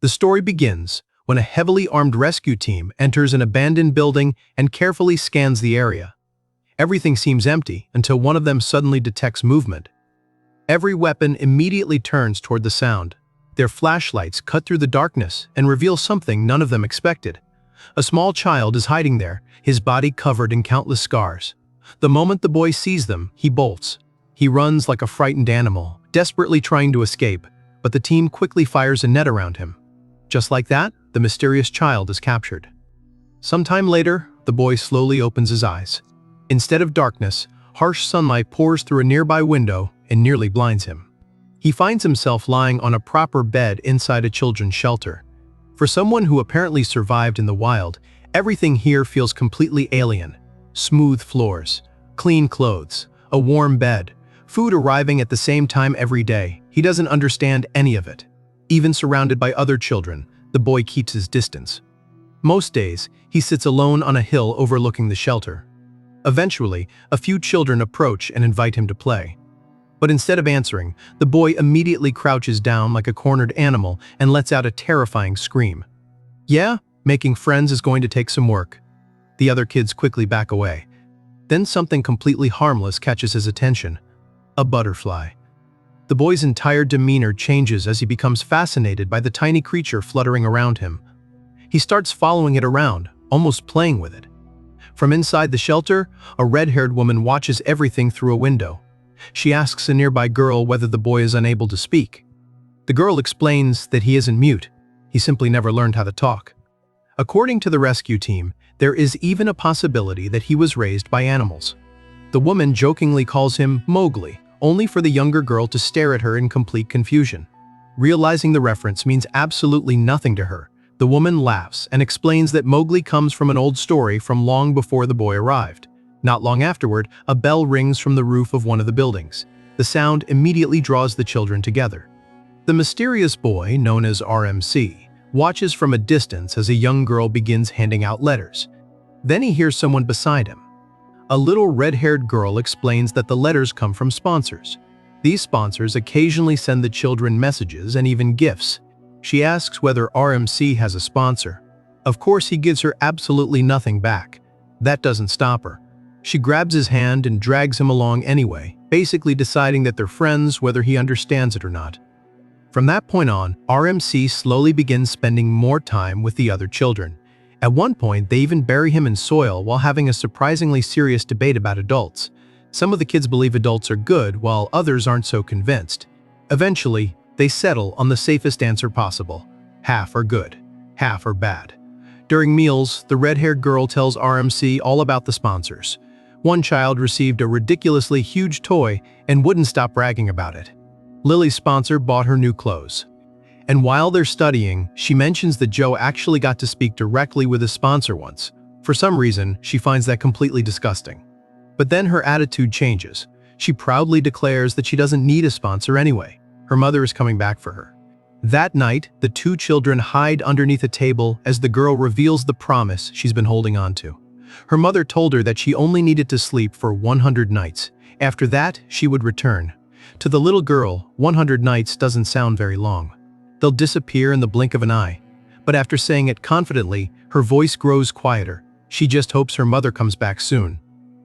The story begins when a heavily armed rescue team enters an abandoned building and carefully scans the area. Everything seems empty until one of them suddenly detects movement. Every weapon immediately turns toward the sound. Their flashlights cut through the darkness and reveal something none of them expected. A small child is hiding there, his body covered in countless scars. The moment the boy sees them, he bolts. He runs like a frightened animal, desperately trying to escape, but the team quickly fires a net around him. Just like that, the mysterious child is captured. Sometime later, the boy slowly opens his eyes. Instead of darkness, harsh sunlight pours through a nearby window and nearly blinds him. He finds himself lying on a proper bed inside a children's shelter. For someone who apparently survived in the wild, everything here feels completely alien. Smooth floors, clean clothes, a warm bed, food arriving at the same time every day. He doesn't understand any of it. Even surrounded by other children, the boy keeps his distance. Most days, he sits alone on a hill overlooking the shelter. Eventually, a few children approach and invite him to play. But instead of answering, the boy immediately crouches down like a cornered animal and lets out a terrifying scream. Yeah, making friends is going to take some work. The other kids quickly back away. Then something completely harmless catches his attention. A butterfly. The boy's entire demeanor changes as he becomes fascinated by the tiny creature fluttering around him. He starts following it around, almost playing with it. From inside the shelter, a red-haired woman watches everything through a window. She asks a nearby girl whether the boy is unable to speak. The girl explains that he isn't mute, he simply never learned how to talk. According to the rescue team, there is even a possibility that he was raised by animals. The woman jokingly calls him Mowgli, only for the younger girl to stare at her in complete confusion. Realizing the reference means absolutely nothing to her, the woman laughs and explains that Mowgli comes from an old story from long before the boy arrived. Not long afterward, a bell rings from the roof of one of the buildings. The sound immediately draws the children together. The mysterious boy, known as RMC, watches from a distance as a young girl begins handing out letters. Then he hears someone beside him. A little red-haired girl explains that the letters come from sponsors. These sponsors occasionally send the children messages and even gifts. She asks whether RMC has a sponsor. Of course, he gives her absolutely nothing back. That doesn't stop her. She grabs his hand and drags him along anyway, basically deciding that they're friends whether he understands it or not. From that point on, RMC slowly begins spending more time with the other children. At one point, they even bury him in soil while having a surprisingly serious debate about adults. Some of the kids believe adults are good, while others aren't so convinced. Eventually, they settle on the safest answer possible. Half are good, half are bad. During meals, the red-haired girl tells RMC all about the sponsors. One child received a ridiculously huge toy and wouldn't stop bragging about it. Lily's sponsor bought her new clothes. And while they're studying, she mentions that Joe actually got to speak directly with his sponsor once. For some reason, she finds that completely disgusting. But then her attitude changes. She proudly declares that she doesn't need a sponsor anyway. Her mother is coming back for her. That night, the two children hide underneath a table as the girl reveals the promise she's been holding on to. Her mother told her that she only needed to sleep for 100 nights. After that, she would return. To the little girl, 100 nights doesn't sound very long. They'll disappear in the blink of an eye. But after saying it confidently, her voice grows quieter. She just hopes her mother comes back soon.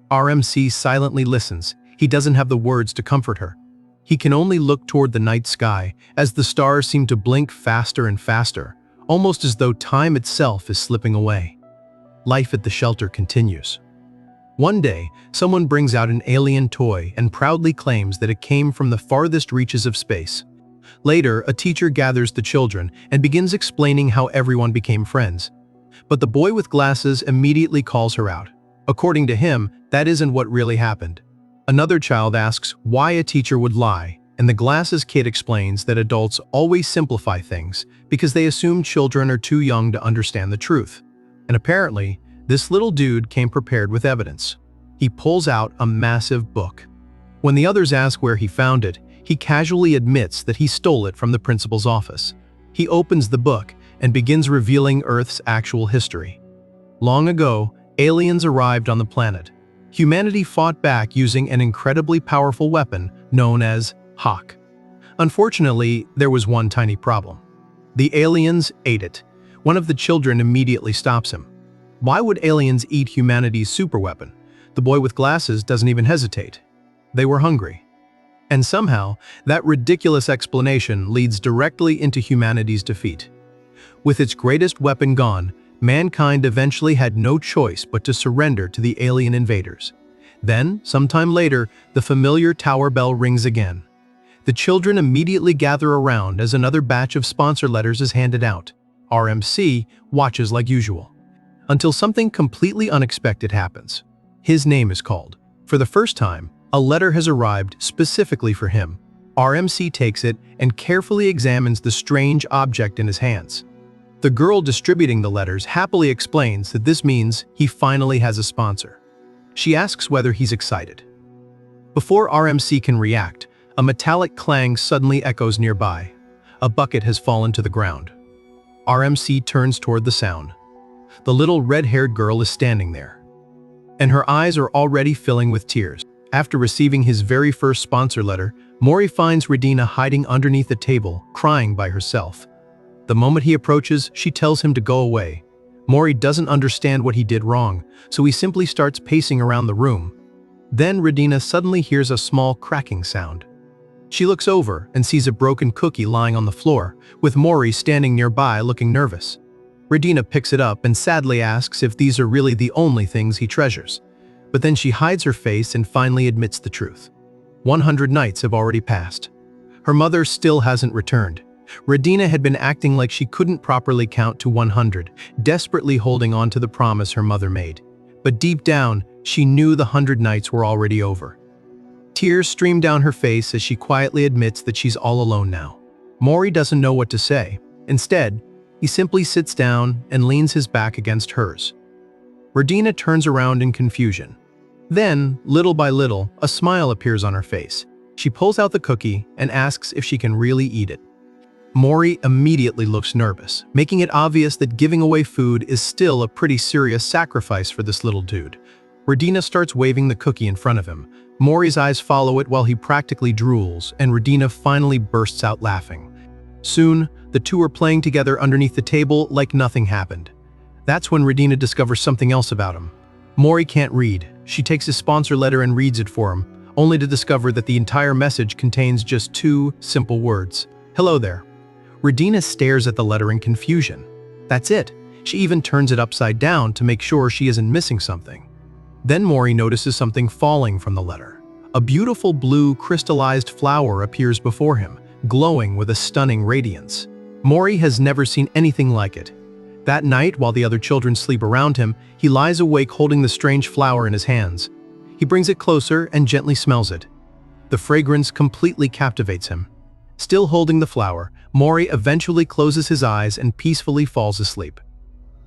RMC silently listens. He doesn't have the words to comfort her. He can only look toward the night sky as the stars seem to blink faster and faster, almost as though time itself is slipping away. Life at the shelter continues. One day, someone brings out an alien toy and proudly claims that it came from the farthest reaches of space. Later, a teacher gathers the children and begins explaining how everyone became friends. But the boy with glasses immediately calls her out. According to him, that isn't what really happened. Another child asks why a teacher would lie, and the glasses kid explains that adults always simplify things because they assume children are too young to understand the truth. And apparently, this little dude came prepared with evidence. He pulls out a massive book. When the others ask where he found it, he casually admits that he stole it from the principal's office. He opens the book and begins revealing Earth's actual history. Long ago, aliens arrived on the planet. Humanity fought back using an incredibly powerful weapon known as Hawk. Unfortunately, there was one tiny problem. The aliens ate it. One of the children immediately stops him. Why would aliens eat humanity's superweapon? The boy with glasses doesn't even hesitate. They were hungry. And somehow, that ridiculous explanation leads directly into humanity's defeat. With its greatest weapon gone, mankind eventually had no choice but to surrender to the alien invaders. Then, sometime later, the familiar tower bell rings again. The children immediately gather around as another batch of sponsor letters is handed out. RMC watches like usual. Until something completely unexpected happens. His name is called. For the first time, a letter has arrived specifically for him. RMC takes it and carefully examines the strange object in his hands. The girl distributing the letters happily explains that this means he finally has a sponsor. She asks whether he's excited. Before RMC can react, a metallic clang suddenly echoes nearby. A bucket has fallen to the ground. RMC turns toward the sound. The little red-haired girl is standing there, and her eyes are already filling with tears. After receiving his very first sponsor letter, Mori finds Radina hiding underneath the table, crying by herself. The moment he approaches, she tells him to go away. Mori doesn't understand what he did wrong, so he simply starts pacing around the room. Then Radina suddenly hears a small cracking sound. She looks over and sees a broken cookie lying on the floor, with Mori standing nearby looking nervous. Radina picks it up and sadly asks if these are really the only things he treasures. But then she hides her face and finally admits the truth. 100 nights have already passed. Her mother still hasn't returned. Radina had been acting like she couldn't properly count to 100, desperately holding on to the promise her mother made. But deep down, she knew the 100 nights were already over. Tears stream down her face as she quietly admits that she's all alone now. Mori doesn't know what to say. Instead, he simply sits down and leans his back against hers. Radina turns around in confusion. Then, little by little, a smile appears on her face. She pulls out the cookie and asks if she can really eat it. Mori immediately looks nervous, making it obvious that giving away food is still a pretty serious sacrifice for this little dude. Radina starts waving the cookie in front of him. Mori's eyes follow it while he practically drools, and Radina finally bursts out laughing. Soon, the two are playing together underneath the table like nothing happened. That's when Radina discovers something else about him. Mori can't read. She takes his sponsor letter and reads it for him, only to discover that the entire message contains just two simple words. Hello there. Radina stares at the letter in confusion. That's it. She even turns it upside down to make sure she isn't missing something. Then Mori notices something falling from the letter. A beautiful blue crystallized flower appears before him, glowing with a stunning radiance. Mori has never seen anything like it. That night, while the other children sleep around him, he lies awake holding the strange flower in his hands. He brings it closer and gently smells it. The fragrance completely captivates him. Still holding the flower, Mori eventually closes his eyes and peacefully falls asleep.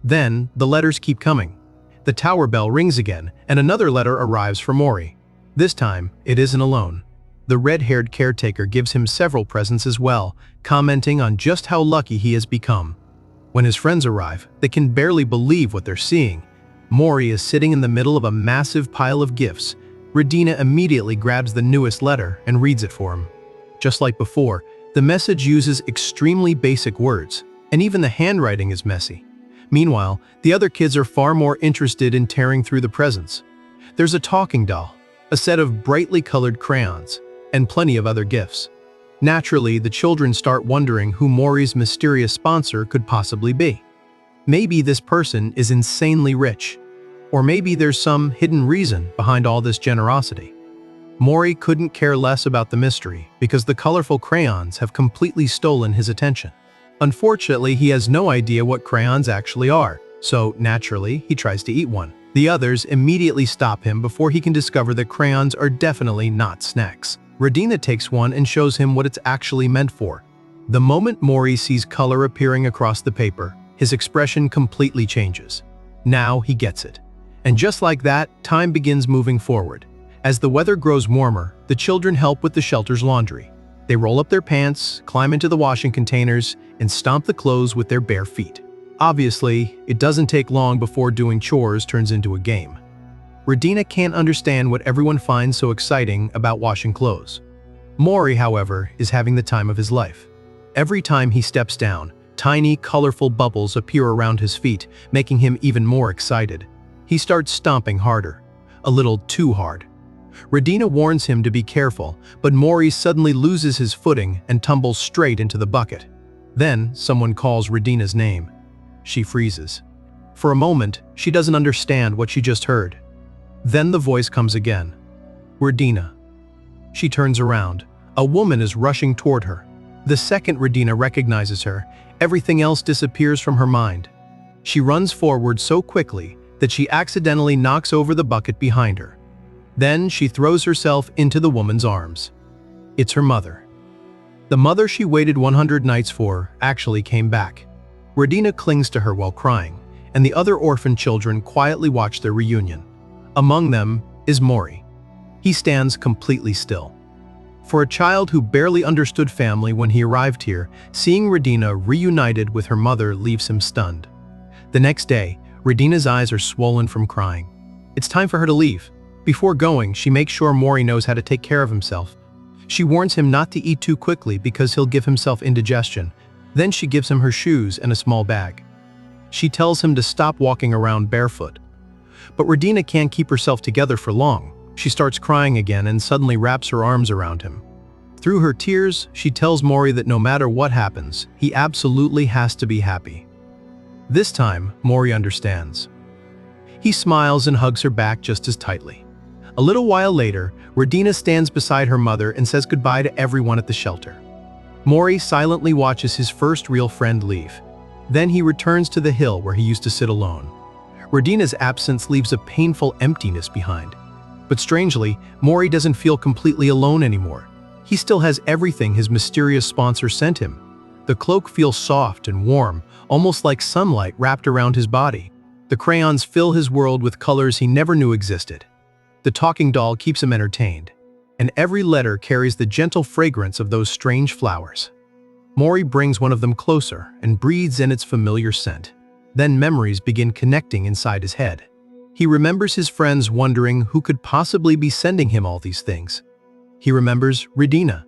Then, the letters keep coming. The tower bell rings again, and another letter arrives for Mori. This time, it isn't alone. The red-haired caretaker gives him several presents as well, commenting on just how lucky he has become. When his friends arrive, they can barely believe what they're seeing. Mori is sitting in the middle of a massive pile of gifts. Radina immediately grabs the newest letter and reads it for him. Just like before, the message uses extremely basic words, and even the handwriting is messy. Meanwhile, the other kids are far more interested in tearing through the presents. There's a talking doll, a set of brightly colored crayons, and plenty of other gifts. Naturally, the children start wondering who Mori's mysterious sponsor could possibly be. Maybe this person is insanely rich, or maybe there's some hidden reason behind all this generosity. Mori couldn't care less about the mystery because the colorful crayons have completely stolen his attention. Unfortunately, he has no idea what crayons actually are, so naturally, he tries to eat one. The others immediately stop him before he can discover that crayons are definitely not snacks. Radina takes one and shows him what it's actually meant for. The moment Mori sees color appearing across the paper, his expression completely changes. Now he gets it. And just like that, time begins moving forward. As the weather grows warmer, the children help with the shelter's laundry. They roll up their pants, climb into the washing containers, and stomp the clothes with their bare feet. Obviously, it doesn't take long before doing chores turns into a game. Radina can't understand what everyone finds so exciting about washing clothes. Mori, however, is having the time of his life. Every time he steps down, Tiny, colorful bubbles appear around his feet, making him even more excited. He starts stomping harder, a little too hard. Radina warns him to be careful, but Mori suddenly loses his footing and tumbles straight into the bucket. Then, someone calls Radina's name. She freezes. For a moment, she doesn't understand what she just heard. Then the voice comes again. Radina. She turns around. A woman is rushing toward her. The second Radina recognizes her, everything else disappears from her mind. She runs forward so quickly that she accidentally knocks over the bucket behind her. Then she throws herself into the woman's arms. It's her mother. The mother she waited 100 nights for actually came back. Radina clings to her while crying, and the other orphan children quietly watch their reunion. Among them is Mori. He stands completely still. For a child who barely understood family when he arrived here, seeing Radina reunited with her mother leaves him stunned. The next day, Radina's eyes are swollen from crying. It's time for her to leave. Before going, she makes sure Mori knows how to take care of himself. She warns him not to eat too quickly because he'll give himself indigestion. Then she gives him her shoes and a small bag. She tells him to stop walking around barefoot. But Radina can't keep herself together for long. She starts crying again and suddenly wraps her arms around him. Through her tears, she tells Mori that no matter what happens, he absolutely has to be happy. This time, Mori understands. He smiles and hugs her back just as tightly. A little while later, Radina stands beside her mother and says goodbye to everyone at the shelter. Mori silently watches his first real friend leave. Then he returns to the hill where he used to sit alone. Radina's absence leaves a painful emptiness behind. But strangely, Mori doesn't feel completely alone anymore. He still has everything his mysterious sponsor sent him. The cloak feels soft and warm, almost like sunlight wrapped around his body. The crayons fill his world with colors he never knew existed. The talking doll keeps him entertained, and every letter carries the gentle fragrance of those strange flowers. Mori brings one of them closer and breathes in its familiar scent. Then memories begin connecting inside his head. He remembers his friends wondering who could possibly be sending him all these things. He remembers Radina.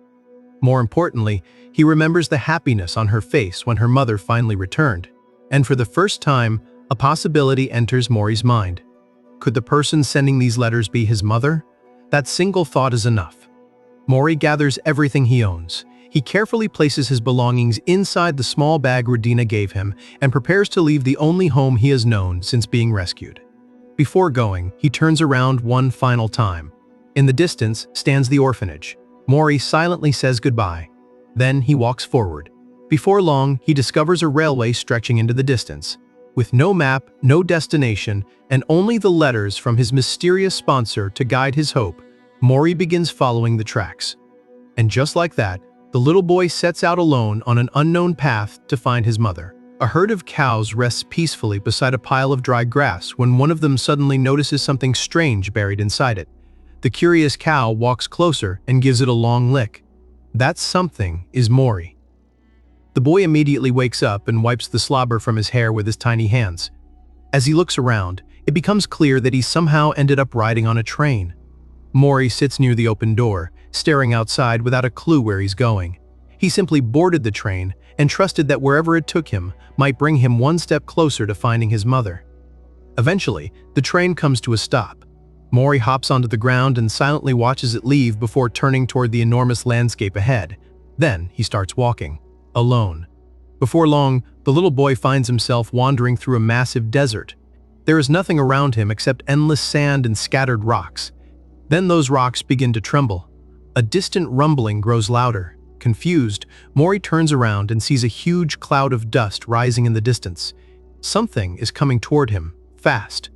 More importantly, he remembers the happiness on her face when her mother finally returned. And for the first time, a possibility enters Mori's mind. Could the person sending these letters be his mother? That single thought is enough. Mori gathers everything he owns. He carefully places his belongings inside the small bag Radina gave him and prepares to leave the only home he has known since being rescued. Before going, he turns around one final time. In the distance stands the orphanage. Mori silently says goodbye. Then he walks forward. Before long, he discovers a railway stretching into the distance. With no map, no destination, and only the letters from his mysterious sponsor to guide his hope, Mori begins following the tracks. And just like that, the little boy sets out alone on an unknown path to find his mother. A herd of cows rests peacefully beside a pile of dry grass when one of them suddenly notices something strange buried inside it. The curious cow walks closer and gives it a long lick. That something is Mori. The boy immediately wakes up and wipes the slobber from his hair with his tiny hands. As he looks around, it becomes clear that he somehow ended up riding on a train. Mori sits near the open door, staring outside without a clue where he's going. He simply boarded the train and trusted that wherever it took him might bring him one step closer to finding his mother. Eventually, the train comes to a stop. Mori hops onto the ground and silently watches it leave before turning toward the enormous landscape ahead. Then he starts walking, alone. Before long, the little boy finds himself wandering through a massive desert. There is nothing around him except endless sand and scattered rocks. Then those rocks begin to tremble. A distant rumbling grows louder. Confused, Mori turns around and sees a huge cloud of dust rising in the distance. Something is coming toward him, fast.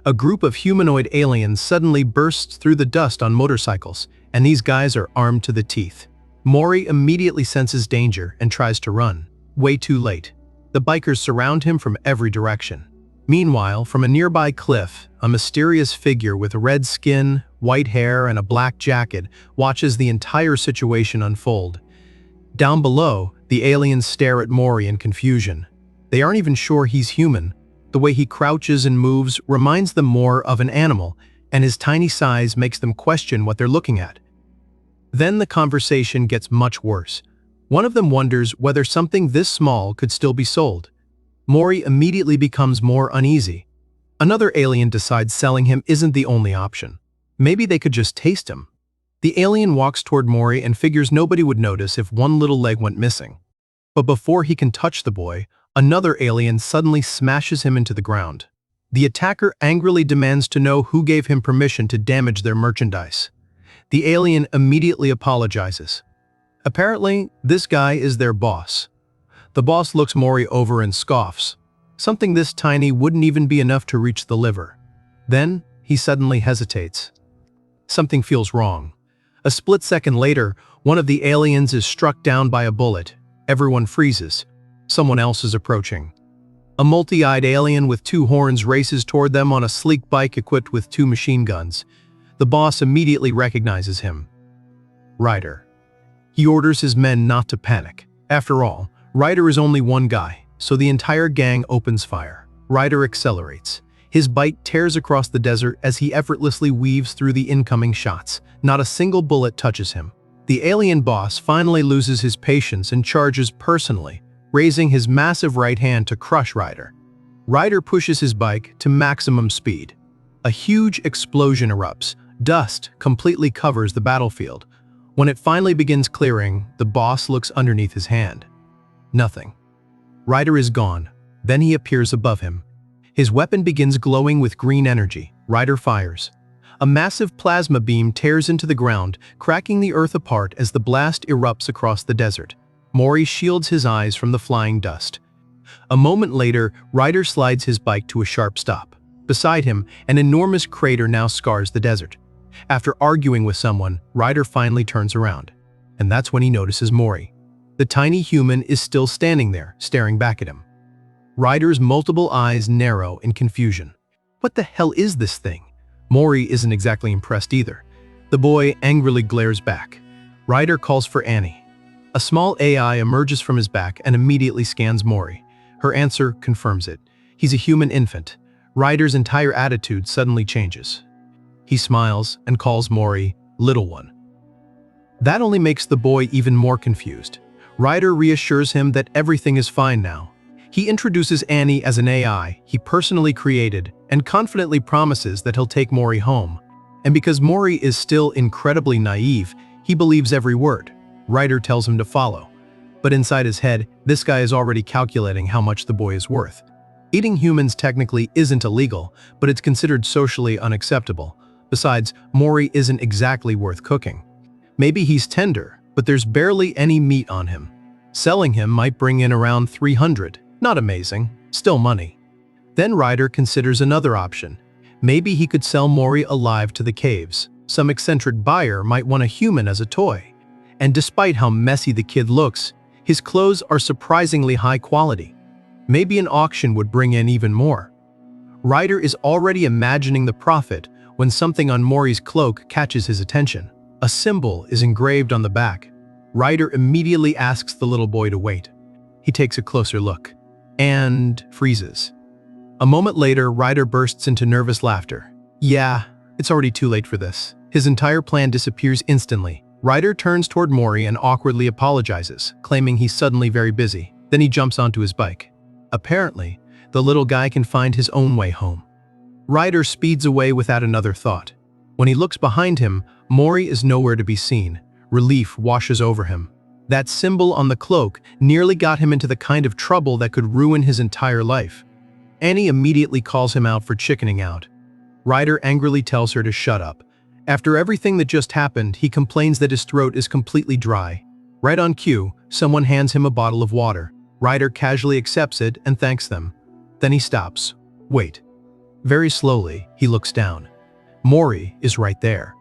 A group of humanoid aliens suddenly bursts through the dust on motorcycles, and these guys are armed to the teeth. Mori immediately senses danger and tries to run. Way too late. The bikers surround him from every direction. Meanwhile, from a nearby cliff, a mysterious figure with red skin, white hair, and a black jacket watches the entire situation unfold. Down below, the aliens stare at Mori in confusion. They aren't even sure he's human. The way he crouches and moves reminds them more of an animal, and his tiny size makes them question what they're looking at. Then the conversation gets much worse. One of them wonders whether something this small could still be sold. Mori immediately becomes more uneasy. Another alien decides selling him isn't the only option. Maybe they could just taste him. The alien walks toward Mori and figures nobody would notice if one little leg went missing. But before he can touch the boy, another alien suddenly smashes him into the ground. The attacker angrily demands to know who gave him permission to damage their merchandise. The alien immediately apologizes. Apparently, this guy is their boss. The boss looks Mori over and scoffs. Something this tiny wouldn't even be enough to reach the liver. Then, he suddenly hesitates. Something feels wrong. A split second later, one of the aliens is struck down by a bullet. Everyone freezes. Someone else is approaching. A multi-eyed alien with 2 horns races toward them on a sleek bike equipped with 2 machine guns. The boss immediately recognizes him. Ryder. He orders his men not to panic. After all, Ryder is only one guy, so the entire gang opens fire. Ryder accelerates. His bike tears across the desert as he effortlessly weaves through the incoming shots. Not a single bullet touches him. The alien boss finally loses his patience and charges personally, raising his massive right hand to crush Ryder. Ryder pushes his bike to maximum speed. A huge explosion erupts. Dust completely covers the battlefield. When it finally begins clearing, the boss looks underneath his hand. Nothing. Ryder is gone. Then he appears above him. His weapon begins glowing with green energy. Ryder fires. A massive plasma beam tears into the ground, cracking the earth apart as the blast erupts across the desert. Mori shields his eyes from the flying dust. A moment later, Ryder slides his bike to a sharp stop. Beside him, an enormous crater now scars the desert. After arguing with someone, Ryder finally turns around. And that's when he notices Mori. The tiny human is still standing there, staring back at him. Ryder's multiple eyes narrow in confusion. What the hell is this thing? Mori isn't exactly impressed either. The boy angrily glares back. Ryder calls for Annie. A small AI emerges from his back and immediately scans Mori. Her answer confirms it. He's a human infant. Ryder's entire attitude suddenly changes. He smiles and calls Mori Little One. That only makes the boy even more confused. Ryder reassures him that everything is fine now. He introduces Annie as an AI he personally created and confidently promises that he'll take Mori home. And because Mori is still incredibly naive, he believes every word. Ryder tells him to follow. But inside his head, this guy is already calculating how much the boy is worth. Eating humans technically isn't illegal, but it's considered socially unacceptable. Besides, Mori isn't exactly worth cooking. Maybe he's tender, but there's barely any meat on him. Selling him might bring in around 300. Not amazing, still money. Then Ryder considers another option. Maybe he could sell Mori alive to the caves. Some eccentric buyer might want a human as a toy. And despite how messy the kid looks, his clothes are surprisingly high quality. Maybe an auction would bring in even more. Ryder is already imagining the profit when something on Mori's cloak catches his attention. A symbol is engraved on the back. Ryder immediately asks the little boy to wait. He takes a closer look and freezes. A moment later, Ryder bursts into nervous laughter. Yeah, it's already too late for this. His entire plan disappears instantly. Ryder turns toward Mori and awkwardly apologizes, claiming he's suddenly very busy. Then he jumps onto his bike. Apparently, the little guy can find his own way home. Ryder speeds away without another thought. When he looks behind him, Mori is nowhere to be seen. Relief washes over him. That symbol on the cloak nearly got him into the kind of trouble that could ruin his entire life. Annie immediately calls him out for chickening out. Ryder angrily tells her to shut up. After everything that just happened, he complains that his throat is completely dry. Right on cue, someone hands him a bottle of water. Ryder casually accepts it and thanks them. Then he stops. Wait. Very slowly, he looks down. Mori is right there.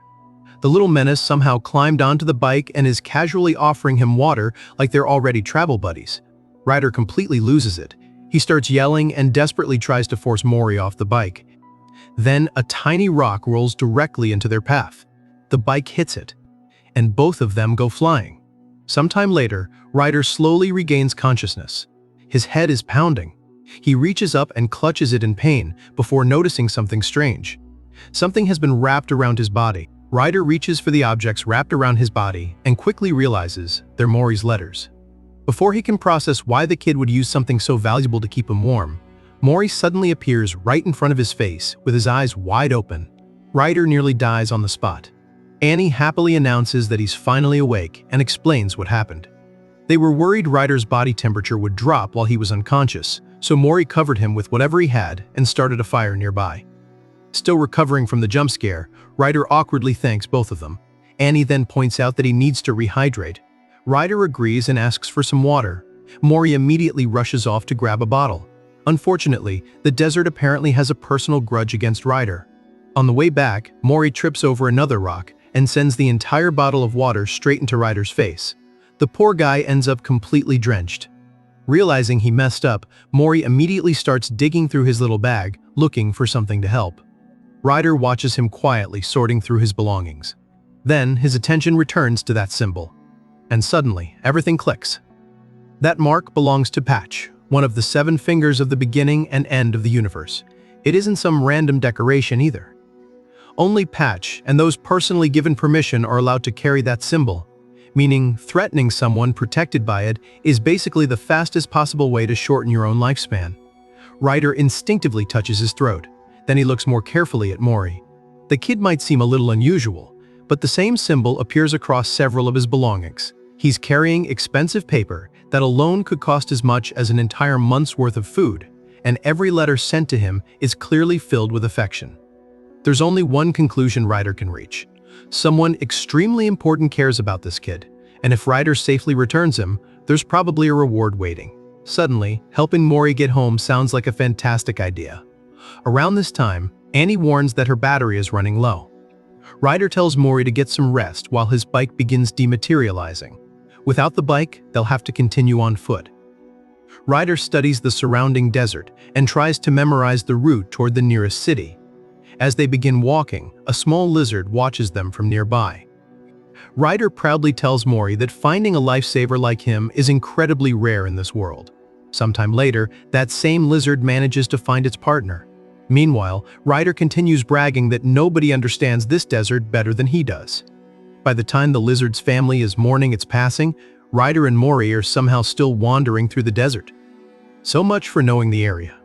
The little menace somehow climbed onto the bike and is casually offering him water like they're already travel buddies. Ryder completely loses it. He starts yelling and desperately tries to force Mori off the bike. Then a tiny rock rolls directly into their path. The bike hits it, and both of them go flying. Sometime later, Ryder slowly regains consciousness. His head is pounding. He reaches up and clutches it in pain before noticing something strange. Something has been wrapped around his body. Ryder reaches for the objects wrapped around his body and quickly realizes they're Mori's letters. Before he can process why the kid would use something so valuable to keep him warm, Mori suddenly appears right in front of his face with his eyes wide open. Ryder nearly dies on the spot. Annie happily announces that he's finally awake and explains what happened. They were worried Ryder's body temperature would drop while he was unconscious, so Mori covered him with whatever he had and started a fire nearby. Still recovering from the jump scare, Ryder awkwardly thanks both of them. Annie then points out that he needs to rehydrate. Ryder agrees and asks for some water. Mori immediately rushes off to grab a bottle. Unfortunately, the desert apparently has a personal grudge against Ryder. On the way back, Mori trips over another rock and sends the entire bottle of water straight into Ryder's face. The poor guy ends up completely drenched. Realizing he messed up, Mori immediately starts digging through his little bag, looking for something to help. Ryder watches him quietly sorting through his belongings. Then, his attention returns to that symbol. And suddenly, everything clicks. That mark belongs to Patch, one of the 7 fingers of the beginning and end of the universe. It isn't some random decoration either. Only Patch and those personally given permission are allowed to carry that symbol, meaning threatening someone protected by it is basically the fastest possible way to shorten your own lifespan. Ryder instinctively touches his throat. Then he looks more carefully at Mori. The kid might seem a little unusual, but the same symbol appears across several of his belongings. He's carrying expensive paper that alone could cost as much as an entire month's worth of food, and every letter sent to him is clearly filled with affection. There's only one conclusion Ryder can reach. Someone extremely important cares about this kid, and if Ryder safely returns him, there's probably a reward waiting. Suddenly, helping Mori get home sounds like a fantastic idea. Around this time, Annie warns that her battery is running low. Ryder tells Mori to get some rest while his bike begins dematerializing. Without the bike, they'll have to continue on foot. Ryder studies the surrounding desert and tries to memorize the route toward the nearest city. As they begin walking, a small lizard watches them from nearby. Ryder proudly tells Mori that finding a lifesaver like him is incredibly rare in this world. Sometime later, that same lizard manages to find its partner. Meanwhile, Ryder continues bragging that nobody understands this desert better than he does. By the time the lizard's family is mourning its passing, Ryder and Mori are somehow still wandering through the desert. So much for knowing the area.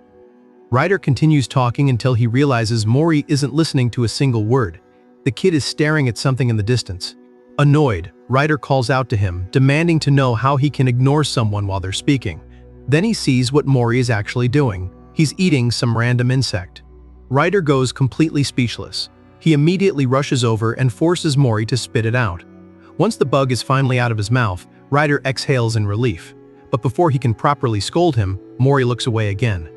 Ryder continues talking until he realizes Mori isn't listening to a single word. The kid is staring at something in the distance. Annoyed, Ryder calls out to him, demanding to know how he can ignore someone while they're speaking. Then he sees what Mori is actually doing. He's eating some random insect. Ryder goes completely speechless. He immediately rushes over and forces Mori to spit it out. Once the bug is finally out of his mouth, Ryder exhales in relief. But before he can properly scold him, Mori looks away again.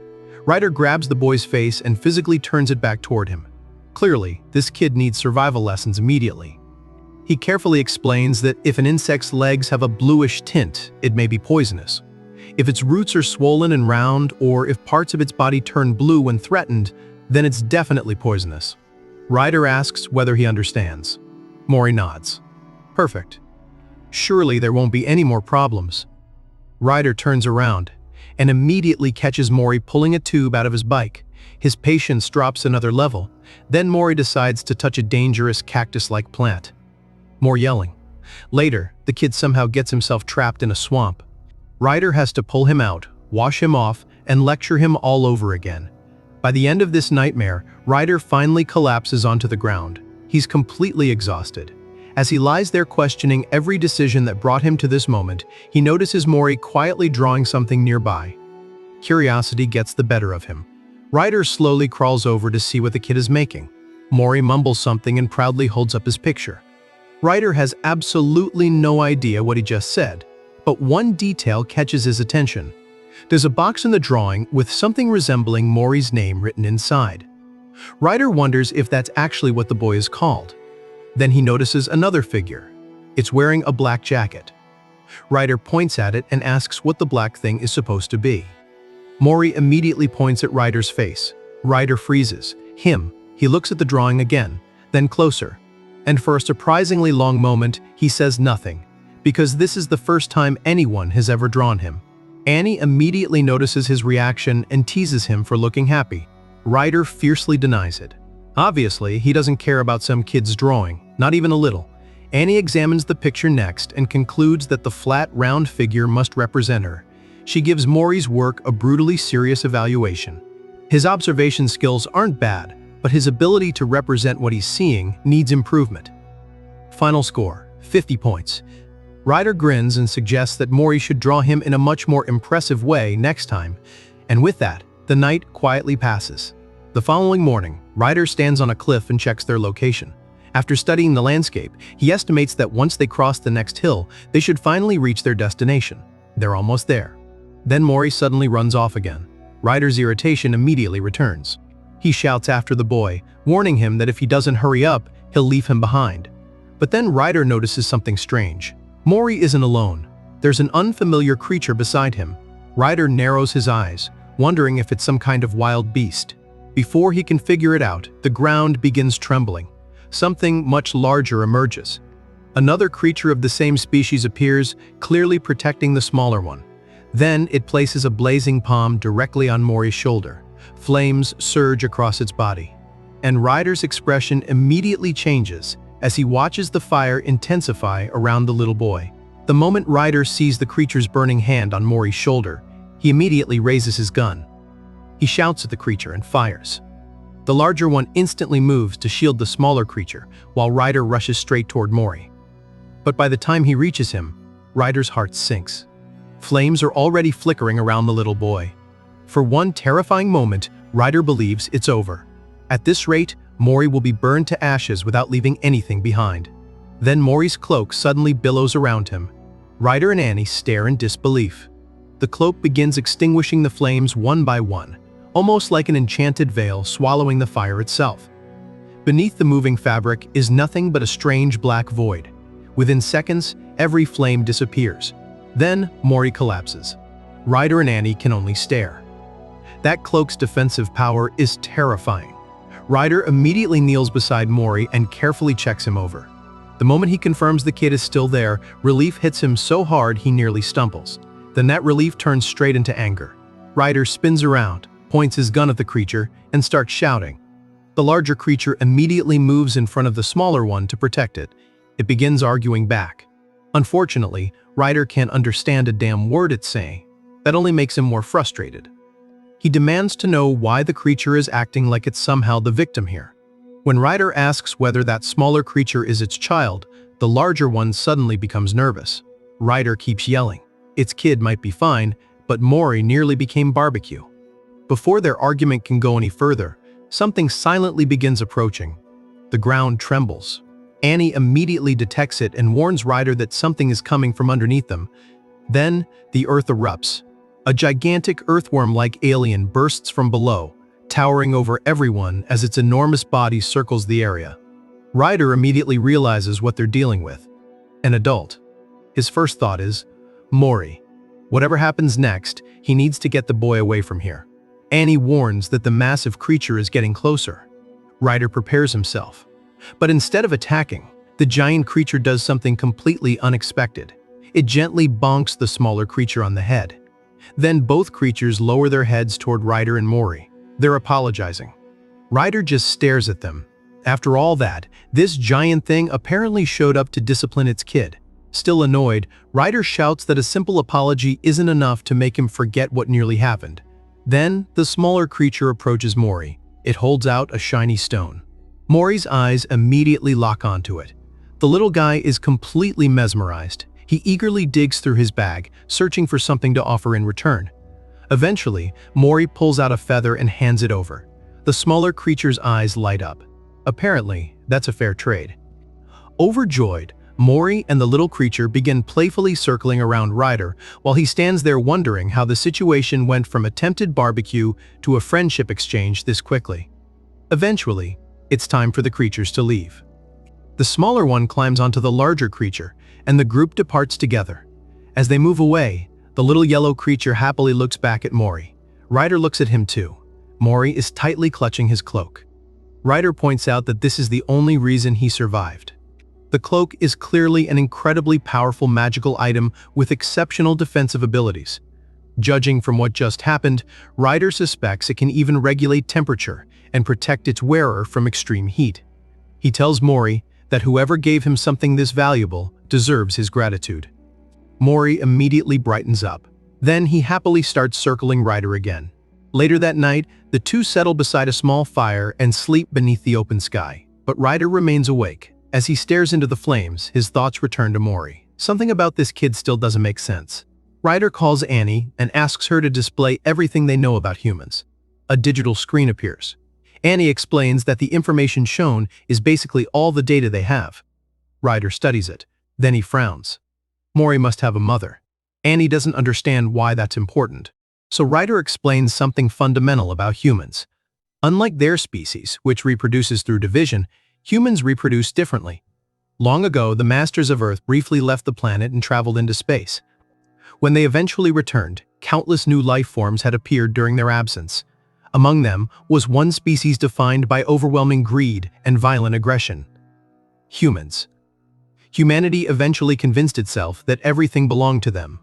Ryder grabs the boy's face and physically turns it back toward him. Clearly, this kid needs survival lessons immediately. He carefully explains that if an insect's legs have a bluish tint, it may be poisonous. If its roots are swollen and round, or if parts of its body turn blue when threatened, then it's definitely poisonous. Ryder asks whether he understands. Mori nods. Perfect. Surely there won't be any more problems. Ryder turns around and immediately catches Mori pulling a tube out of his bike. His patience drops another level. Then Mori decides to touch a dangerous cactus-like plant. More yelling. Later, the kid somehow gets himself trapped in a swamp. Ryder has to pull him out, wash him off, and lecture him all over again. By the end of this nightmare, Ryder finally collapses onto the ground. He's completely exhausted. As he lies there questioning every decision that brought him to this moment, he notices Mori quietly drawing something nearby. Curiosity gets the better of him. Ryder slowly crawls over to see what the kid is making. Mori mumbles something and proudly holds up his picture. Ryder has absolutely no idea what he just said, but one detail catches his attention. There's a box in the drawing with something resembling Mori's name written inside. Ryder wonders if that's actually what the boy is called. Then he notices another figure. It's wearing a black jacket. Ryder points at it and asks what the black thing is supposed to be. Mori immediately points at Ryder's face. Ryder freezes. He looks at the drawing again, then closer. And for a surprisingly long moment, he says nothing, because this is the first time anyone has ever drawn him. Annie immediately notices his reaction and teases him for looking happy. Ryder fiercely denies it. Obviously, he doesn't care about some kid's drawing, not even a little. Annie examines the picture next and concludes that the flat, round figure must represent her. She gives Mori's work a brutally serious evaluation. His observation skills aren't bad, but his ability to represent what he's seeing needs improvement. Final score, 50 points. Ryder grins and suggests that Mori should draw him in a much more impressive way next time, and with that, the night quietly passes. The following morning, Ryder stands on a cliff and checks their location. After studying the landscape, he estimates that once they cross the next hill, they should finally reach their destination. They're almost there. Then Mori suddenly runs off again. Ryder's irritation immediately returns. He shouts after the boy, warning him that if he doesn't hurry up, he'll leave him behind. But then Ryder notices something strange. Mori isn't alone. There's an unfamiliar creature beside him. Ryder narrows his eyes, wondering if it's some kind of wild beast. Before he can figure it out, the ground begins trembling. Something much larger emerges. Another creature of the same species appears, clearly protecting the smaller one. Then it places a blazing palm directly on Mori's shoulder. Flames surge across its body. And Ryder's expression immediately changes as he watches the fire intensify around the little boy. The moment Ryder sees the creature's burning hand on Mori's shoulder, he immediately raises his gun. He shouts at the creature and fires. The larger one instantly moves to shield the smaller creature, while Ryder rushes straight toward Mori. But by the time he reaches him, Ryder's heart sinks. Flames are already flickering around the little boy. For one terrifying moment, Ryder believes it's over. At this rate, Mori will be burned to ashes without leaving anything behind. Then Mori's cloak suddenly billows around him. Ryder and Annie stare in disbelief. The cloak begins extinguishing the flames one by one, almost like an enchanted veil swallowing the fire itself. Beneath the moving fabric is nothing but a strange black void. Within seconds, every flame disappears. Then, Mori collapses. Ryder and Annie can only stare. That cloak's defensive power is terrifying. Ryder immediately kneels beside Mori and carefully checks him over. The moment he confirms the kid is still there, relief hits him so hard he nearly stumbles. Then that relief turns straight into anger. Ryder spins around, points his gun at the creature, and starts shouting. The larger creature immediately moves in front of the smaller one to protect it. It begins arguing back. Unfortunately, Ryder can't understand a damn word it's saying. That only makes him more frustrated. He demands to know why the creature is acting like it's somehow the victim here. When Ryder asks whether that smaller creature is its child, the larger one suddenly becomes nervous. Ryder keeps yelling. Its kid might be fine, but Mori nearly became barbecue. Before their argument can go any further, something silently begins approaching. The ground trembles. Annie immediately detects it and warns Ryder that something is coming from underneath them. Then, the earth erupts. A gigantic earthworm-like alien bursts from below, towering over everyone as its enormous body circles the area. Ryder immediately realizes what they're dealing with. An adult. His first thought is, Mori. Whatever happens next, he needs to get the boy away from here. Annie warns that the massive creature is getting closer. Ryder prepares himself. But instead of attacking, the giant creature does something completely unexpected. It gently bonks the smaller creature on the head. Then both creatures lower their heads toward Ryder and Mori. They're apologizing. Ryder just stares at them. After all that, this giant thing apparently showed up to discipline its kid. Still annoyed, Ryder shouts that a simple apology isn't enough to make him forget what nearly happened. Then, the smaller creature approaches Mori. It holds out a shiny stone. Mori's eyes immediately lock onto it. The little guy is completely mesmerized. He eagerly digs through his bag, searching for something to offer in return. Eventually, Mori pulls out a feather and hands it over. The smaller creature's eyes light up. Apparently, that's a fair trade. Overjoyed, Mori and the little creature begin playfully circling around Ryder while he stands there wondering how the situation went from attempted barbecue to a friendship exchange this quickly. Eventually, it's time for the creatures to leave. The smaller one climbs onto the larger creature, and the group departs together. As they move away, the little yellow creature happily looks back at Mori. Ryder looks at him too. Mori is tightly clutching his cloak. Ryder points out that this is the only reason he survived. The cloak is clearly an incredibly powerful magical item with exceptional defensive abilities. Judging from what just happened, Ryder suspects it can even regulate temperature and protect its wearer from extreme heat. He tells Mori that whoever gave him something this valuable deserves his gratitude. Mori immediately brightens up. Then he happily starts circling Ryder again. Later that night, the two settle beside a small fire and sleep beneath the open sky. But Ryder remains awake. As he stares into the flames, his thoughts return to Mori. Something about this kid still doesn't make sense. Ryder calls Annie and asks her to display everything they know about humans. A digital screen appears. Annie explains that the information shown is basically all the data they have. Ryder studies it. Then he frowns. Mori must have a mother. Annie doesn't understand why that's important. So Ryder explains something fundamental about humans. Unlike their species, which reproduces through division, humans reproduce differently. Long ago, the masters of Earth briefly left the planet and traveled into space. When they eventually returned, countless new life forms had appeared during their absence. Among them was one species defined by overwhelming greed and violent aggression: humans. Humanity eventually convinced itself that everything belonged to them.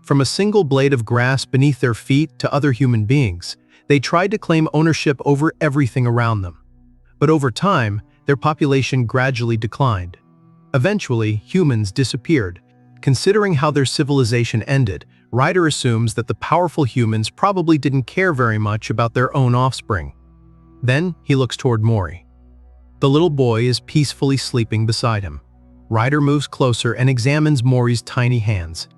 From a single blade of grass beneath their feet to other human beings, they tried to claim ownership over everything around them. But over time, their population gradually declined. Eventually, humans disappeared. Considering how their civilization ended, Ryder assumes that the powerful humans probably didn't care very much about their own offspring. Then he looks toward Mori. The little boy is peacefully sleeping beside him. Ryder moves closer and examines Mori's tiny hands.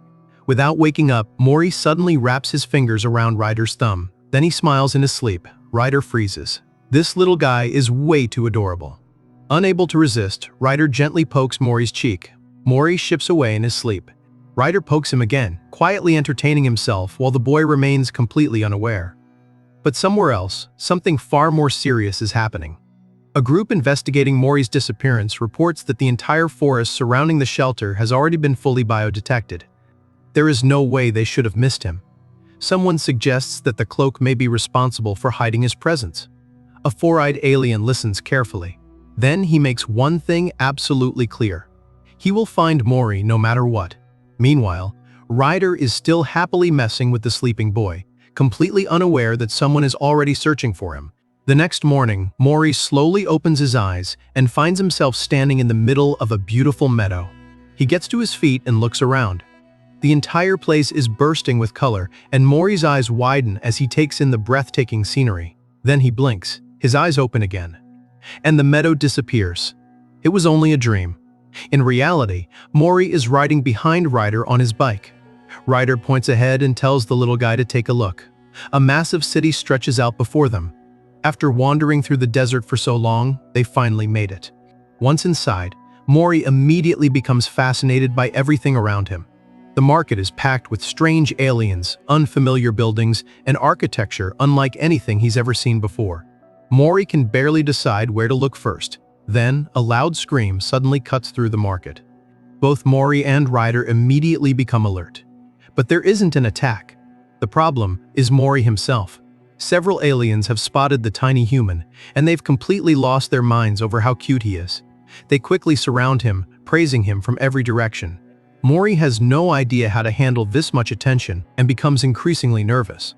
Without waking up, Mori suddenly wraps his fingers around Ryder's thumb. Then he smiles in his sleep. Ryder freezes. This little guy is way too adorable. Unable to resist, Ryder gently pokes Mori's cheek. Mori shifts away in his sleep. Ryder pokes him again, quietly entertaining himself while the boy remains completely unaware. But somewhere else, something far more serious is happening. A group investigating Mori's disappearance reports that the entire forest surrounding the shelter has already been fully biodetected. There is no way they should have missed him. Someone suggests that the cloak may be responsible for hiding his presence. A four-eyed alien listens carefully. Then he makes one thing absolutely clear. He will find Mori no matter what. Meanwhile, Ryder is still happily messing with the sleeping boy, completely unaware that someone is already searching for him. The next morning, Mori slowly opens his eyes and finds himself standing in the middle of a beautiful meadow. He gets to his feet and looks around. The entire place is bursting with color, and Mori's eyes widen as he takes in the breathtaking scenery. Then he blinks, his eyes open again, and the meadow disappears. It was only a dream. In reality, Mori is riding behind Ryder on his bike. Ryder points ahead and tells the little guy to take a look. A massive city stretches out before them. After wandering through the desert for so long, they finally made it. Once inside, Mori immediately becomes fascinated by everything around him. The market is packed with strange aliens, unfamiliar buildings, and architecture unlike anything he's ever seen before. Mori can barely decide where to look first. Then, a loud scream suddenly cuts through the market. Both Mori and Ryder immediately become alert. But there isn't an attack. The problem is Mori himself. Several aliens have spotted the tiny human, and they've completely lost their minds over how cute he is. They quickly surround him, praising him from every direction. Mori has no idea how to handle this much attention and becomes increasingly nervous.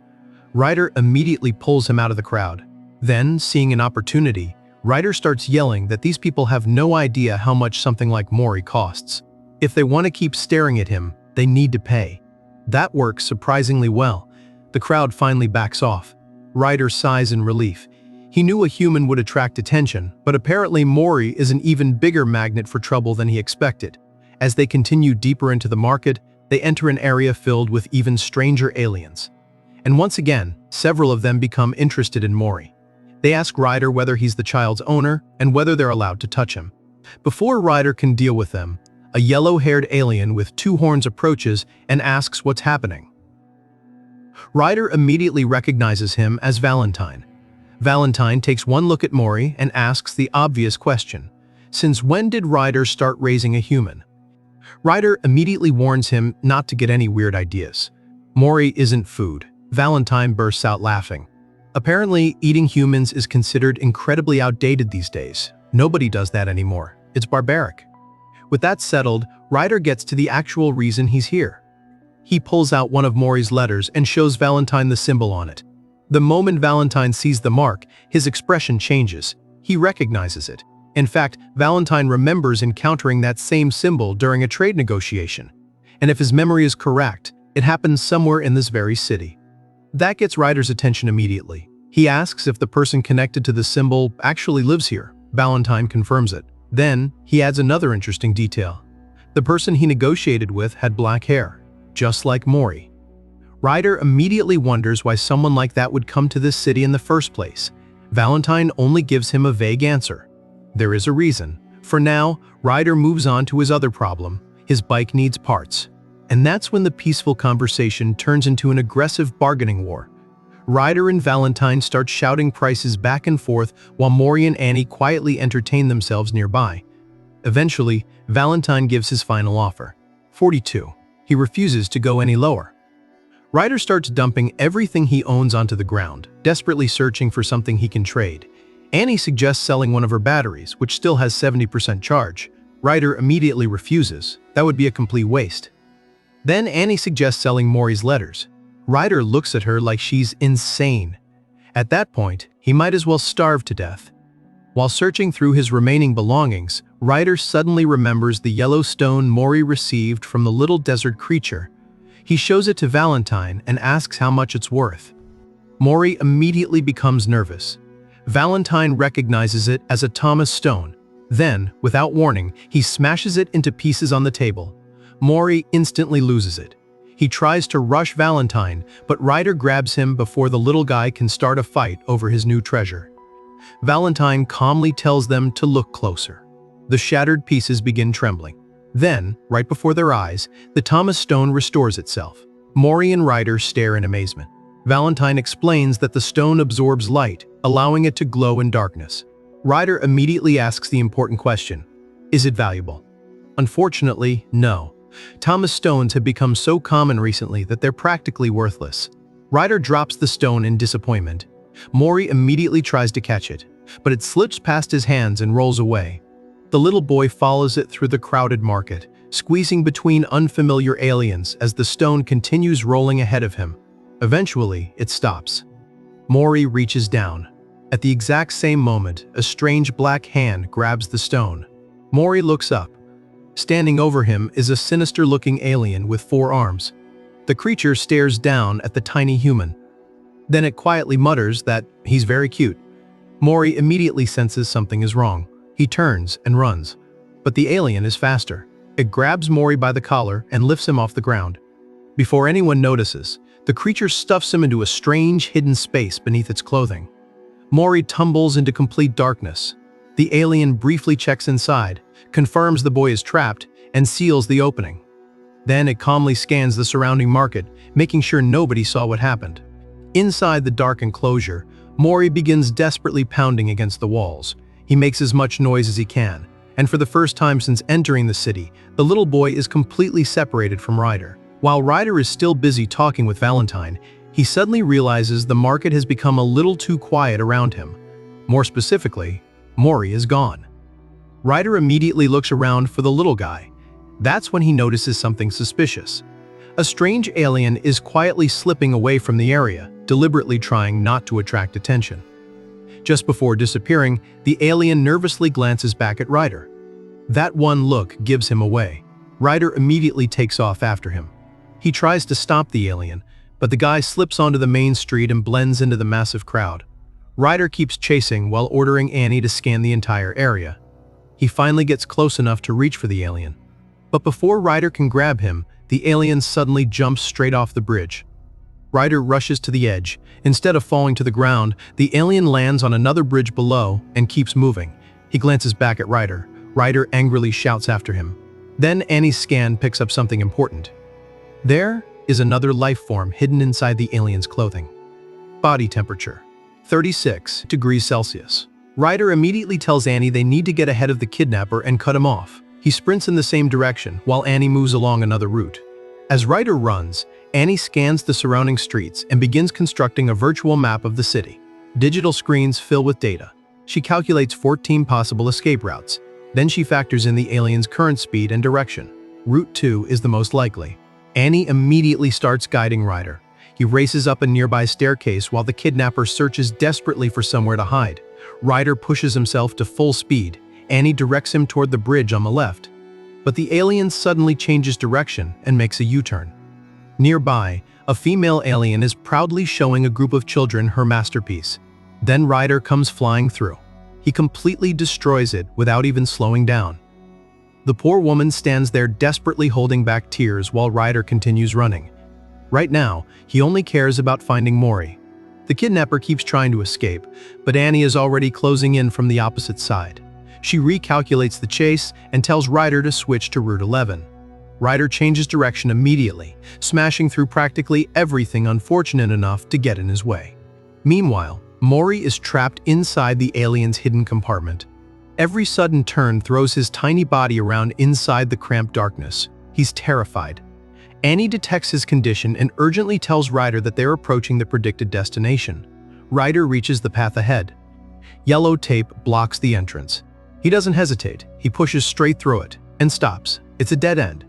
Ryder immediately pulls him out of the crowd. Then, seeing an opportunity, Ryder starts yelling that these people have no idea how much something like Mori costs. If they want to keep staring at him, they need to pay. That works surprisingly well. The crowd finally backs off. Ryder sighs in relief. He knew a human would attract attention, but apparently Mori is an even bigger magnet for trouble than he expected. As they continue deeper into the market, they enter an area filled with even stranger aliens. And once again, several of them become interested in Mori. They ask Ryder whether he's the child's owner and whether they're allowed to touch him. Before Ryder can deal with them, a yellow-haired alien with two horns approaches and asks what's happening. Ryder immediately recognizes him as Valentine. Valentine takes one look at Mori and asks the obvious question: since when did Ryder start raising a human? Ryder immediately warns him not to get any weird ideas. Mori isn't food. Valentine bursts out laughing. Apparently, eating humans is considered incredibly outdated these days. Nobody does that anymore. It's barbaric. With that settled, Ryder gets to the actual reason he's here. He pulls out one of Mori's letters and shows Valentine the symbol on it. The moment Valentine sees the mark, his expression changes. He recognizes it. In fact, Valentine remembers encountering that same symbol during a trade negotiation. And if his memory is correct, it happens somewhere in this very city. That gets Ryder's attention immediately. He asks if the person connected to the symbol actually lives here. Valentine confirms it. Then, he adds another interesting detail. The person he negotiated with had black hair, just like Mori. Ryder immediately wonders why someone like that would come to this city in the first place. Valentine only gives him a vague answer. There is a reason. For now, Ryder moves on to his other problem. His bike needs parts. And that's when the peaceful conversation turns into an aggressive bargaining war. Ryder and Valentine start shouting prices back and forth while Mori and Annie quietly entertain themselves nearby. Eventually, Valentine gives his final offer, 42. He refuses to go any lower. Ryder starts dumping everything he owns onto the ground, desperately searching for something he can trade. Annie suggests selling one of her batteries, which still has 70% charge. Ryder immediately refuses. That would be a complete waste. Then Annie suggests selling Mori's letters. Ryder looks at her like she's insane. At that point, he might as well starve to death. While searching through his remaining belongings, Ryder suddenly remembers the yellow stone Mori received from the little desert creature. He shows it to Valentine and asks how much it's worth. Mori immediately becomes nervous. Valentine recognizes it as a Thomas stone. Then, without warning, he smashes it into pieces on the table. Mori instantly loses it. He tries to rush Valentine, but Ryder grabs him before the little guy can start a fight over his new treasure. Valentine calmly tells them to look closer. The shattered pieces begin trembling. Then, right before their eyes, the Thomas stone restores itself. Mori and Ryder stare in amazement. Valentine explains that the stone absorbs light, allowing it to glow in darkness. Ryder immediately asks the important question, is it valuable? Unfortunately, no. Thomas stones have become so common recently that they're practically worthless. Ryder drops the stone in disappointment. Mori immediately tries to catch it, but it slips past his hands and rolls away. The little boy follows it through the crowded market, squeezing between unfamiliar aliens as the stone continues rolling ahead of him. Eventually, it stops. Mori reaches down. At the exact same moment, a strange black hand grabs the stone. Mori looks up. Standing over him is a sinister-looking alien with 4 arms. The creature stares down at the tiny human. Then it quietly mutters that he's very cute. Mori immediately senses something is wrong. He turns and runs. But the alien is faster. It grabs Mori by the collar and lifts him off the ground. Before anyone notices, the creature stuffs him into a strange hidden space beneath its clothing. Mori tumbles into complete darkness. The alien briefly checks inside, confirms the boy is trapped, and seals the opening. Then it calmly scans the surrounding market, making sure nobody saw what happened. Inside the dark enclosure, Mori begins desperately pounding against the walls. He makes as much noise as he can, and for the first time since entering the city, the little boy is completely separated from Ryder. While Ryder is still busy talking with Valentine, he suddenly realizes the market has become a little too quiet around him. More specifically, Mori is gone. Ryder immediately looks around for the little guy. That's when he notices something suspicious. A strange alien is quietly slipping away from the area, deliberately trying not to attract attention. Just before disappearing, the alien nervously glances back at Ryder. That one look gives him away. Ryder immediately takes off after him. He tries to stop the alien, but the guy slips onto the main street and blends into the massive crowd. Ryder keeps chasing while ordering Annie to scan the entire area. He finally gets close enough to reach for the alien. But before Ryder can grab him, the alien suddenly jumps straight off the bridge. Ryder rushes to the edge. Instead of falling to the ground, the alien lands on another bridge below and keeps moving. He glances back at Ryder. Ryder angrily shouts after him. Then Annie's scan picks up something important. There is another life form hidden inside the alien's clothing. Body temperature, 36 degrees Celsius. Ryder immediately tells Annie they need to get ahead of the kidnapper and cut him off. He sprints in the same direction while Annie moves along another route. As Ryder runs, Annie scans the surrounding streets and begins constructing a virtual map of the city. Digital screens fill with data. She calculates 14 possible escape routes. Then she factors in the alien's current speed and direction. Route 2 is the most likely. Annie immediately starts guiding Ryder. He races up a nearby staircase while the kidnapper searches desperately for somewhere to hide. Ryder pushes himself to full speed. Annie directs him toward the bridge on the left, but the alien suddenly changes direction and makes a U-turn. Nearby, a female alien is proudly showing a group of children her masterpiece. Then Ryder comes flying through. He completely destroys it without even slowing down. The poor woman stands there desperately holding back tears while Ryder continues running. Right now, he only cares about finding Mori. The kidnapper keeps trying to escape, but Annie is already closing in from the opposite side. She recalculates the chase and tells Ryder to switch to Route 11. Ryder changes direction immediately, smashing through practically everything unfortunate enough to get in his way. Meanwhile, Mori is trapped inside the alien's hidden compartment. Every sudden turn throws his tiny body around inside the cramped darkness. He's terrified. Annie detects his condition and urgently tells Ryder that they're approaching the predicted destination. Ryder reaches the path ahead. Yellow tape blocks the entrance. He doesn't hesitate. He pushes straight through it and stops. It's a dead end.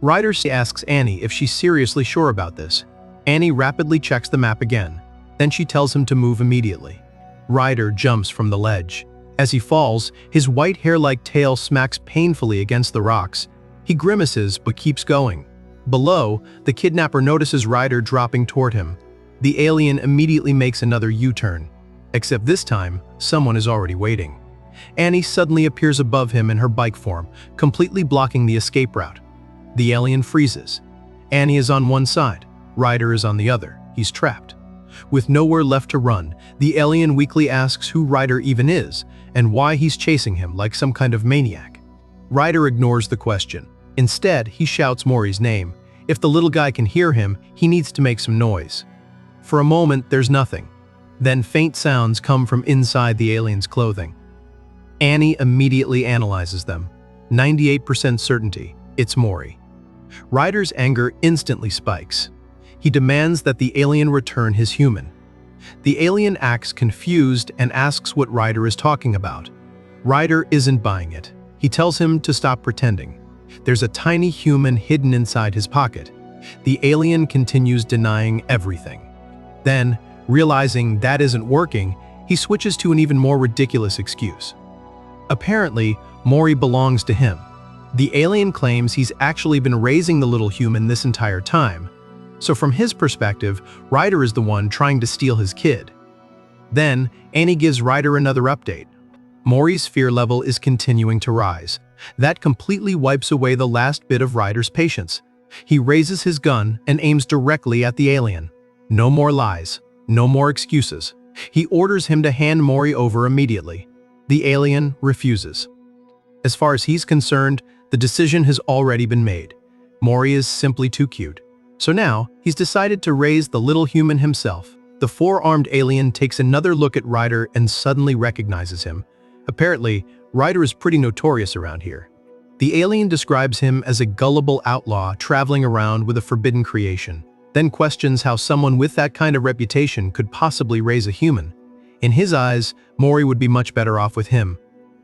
Ryder asks Annie if she's seriously sure about this. Annie rapidly checks the map again. Then she tells him to move immediately. Ryder jumps from the ledge. As he falls, his white hair-like tail smacks painfully against the rocks. He grimaces but keeps going. Below, the kidnapper notices Ryder dropping toward him. The alien immediately makes another U-turn. Except this time, someone is already waiting. Annie suddenly appears above him in her bike form, completely blocking the escape route. The alien freezes. Annie is on one side. Ryder is on the other. He's trapped. With nowhere left to run, the alien weakly asks who Ryder even is and why he's chasing him like some kind of maniac. Ryder ignores the question. Instead, he shouts Mori's name. If the little guy can hear him, he needs to make some noise. For a moment, there's nothing. Then faint sounds come from inside the alien's clothing. Annie immediately analyzes them. 98% certainty, it's Mori. Ryder's anger instantly spikes. He demands that the alien return his human. The alien acts confused and asks what Ryder is talking about. Ryder isn't buying it. He tells him to stop pretending. There's a tiny human hidden inside his pocket. The alien continues denying everything. Then, realizing that isn't working, he switches to an even more ridiculous excuse. Apparently, Mori belongs to him. The alien claims he's actually been raising the little human this entire time. So from his perspective, Ryder is the one trying to steal his kid. Then, Annie gives Ryder another update. Mori's fear level is continuing to rise. That completely wipes away the last bit of Ryder's patience. He raises his gun and aims directly at the alien. No more lies. No more excuses. He orders him to hand Mori over immediately. The alien refuses. As far as he's concerned, the decision has already been made. Mori is simply too cute. So now, he's decided to raise the little human himself. The four-armed alien takes another look at Ryder and suddenly recognizes him. Apparently, Ryder is pretty notorious around here. The alien describes him as a gullible outlaw traveling around with a forbidden creation, then questions how someone with that kind of reputation could possibly raise a human. In his eyes, Mori would be much better off with him.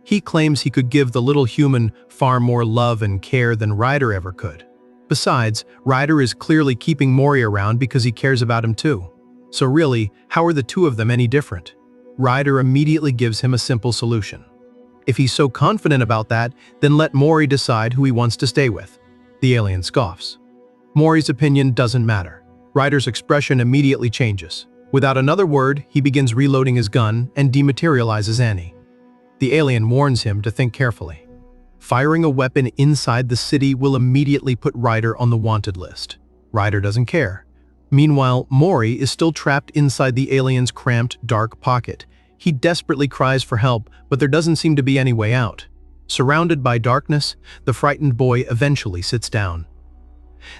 He claims he could give the little human far more love and care than Ryder ever could. Besides, Ryder is clearly keeping Mori around because he cares about him too. So really, how are the two of them any different? Ryder immediately gives him a simple solution. If he's so confident about that, then let Mori decide who he wants to stay with. The alien scoffs. Mori's opinion doesn't matter. Ryder's expression immediately changes. Without another word, he begins reloading his gun and dematerializes Annie. The alien warns him to think carefully. Firing a weapon inside the city will immediately put Ryder on the wanted list. Ryder doesn't care. Meanwhile, Mori is still trapped inside the alien's cramped, dark pocket. He desperately cries for help, but there doesn't seem to be any way out. Surrounded by darkness, the frightened boy eventually sits down.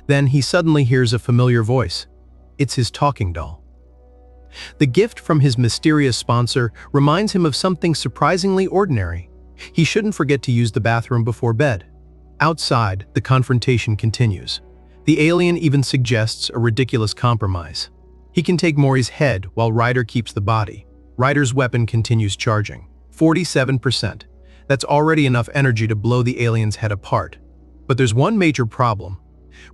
Then he suddenly hears a familiar voice. It's his talking doll. The gift from his mysterious sponsor reminds him of something surprisingly ordinary. He shouldn't forget to use the bathroom before bed. Outside, the confrontation continues. The alien even suggests a ridiculous compromise. He can take Mori's head while Ryder keeps the body. Ryder's weapon continues charging. 47%. That's already enough energy to blow the alien's head apart. But there's one major problem.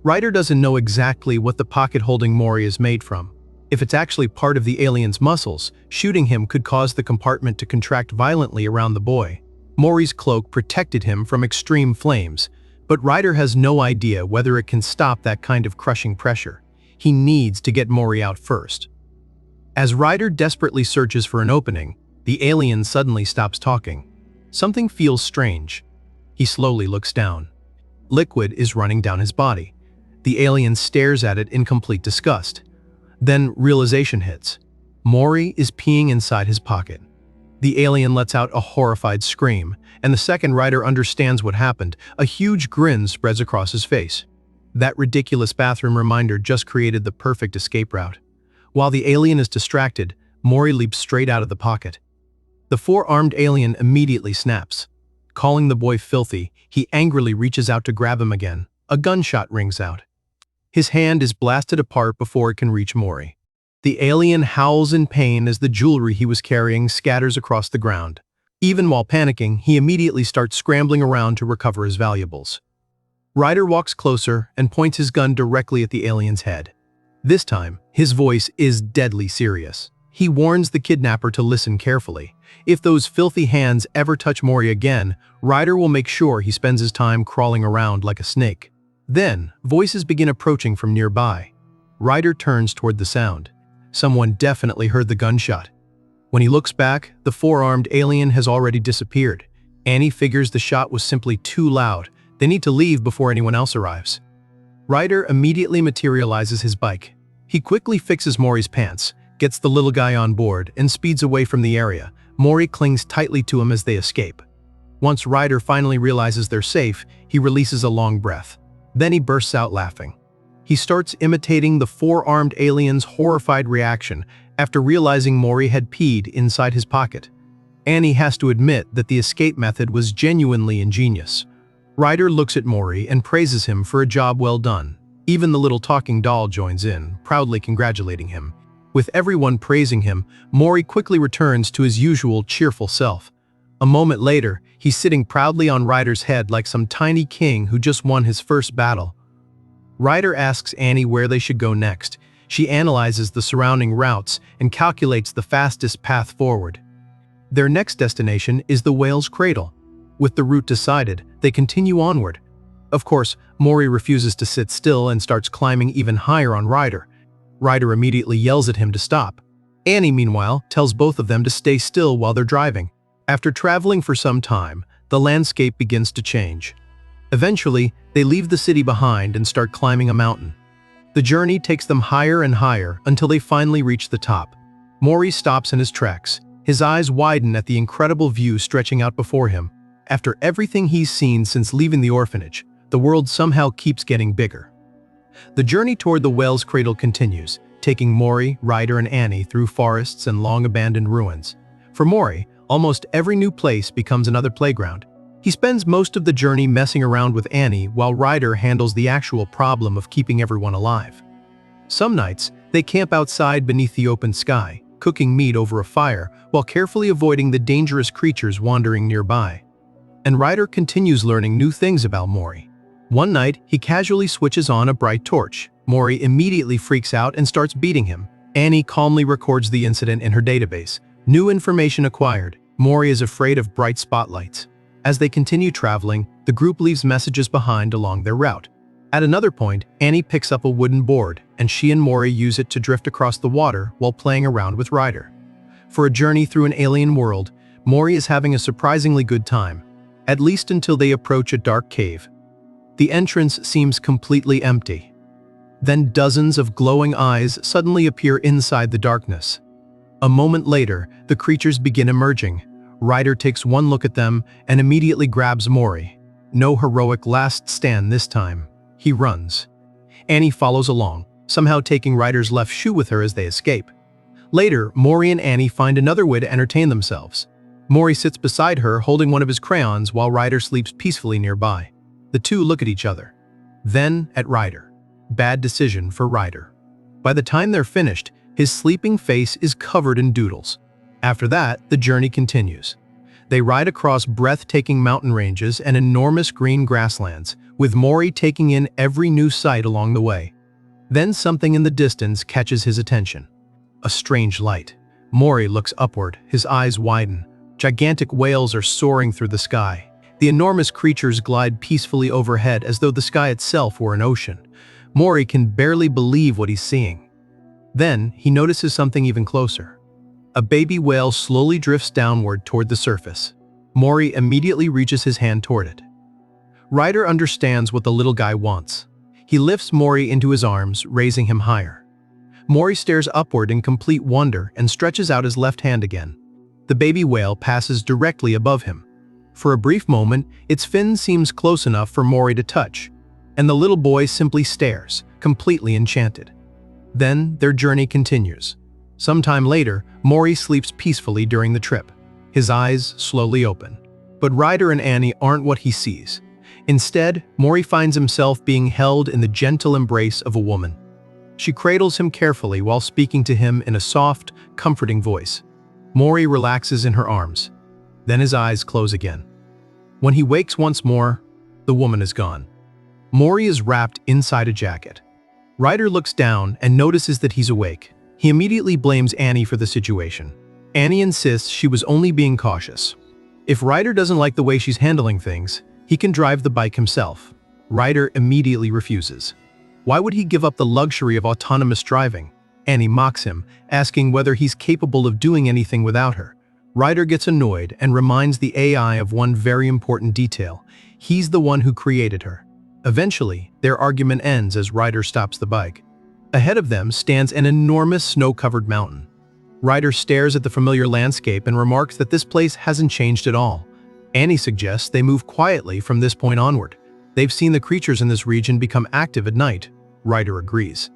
Ryder doesn't know exactly what the pocket holding Mori is made from. If it's actually part of the alien's muscles, shooting him could cause the compartment to contract violently around the boy. Mori's cloak protected him from extreme flames, but Ryder has no idea whether it can stop that kind of crushing pressure. He needs to get Mori out first. As Ryder desperately searches for an opening, the alien suddenly stops talking. Something feels strange. He slowly looks down. Liquid is running down his body. The alien stares at it in complete disgust. Then realization hits. Mori is peeing inside his pocket. The alien lets out a horrified scream, and the second Ryder understands what happened, a huge grin spreads across his face. That ridiculous bathroom reminder just created the perfect escape route. While the alien is distracted, Mori leaps straight out of the pocket. The four-armed alien immediately snaps. Calling the boy filthy, he angrily reaches out to grab him again. A gunshot rings out. His hand is blasted apart before it can reach Mori. The alien howls in pain as the jewelry he was carrying scatters across the ground. Even while panicking, he immediately starts scrambling around to recover his valuables. Ryder walks closer and points his gun directly at the alien's head. This time, his voice is deadly serious. He warns the kidnapper to listen carefully. If those filthy hands ever touch Mori again, Ryder will make sure he spends his time crawling around like a snake. Then, voices begin approaching from nearby. Ryder turns toward the sound. Someone definitely heard the gunshot. When he looks back, the four-armed alien has already disappeared. Annie figures the shot was simply too loud. They need to leave before anyone else arrives. Ryder immediately materializes his bike. He quickly fixes Mori's pants, gets the little guy on board, and speeds away from the area. Mori clings tightly to him as they escape. Once Ryder finally realizes they're safe, he releases a long breath. Then he bursts out laughing. He starts imitating the four-armed alien's horrified reaction after realizing Mori had peed inside his pocket. Annie has to admit that the escape method was genuinely ingenious. Ryder looks at Mori and praises him for a job well done. Even the little talking doll joins in, proudly congratulating him. With everyone praising him, Mori quickly returns to his usual cheerful self. A moment later, he's sitting proudly on Ryder's head like some tiny king who just won his first battle. Ryder asks Annie where they should go next. She analyzes the surrounding routes and calculates the fastest path forward. Their next destination is the whale's cradle. With the route decided, they continue onward. Of course, Mori refuses to sit still and starts climbing even higher on Ryder. Ryder immediately yells at him to stop. Annie, meanwhile, tells both of them to stay still while they're driving. After traveling for some time, the landscape begins to change. Eventually, they leave the city behind and start climbing a mountain. The journey takes them higher and higher until they finally reach the top. Mori stops in his tracks. His eyes widen at the incredible view stretching out before him. After everything he's seen since leaving the orphanage, the world somehow keeps getting bigger. The journey toward the whale's cradle continues, taking Mori, Ryder, and Annie through forests and long-abandoned ruins. For Mori, almost every new place becomes another playground. He spends most of the journey messing around with Annie while Ryder handles the actual problem of keeping everyone alive. Some nights, they camp outside beneath the open sky, cooking meat over a fire while carefully avoiding the dangerous creatures wandering nearby. And Ryder continues learning new things about Mori. One night, he casually switches on a bright torch. Mori immediately freaks out and starts beating him. Annie calmly records the incident in her database. New information acquired. Mori is afraid of bright spotlights. As they continue traveling, the group leaves messages behind along their route. At another point, Annie picks up a wooden board, and she and Mori use it to drift across the water while playing around with Ryder. For a journey through an alien world, Mori is having a surprisingly good time, at least until they approach a dark cave. The entrance seems completely empty. Then dozens of glowing eyes suddenly appear inside the darkness. A moment later, the creatures begin emerging. Ryder takes one look at them and immediately grabs Mori. No heroic last stand this time. He runs. Annie follows along, somehow taking Ryder's left shoe with her as they escape. Later, Mori and Annie find another way to entertain themselves. Mori sits beside her holding one of his crayons while Ryder sleeps peacefully nearby. The two look at each other. Then at Ryder. Bad decision for Ryder. By the time they're finished, his sleeping face is covered in doodles. After that, the journey continues. They ride across breathtaking mountain ranges and enormous green grasslands, with Mori taking in every new sight along the way. Then something in the distance catches his attention. A strange light. Mori looks upward, his eyes widen. Gigantic whales are soaring through the sky. The enormous creatures glide peacefully overhead as though the sky itself were an ocean. Mori can barely believe what he's seeing. Then, he notices something even closer. A baby whale slowly drifts downward toward the surface. Mori immediately reaches his hand toward it. Ryder understands what the little guy wants. He lifts Mori into his arms, raising him higher. Mori stares upward in complete wonder and stretches out his left hand again. The baby whale passes directly above him. For a brief moment, its fin seems close enough for Mori to touch, and the little boy simply stares, completely enchanted. Then, their journey continues. Sometime later, Mori sleeps peacefully during the trip. His eyes slowly open. But Ryder and Annie aren't what he sees. Instead, Mori finds himself being held in the gentle embrace of a woman. She cradles him carefully while speaking to him in a soft, comforting voice. Mori relaxes in her arms. Then his eyes close again. When he wakes once more, the woman is gone. Mori is wrapped inside a jacket. Ryder looks down and notices that he's awake. He immediately blames Annie for the situation. Annie insists she was only being cautious. If Ryder doesn't like the way she's handling things, he can drive the bike himself. Ryder immediately refuses. Why would he give up the luxury of autonomous driving? Annie mocks him, asking whether he's capable of doing anything without her. Ryder gets annoyed and reminds the AI of one very important detail. He's the one who created her. Eventually, their argument ends as Ryder stops the bike. Ahead of them stands an enormous snow-covered mountain. Ryder stares at the familiar landscape and remarks that this place hasn't changed at all. Annie suggests they move quietly from this point onward. They've seen the creatures in this region become active at night. Ryder agrees.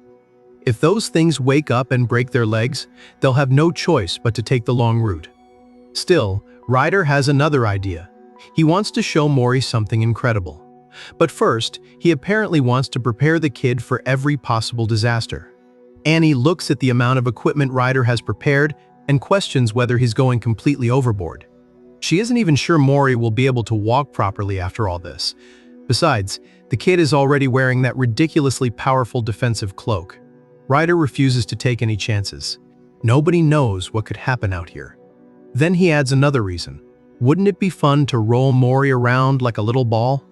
If those things wake up and break their legs, they'll have no choice but to take the long route. Still, Ryder has another idea. He wants to show Mori something incredible. But first, he apparently wants to prepare the kid for every possible disaster. Annie looks at the amount of equipment Ryder has prepared and questions whether he's going completely overboard. She isn't even sure Mori will be able to walk properly after all this. Besides, the kid is already wearing that ridiculously powerful defensive cloak. Ryder refuses to take any chances. Nobody knows what could happen out here. Then he adds another reason. Wouldn't it be fun to roll Mori around like a little ball?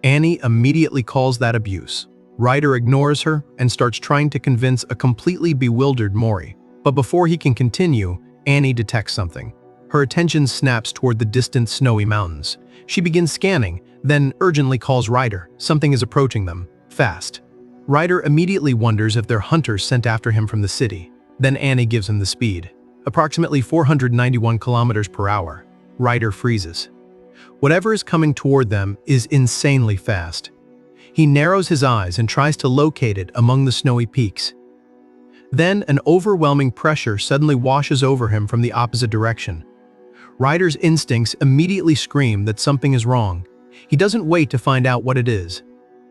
Annie immediately calls that abuse. Ryder ignores her and starts trying to convince a completely bewildered Mori. But before he can continue, Annie detects something. Her attention snaps toward the distant snowy mountains. She begins scanning, then urgently calls Ryder. Something is approaching them, fast. Ryder immediately wonders if they're hunters sent after him from the city. Then Annie gives him the speed. Approximately 491 kilometers per hour. Ryder freezes. Whatever is coming toward them is insanely fast. He narrows his eyes and tries to locate it among the snowy peaks. Then an overwhelming pressure suddenly washes over him from the opposite direction. Ryder's instincts immediately scream that something is wrong. He doesn't wait to find out what it is.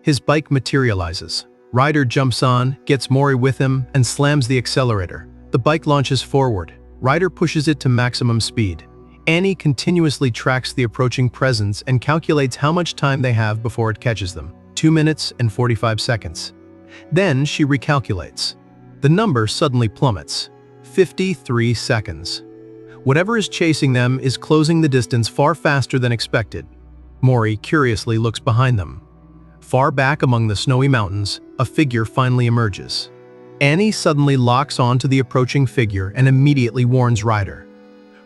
His bike materializes. Ryder jumps on, gets Mori with him, and slams the accelerator. The bike launches forward. Ryder pushes it to maximum speed. Annie continuously tracks the approaching presence and calculates how much time they have before it catches them. 2 minutes and 45 seconds. Then she recalculates. The number suddenly plummets. 53 seconds. Whatever is chasing them is closing the distance far faster than expected. Mori curiously looks behind them. Far back among the snowy mountains, a figure finally emerges. Annie suddenly locks on to the approaching figure and immediately warns Ryder.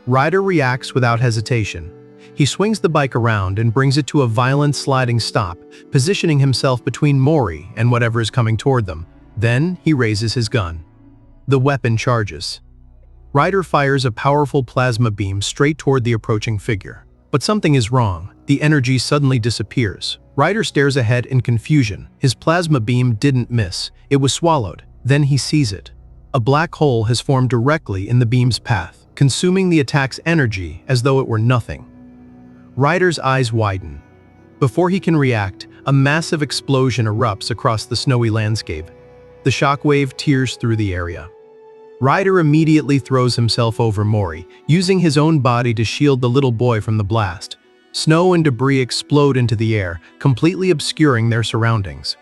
Ryder reacts without hesitation. He swings the bike around and brings it to a violent sliding stop, positioning himself between Mori and whatever is coming toward them. Then he raises his gun. The weapon charges. Ryder fires a powerful plasma beam straight toward the approaching figure. But something is wrong. The energy suddenly disappears. Ryder stares ahead in confusion. His plasma beam didn't miss. It was swallowed. Then he sees it. A black hole has formed directly in the beam's path, consuming the attack's energy as though it were nothing. Ryder's eyes widen. Before he can react, a massive explosion erupts across the snowy landscape. The shockwave tears through the area. Ryder immediately throws himself over Mori, using his own body to shield the little boy from the blast. Snow and debris explode into the air, completely obscuring their surroundings.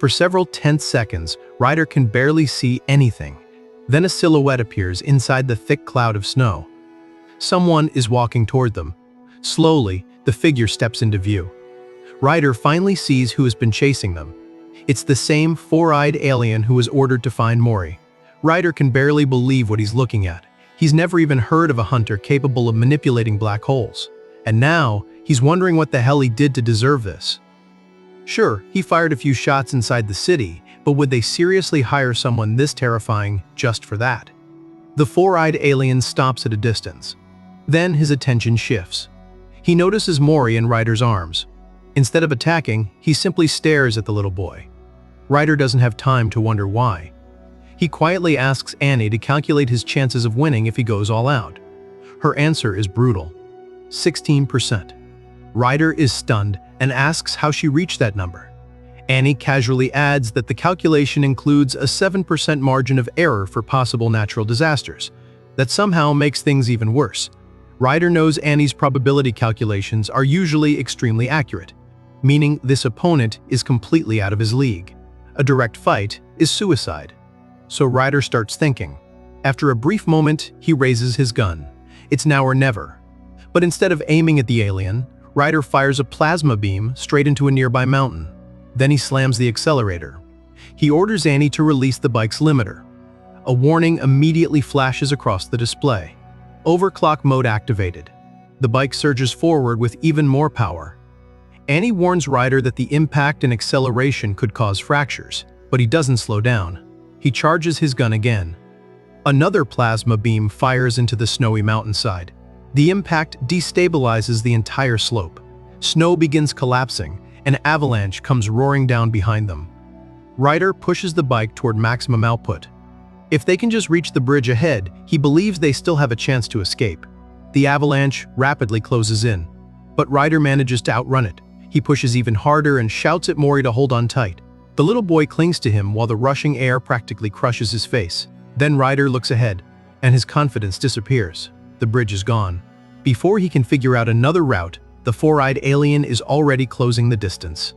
For several tense seconds, Ryder can barely see anything. Then a silhouette appears inside the thick cloud of snow. Someone is walking toward them. Slowly, the figure steps into view. Ryder finally sees who has been chasing them. It's the same four-eyed alien who was ordered to find Mori. Ryder can barely believe what he's looking at. He's never even heard of a hunter capable of manipulating black holes. And now, he's wondering what the hell he did to deserve this. Sure, he fired a few shots inside the city, but would they seriously hire someone this terrifying just for that? The four-eyed alien stops at a distance. Then his attention shifts. He notices Mori in Ryder's arms. Instead of attacking, he simply stares at the little boy. Ryder doesn't have time to wonder why. He quietly asks Annie to calculate his chances of winning if he goes all out. Her answer is brutal. 16%. Ryder is stunned and asks how she reached that number. Annie casually adds that the calculation includes a 7% margin of error for possible natural disasters. That somehow makes things even worse. Ryder knows Annie's probability calculations are usually extremely accurate, meaning this opponent is completely out of his league. A direct fight is suicide. So Ryder starts thinking. After a brief moment, he raises his gun. It's now or never. But instead of aiming at the alien, Ryder fires a plasma beam straight into a nearby mountain. Then he slams the accelerator. He orders Annie to release the bike's limiter. A warning immediately flashes across the display. Overclock mode activated. The bike surges forward with even more power. Annie warns Ryder that the impact and acceleration could cause fractures, but he doesn't slow down. He charges his gun again. Another plasma beam fires into the snowy mountainside. The impact destabilizes the entire slope. Snow begins collapsing. An avalanche comes roaring down behind them. Ryder pushes the bike toward maximum output. If they can just reach the bridge ahead, he believes they still have a chance to escape. The avalanche rapidly closes in, but Ryder manages to outrun it. He pushes even harder and shouts at Mori to hold on tight. The little boy clings to him while the rushing air practically crushes his face. Then Ryder looks ahead, and his confidence disappears. The bridge is gone. Before he can figure out another route, the four-eyed alien is already closing the distance.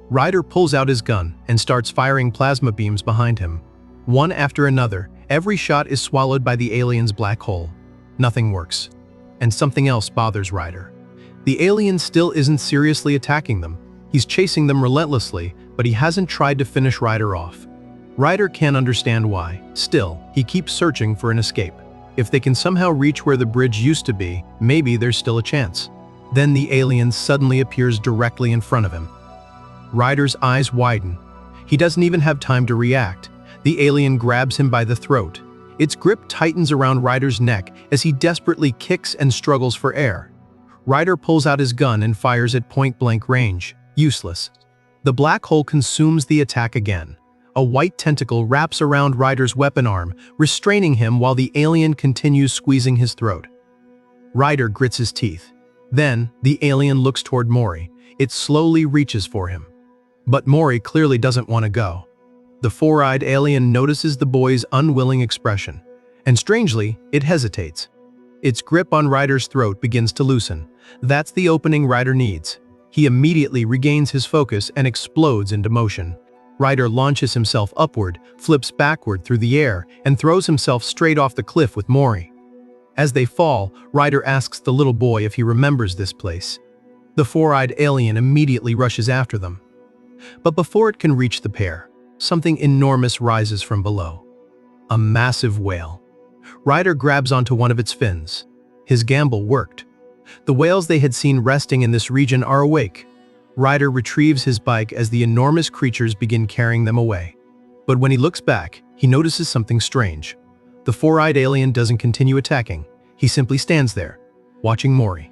Ryder pulls out his gun and starts firing plasma beams behind him. One after another, every shot is swallowed by the alien's black hole. Nothing works. And something else bothers Ryder. The alien still isn't seriously attacking them. He's chasing them relentlessly, but he hasn't tried to finish Ryder off. Ryder can't understand why. Still, he keeps searching for an escape. If they can somehow reach where the bridge used to be, maybe there's still a chance. Then the alien suddenly appears directly in front of him. Ryder's eyes widen. He doesn't even have time to react. The alien grabs him by the throat. Its grip tightens around Ryder's neck as he desperately kicks and struggles for air. Ryder pulls out his gun and fires at point-blank range. Useless. The black hole consumes the attack again. A white tentacle wraps around Ryder's weapon arm, restraining him while the alien continues squeezing his throat. Ryder grits his teeth. Then, the alien looks toward Mori. It slowly reaches for him. But Mori clearly doesn't want to go. The four-eyed alien notices the boy's unwilling expression, and strangely, it hesitates. Its grip on Ryder's throat begins to loosen. That's the opening Ryder needs. He immediately regains his focus and explodes into motion. Ryder launches himself upward, flips backward through the air, and throws himself straight off the cliff with Mori. As they fall, Ryder asks the little boy if he remembers this place. The four-eyed alien immediately rushes after them. But before it can reach the pair, something enormous rises from below. A massive whale. Ryder grabs onto one of its fins. His gamble worked. The whales they had seen resting in this region are awake. Ryder retrieves his bike as the enormous creatures begin carrying them away. But when he looks back, he notices something strange. The four-eyed alien doesn't continue attacking. He simply stands there, watching Mori.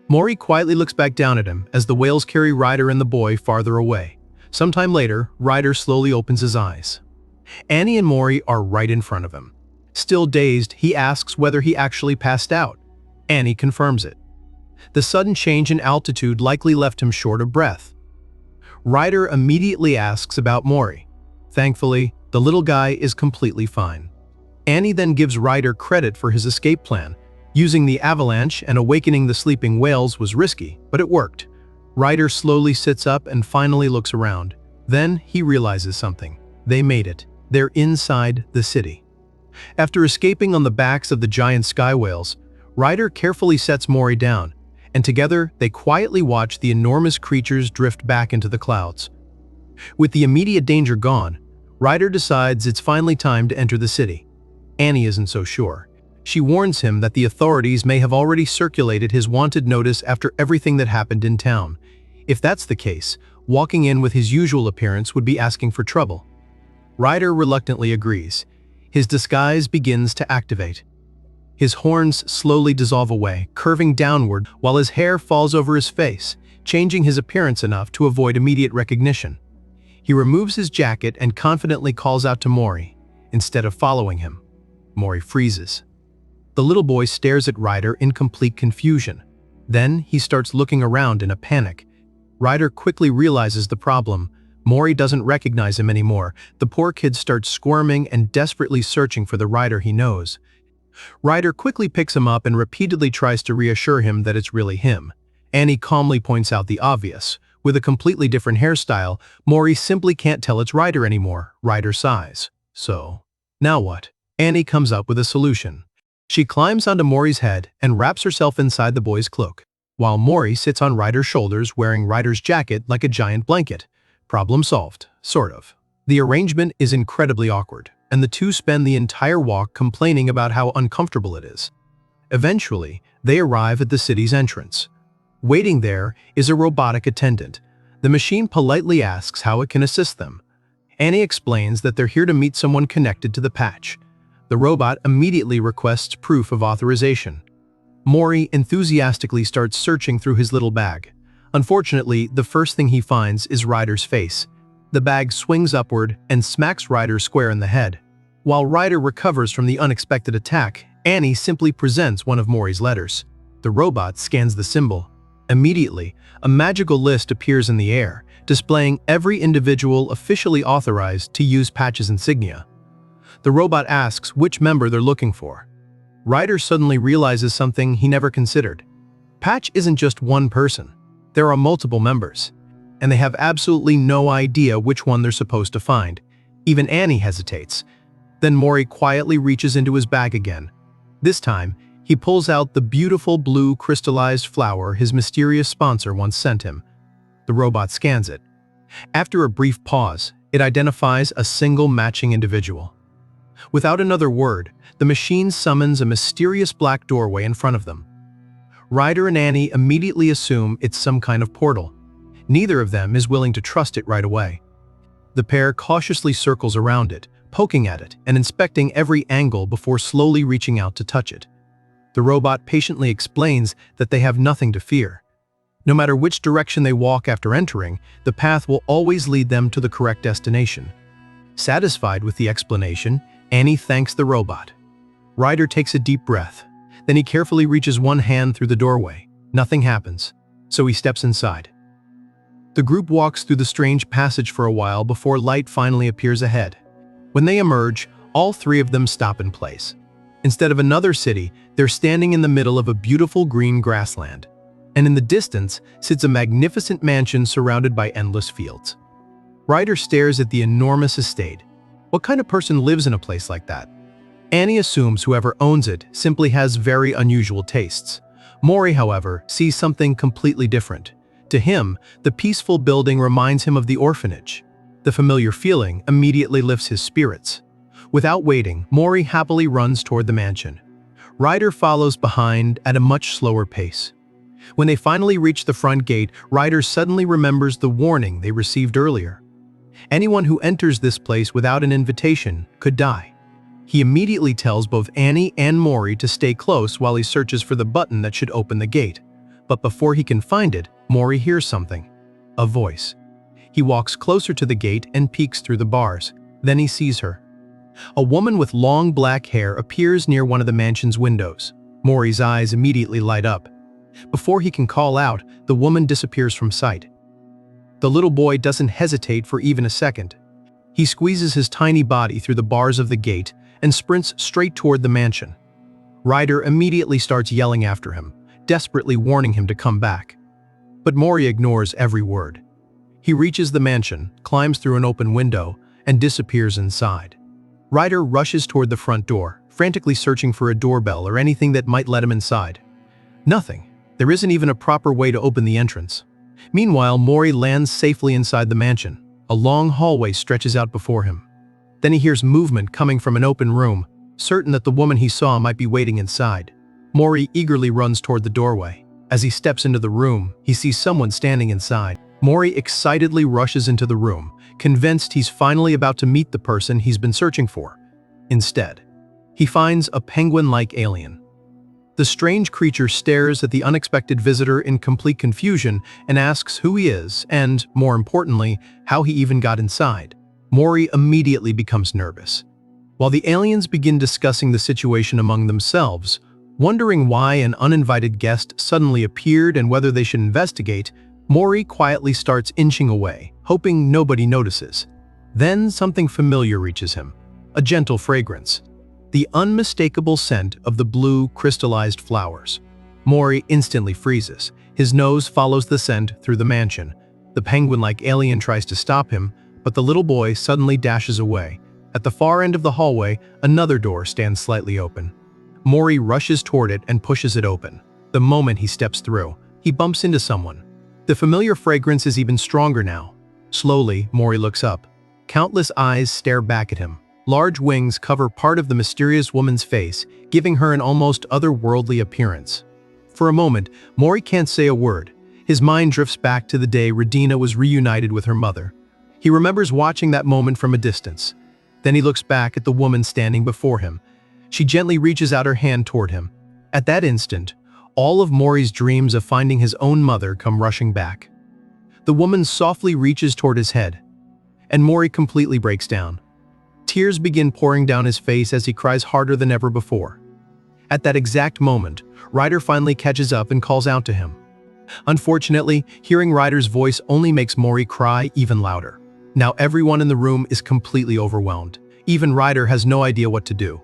Mori quietly looks back down at him as the whales carry Ryder and the boy farther away. Sometime later, Ryder slowly opens his eyes. Annie and Mori are right in front of him. Still dazed, he asks whether he actually passed out. Annie confirms it. The sudden change in altitude likely left him short of breath. Ryder immediately asks about Mori. Thankfully, the little guy is completely fine. Annie then gives Ryder credit for his escape plan. Using the avalanche and awakening the sleeping whales was risky, but it worked. Ryder slowly sits up and finally looks around. Then he realizes something. They made it. They're inside the city. After escaping on the backs of the giant sky whales, Ryder carefully sets Mori down, and together they quietly watch the enormous creatures drift back into the clouds. With the immediate danger gone, Ryder decides it's finally time to enter the city. Annie isn't so sure. She warns him that the authorities may have already circulated his wanted notice after everything that happened in town. If that's the case, walking in with his usual appearance would be asking for trouble. Ryder reluctantly agrees. His disguise begins to activate. His horns slowly dissolve away, curving downward while his hair falls over his face, changing his appearance enough to avoid immediate recognition. He removes his jacket and confidently calls out to Mori, instead of following him. Mori freezes. The little boy stares at Ryder in complete confusion. Then he starts looking around in a panic. Ryder quickly realizes the problem. Mori doesn't recognize him anymore. The poor kid starts squirming and desperately searching for the Ryder he knows. Ryder quickly picks him up and repeatedly tries to reassure him that it's really him. Annie calmly points out the obvious. With a completely different hairstyle, Mori simply can't tell it's Ryder anymore. Ryder sighs. So, now what? Annie comes up with a solution. She climbs onto Mori's head and wraps herself inside the boy's cloak, while Mori sits on Ryder's shoulders wearing Ryder's jacket like a giant blanket. Problem solved, sort of. The arrangement is incredibly awkward, and the two spend the entire walk complaining about how uncomfortable it is. Eventually, they arrive at the city's entrance. Waiting there is a robotic attendant. The machine politely asks how it can assist them. Annie explains that they're here to meet someone connected to the patch. The robot immediately requests proof of authorization. Mori enthusiastically starts searching through his little bag. Unfortunately, the first thing he finds is Ryder's face. The bag swings upward and smacks Ryder square in the head. While Ryder recovers from the unexpected attack, Annie simply presents one of Mori's letters. The robot scans the symbol. Immediately, a magical list appears in the air, displaying every individual officially authorized to use Patch's insignia. The robot asks which member they're looking for. Ryder suddenly realizes something he never considered. Patch isn't just one person. There are multiple members, and they have absolutely no idea which one they're supposed to find. Even Annie hesitates. Then Mori quietly reaches into his bag again. This time, he pulls out the beautiful blue crystallized flower his mysterious sponsor once sent him. The robot scans it. After a brief pause, it identifies a single matching individual. Without another word, the machine summons a mysterious black doorway in front of them. Ryder and Annie immediately assume it's some kind of portal. Neither of them is willing to trust it right away. The pair cautiously circles around it, poking at it and inspecting every angle before slowly reaching out to touch it. The robot patiently explains that they have nothing to fear. No matter which direction they walk after entering, the path will always lead them to the correct destination. Satisfied with the explanation, Annie thanks the robot. Ryder takes a deep breath. Then he carefully reaches one hand through the doorway. Nothing happens, so he steps inside. The group walks through the strange passage for a while before light finally appears ahead. When they emerge, all three of them stop in place. Instead of another city, they're standing in the middle of a beautiful green grassland. And in the distance sits a magnificent mansion surrounded by endless fields. Ryder stares at the enormous estate. What kind of person lives in a place like that? Annie assumes whoever owns it simply has very unusual tastes. Mori, however, sees something completely different. To him, the peaceful building reminds him of the orphanage. The familiar feeling immediately lifts his spirits. Without waiting, Mori happily runs toward the mansion. Ryder follows behind at a much slower pace. When they finally reach the front gate, Ryder suddenly remembers the warning they received earlier. Anyone who enters this place without an invitation could die. He immediately tells both Annie and Mori to stay close while he searches for the button that should open the gate. But before he can find it, Mori hears something. A voice. He walks closer to the gate and peeks through the bars. Then he sees her. A woman with long black hair appears near one of the mansion's windows. Mori's eyes immediately light up. Before he can call out, the woman disappears from sight. The little boy doesn't hesitate for even a second. He squeezes his tiny body through the bars of the gate and sprints straight toward the mansion. Ryder immediately starts yelling after him, desperately warning him to come back. But Mori ignores every word. He reaches the mansion, climbs through an open window, and disappears inside. Ryder rushes toward the front door, frantically searching for a doorbell or anything that might let him inside. Nothing. There isn't even a proper way to open the entrance. Meanwhile, Mori lands safely inside the mansion. A long hallway stretches out before him. Then he hears movement coming from an open room, certain that the woman he saw might be waiting inside. Mori eagerly runs toward the doorway. As he steps into the room, he sees someone standing inside. Mori excitedly rushes into the room, convinced he's finally about to meet the person he's been searching for. Instead, he finds a penguin-like alien. The strange creature stares at the unexpected visitor in complete confusion and asks who he is and, more importantly, how he even got inside. Mori immediately becomes nervous. While the aliens begin discussing the situation among themselves, wondering why an uninvited guest suddenly appeared and whether they should investigate, Mori quietly starts inching away, hoping nobody notices. Then something familiar reaches him, a gentle fragrance. The unmistakable scent of the blue, crystallized flowers. Mori instantly freezes. His nose follows the scent through the mansion. The penguin-like alien tries to stop him, but the little boy suddenly dashes away. At the far end of the hallway, another door stands slightly open. Mori rushes toward it and pushes it open. The moment he steps through, he bumps into someone. The familiar fragrance is even stronger now. Slowly, Mori looks up. Countless eyes stare back at him. Large wings cover part of the mysterious woman's face, giving her an almost otherworldly appearance. For a moment, Mori can't say a word. His mind drifts back to the day Radina was reunited with her mother. He remembers watching that moment from a distance. Then he looks back at the woman standing before him. She gently reaches out her hand toward him. At that instant, all of Mori's dreams of finding his own mother come rushing back. The woman softly reaches toward his head, and Mori completely breaks down. Tears begin pouring down his face as he cries harder than ever before. At that exact moment, Ryder finally catches up and calls out to him. Unfortunately, hearing Ryder's voice only makes Mori cry even louder. Now everyone in the room is completely overwhelmed. Even Ryder has no idea what to do.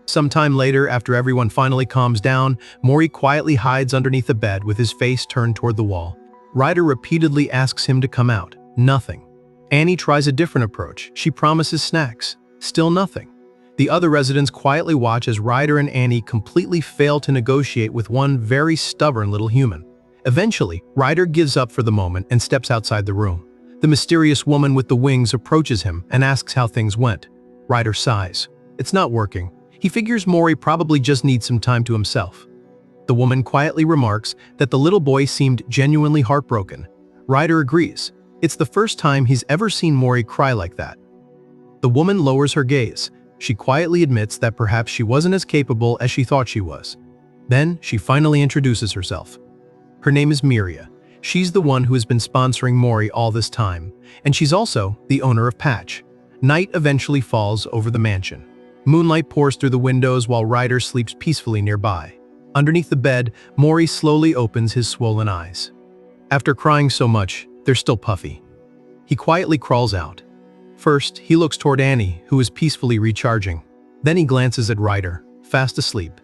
Sometime later, after everyone finally calms down, Mori quietly hides underneath the bed with his face turned toward the wall. Ryder repeatedly asks him to come out. Nothing. Annie tries a different approach. She promises snacks. Still nothing. The other residents quietly watch as Ryder and Annie completely fail to negotiate with one very stubborn little human. Eventually, Ryder gives up for the moment and steps outside the room. The mysterious woman with the wings approaches him and asks how things went. Ryder sighs. It's not working. He figures Mori probably just needs some time to himself. The woman quietly remarks that the little boy seemed genuinely heartbroken. Ryder agrees. It's the first time he's ever seen Mori cry like that. The woman lowers her gaze. She quietly admits that perhaps she wasn't as capable as she thought she was. Then she finally introduces herself. Her name is Miria. She's the one who has been sponsoring Mori all this time, and she's also the owner of Patch. Night eventually falls over the mansion. Moonlight pours through the windows while Ryder sleeps peacefully nearby. Underneath the bed, Mori slowly opens his swollen eyes. After crying so much, they're still puffy. He quietly crawls out. First, he looks toward Annie, who is peacefully recharging. Then he glances at Ryder, fast asleep.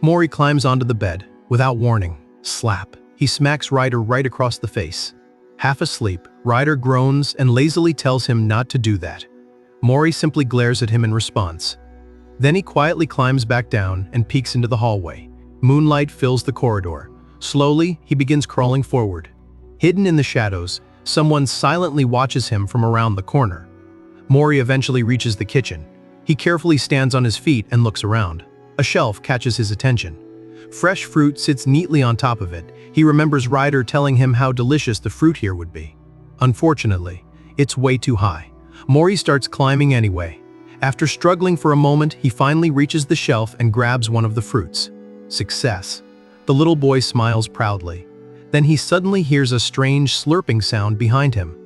Mori climbs onto the bed. Without warning, slap. He smacks Ryder right across the face. Half asleep, Ryder groans and lazily tells him not to do that. Mori simply glares at him in response. Then he quietly climbs back down and peeks into the hallway. Moonlight fills the corridor. Slowly, he begins crawling forward. Hidden in the shadows, someone silently watches him from around the corner. Mori eventually reaches the kitchen. He carefully stands on his feet and looks around. A shelf catches his attention. Fresh fruit sits neatly on top of it. He remembers Ryder telling him how delicious the fruit here would be. Unfortunately, it's way too high. Mori starts climbing anyway. After struggling for a moment, he finally reaches the shelf and grabs one of the fruits. Success. The little boy smiles proudly. Then he suddenly hears a strange slurping sound behind him.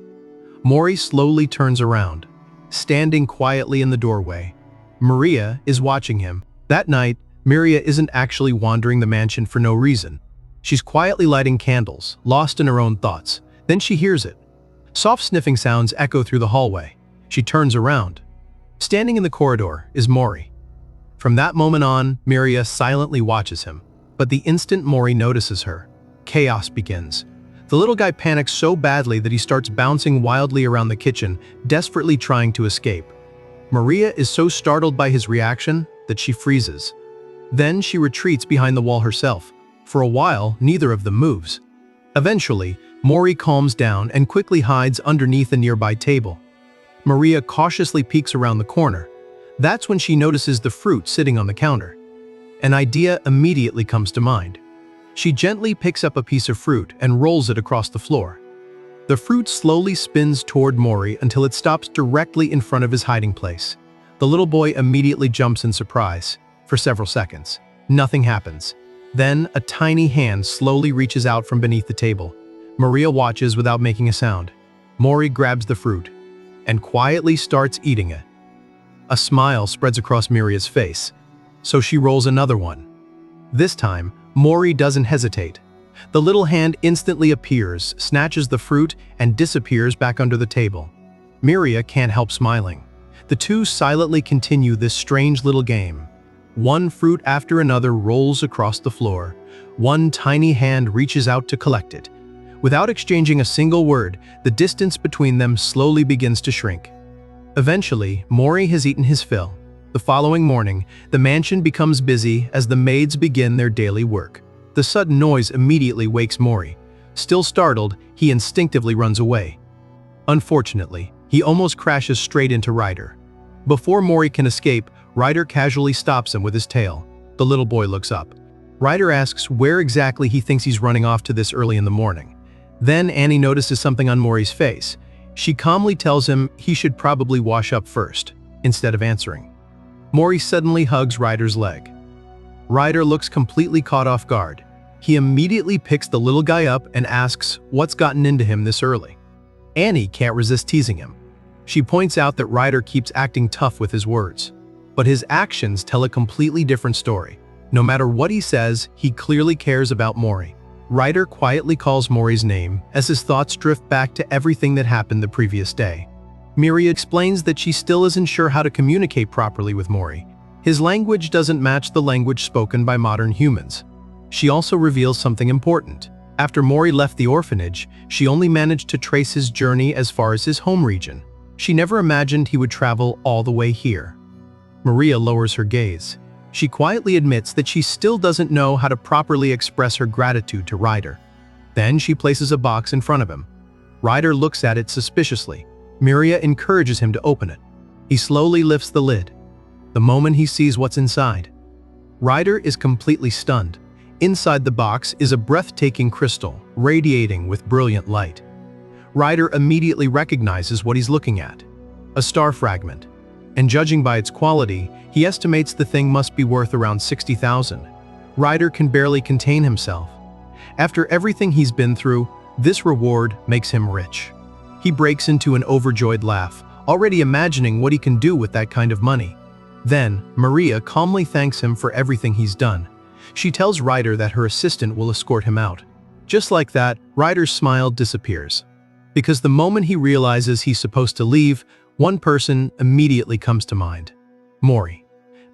Mori slowly turns around. Standing quietly in the doorway, Miria is watching him. That night, Miria isn't actually wandering the mansion for no reason. She's quietly lighting candles, lost in her own thoughts. Then she hears it. Soft sniffing sounds echo through the hallway. She turns around. Standing in the corridor is Mori. From that moment on, Miria silently watches him. But the instant Mori notices her, chaos begins. The little guy panics so badly that he starts bouncing wildly around the kitchen, desperately trying to escape. Miria is so startled by his reaction that she freezes. Then she retreats behind the wall herself. For a while, neither of them moves. Eventually, Mori calms down and quickly hides underneath a nearby table. Maria cautiously peeks around the corner. That's when she notices the fruit sitting on the counter. An idea immediately comes to mind. She gently picks up a piece of fruit and rolls it across the floor. The fruit slowly spins toward Mori until it stops directly in front of his hiding place. The little boy immediately jumps in surprise. For several seconds, nothing happens. Then, a tiny hand slowly reaches out from beneath the table. Maria watches without making a sound. Mori grabs the fruit and quietly starts eating it. A smile spreads across Maria's face, so she rolls another one. This time, Mori doesn't hesitate. The little hand instantly appears, snatches the fruit, and disappears back under the table. Maria can't help smiling. The two silently continue this strange little game. One fruit after another rolls across the floor. One tiny hand reaches out to collect it. Without exchanging a single word, the distance between them slowly begins to shrink. Eventually, Mori has eaten his fill. The following morning, the mansion becomes busy as the maids begin their daily work. The sudden noise immediately wakes Mori. Still startled, he instinctively runs away. Unfortunately, he almost crashes straight into Ryder. Before Mori can escape, Ryder casually stops him with his tail. The little boy looks up. Ryder asks where exactly he thinks he's running off to this early in the morning. Then Annie notices something on Mori's face. She calmly tells him he should probably wash up first, instead of answering. Mori suddenly hugs Ryder's leg. Ryder looks completely caught off guard. He immediately picks the little guy up and asks what's gotten into him this early. Annie can't resist teasing him. She points out that Ryder keeps acting tough with his words. But his actions tell a completely different story. No matter what he says, he clearly cares about Mori. Ryder quietly calls Mori's name as his thoughts drift back to everything that happened the previous day. Miria explains that she still isn't sure how to communicate properly with Mori. His language doesn't match the language spoken by modern humans. She also reveals something important. After Mori left the orphanage, she only managed to trace his journey as far as his home region. She never imagined he would travel all the way here. Maria lowers her gaze. She quietly admits that she still doesn't know how to properly express her gratitude to Ryder. Then she places a box in front of him. Ryder looks at it suspiciously. Miria encourages him to open it. He slowly lifts the lid. The moment he sees what's inside, Ryder is completely stunned. Inside the box is a breathtaking crystal, radiating with brilliant light. Ryder immediately recognizes what he's looking at. A star fragment. And judging by its quality, he estimates the thing must be worth around 60,000. Ryder can barely contain himself. After everything he's been through, this reward makes him rich. He breaks into an overjoyed laugh, already imagining what he can do with that kind of money. Then, Maria calmly thanks him for everything he's done. She tells Ryder that her assistant will escort him out. Just like that, Ryder's smile disappears. Because the moment he realizes he's supposed to leave, one person immediately comes to mind. Mori.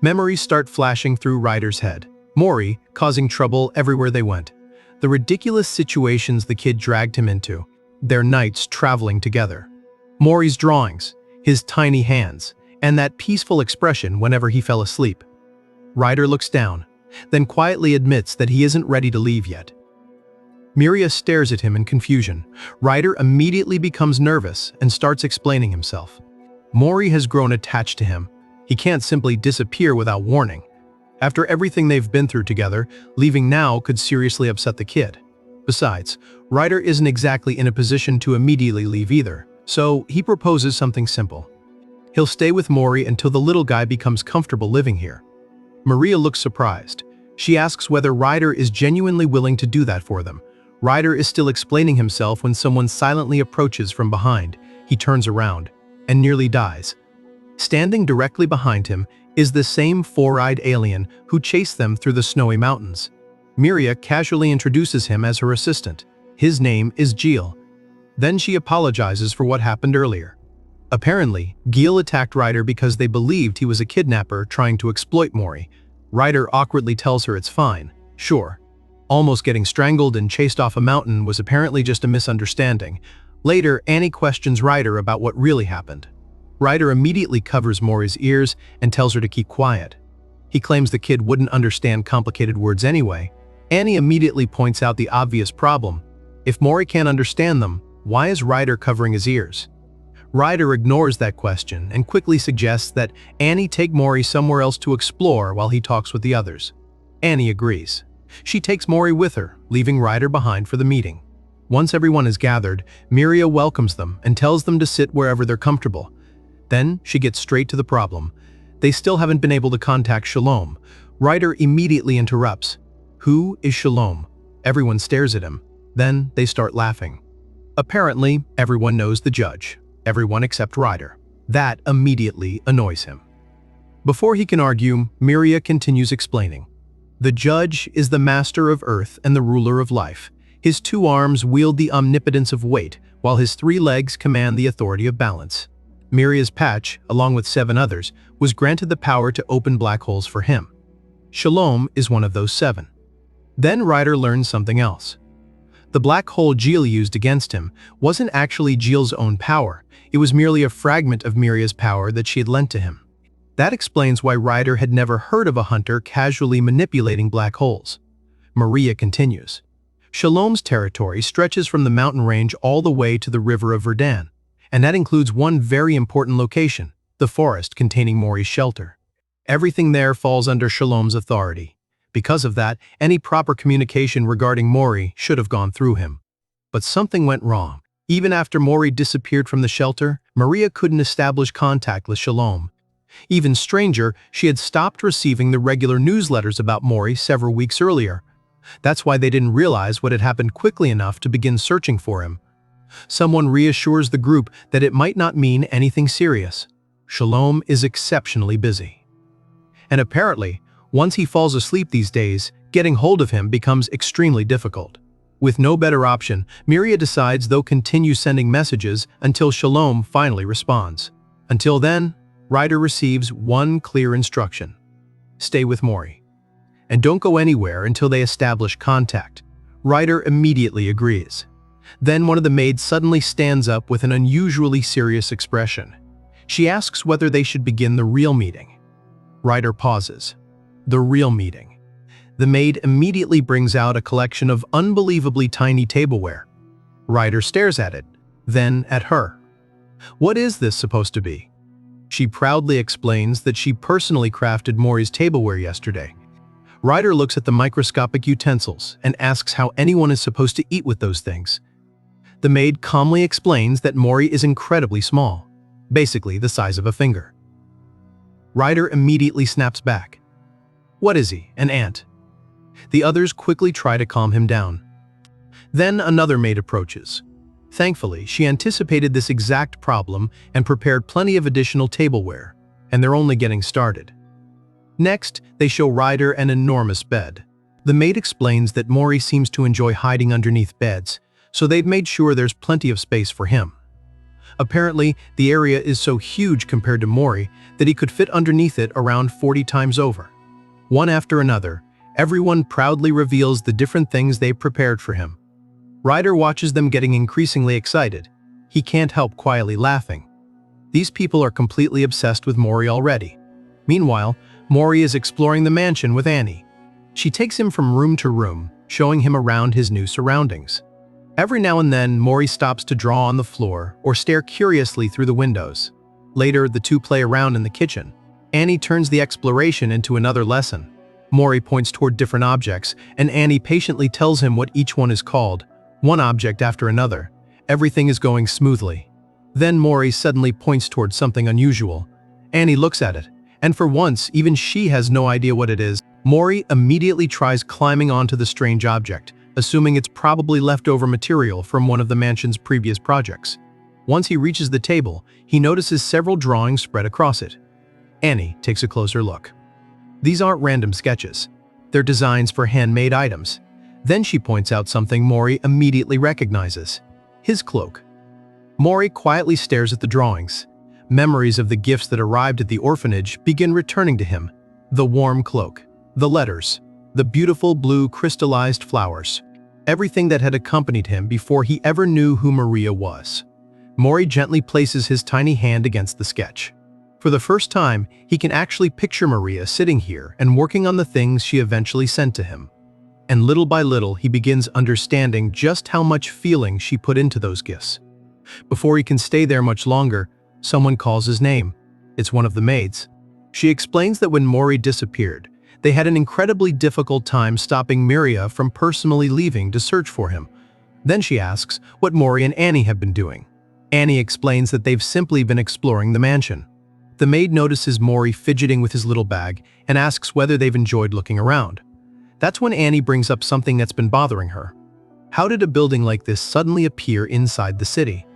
Memories start flashing through Ryder's head. Mori, causing trouble everywhere they went. The ridiculous situations the kid dragged him into. Their nights traveling together. Mori's drawings, his tiny hands, and that peaceful expression whenever he fell asleep. Ryder looks down, then quietly admits that he isn't ready to leave yet. Miria stares at him in confusion. Ryder immediately becomes nervous and starts explaining himself. Mori has grown attached to him. He can't simply disappear without warning. After everything they've been through together, leaving now could seriously upset the kid. Besides, Ryder isn't exactly in a position to immediately leave either, so he proposes something simple. He'll stay with Mori until the little guy becomes comfortable living here. Maria looks surprised. She asks whether Ryder is genuinely willing to do that for them. Ryder is still explaining himself when someone silently approaches from behind. He turns around and nearly dies. Standing directly behind him is the same four-eyed alien who chased them through the snowy mountains. Miria casually introduces him as her assistant. His name is Gil. Then she apologizes for what happened earlier. Apparently, Gil attacked Ryder because they believed he was a kidnapper trying to exploit Mori. Ryder awkwardly tells her it's fine. Sure. Almost getting strangled and chased off a mountain was apparently just a misunderstanding. Later, Annie questions Ryder about what really happened. Ryder immediately covers Mori's ears and tells her to keep quiet. He claims the kid wouldn't understand complicated words anyway. Annie immediately points out the obvious problem. If Mori can't understand them, why is Ryder covering his ears? Ryder ignores that question and quickly suggests that Annie take Mori somewhere else to explore while he talks with the others. Annie agrees. She takes Mori with her, leaving Ryder behind for the meeting. Once everyone is gathered, Miria welcomes them and tells them to sit wherever they're comfortable. Then she gets straight to the problem. They still haven't been able to contact Shalom. Ryder immediately interrupts. Who is Shalom? Everyone stares at him. Then they start laughing. Apparently, everyone knows the judge. Everyone except Ryder. That immediately annoys him. Before he can argue, Miria continues explaining. The judge is the master of earth and the ruler of life. His 2 arms wield the omnipotence of weight, while his 3 legs command the authority of balance. Miria's patch, along with 7 others, was granted the power to open black holes for him. Shalom is one of those 7. Then Ryder learns something else. The black hole Jeel used against him wasn't actually Jeel's own power, it was merely a fragment of Miria's power that she had lent to him. That explains why Ryder had never heard of a hunter casually manipulating black holes. Maria continues. Shalom's territory stretches from the mountain range all the way to the river of Verdun, and that includes one very important location, the forest containing Mori's shelter. Everything there falls under Shalom's authority. Because of that, any proper communication regarding Mori should have gone through him. But something went wrong. Even after Mori disappeared from the shelter, Maria couldn't establish contact with Shalom. Even stranger, she had stopped receiving the regular newsletters about Mori several weeks earlier. That's why they didn't realize what had happened quickly enough to begin searching for him. Someone reassures the group that it might not mean anything serious. Shalom is exceptionally busy. And apparently, once he falls asleep these days, getting hold of him becomes extremely difficult. With no better option, Miria decides they'll continue sending messages until Shalom finally responds. Until then, Ryder receives one clear instruction. Stay with Mori. And don't go anywhere until they establish contact. Ryder immediately agrees. Then one of the maids suddenly stands up with an unusually serious expression. She asks whether they should begin the real meeting. Ryder pauses. The real meeting. The maid immediately brings out a collection of unbelievably tiny tableware. Ryder stares at it, then at her. What is this supposed to be? She proudly explains that she personally crafted Mori's tableware yesterday. Ryder looks at the microscopic utensils and asks how anyone is supposed to eat with those things. The maid calmly explains that Mori is incredibly small, basically the size of a finger. Ryder immediately snaps back. What is he, an ant? The others quickly try to calm him down. Then another maid approaches. Thankfully, she anticipated this exact problem and prepared plenty of additional tableware, and they're only getting started. Next, they show Ryder an enormous bed. The maid explains that Mori seems to enjoy hiding underneath beds, so they've made sure there's plenty of space for him. Apparently, the area is so huge compared to Mori that he could fit underneath it around 40 times over. One after another, everyone proudly reveals the different things they prepared for him. Ryder watches them getting increasingly excited. He can't help quietly laughing. These people are completely obsessed with Mori already. Meanwhile, Mori is exploring the mansion with Annie. She takes him from room to room, showing him around his new surroundings. Every now and then, Mori stops to draw on the floor or stare curiously through the windows. Later, the two play around in the kitchen. Annie turns the exploration into another lesson. Mori points toward different objects, and Annie patiently tells him what each one is called, one object after another. Everything is going smoothly. Then Mori suddenly points toward something unusual. Annie looks at it, and for once, even she has no idea what it is. Mori immediately tries climbing onto the strange object, assuming it's probably leftover material from one of the mansion's previous projects. Once he reaches the table, he notices several drawings spread across it. Annie takes a closer look. These aren't random sketches. They're designs for handmade items. Then she points out something Mori immediately recognizes. His cloak. Mori quietly stares at the drawings. Memories of the gifts that arrived at the orphanage begin returning to him. The warm cloak, the letters, the beautiful blue crystallized flowers. Everything that had accompanied him before he ever knew who Maria was. Mori gently places his tiny hand against the sketch. For the first time, he can actually picture Maria sitting here and working on the things she eventually sent to him. And little by little, he begins understanding just how much feeling she put into those gifts. Before he can stay there much longer, someone calls his name. It's one of the maids. She explains that when Mori disappeared, they had an incredibly difficult time stopping Miria from personally leaving to search for him. Then she asks what Mori and Annie have been doing. Annie explains that they've simply been exploring the mansion. The maid notices Mori fidgeting with his little bag and asks whether they've enjoyed looking around. That's when Annie brings up something that's been bothering her. How did a building like this suddenly appear inside the city?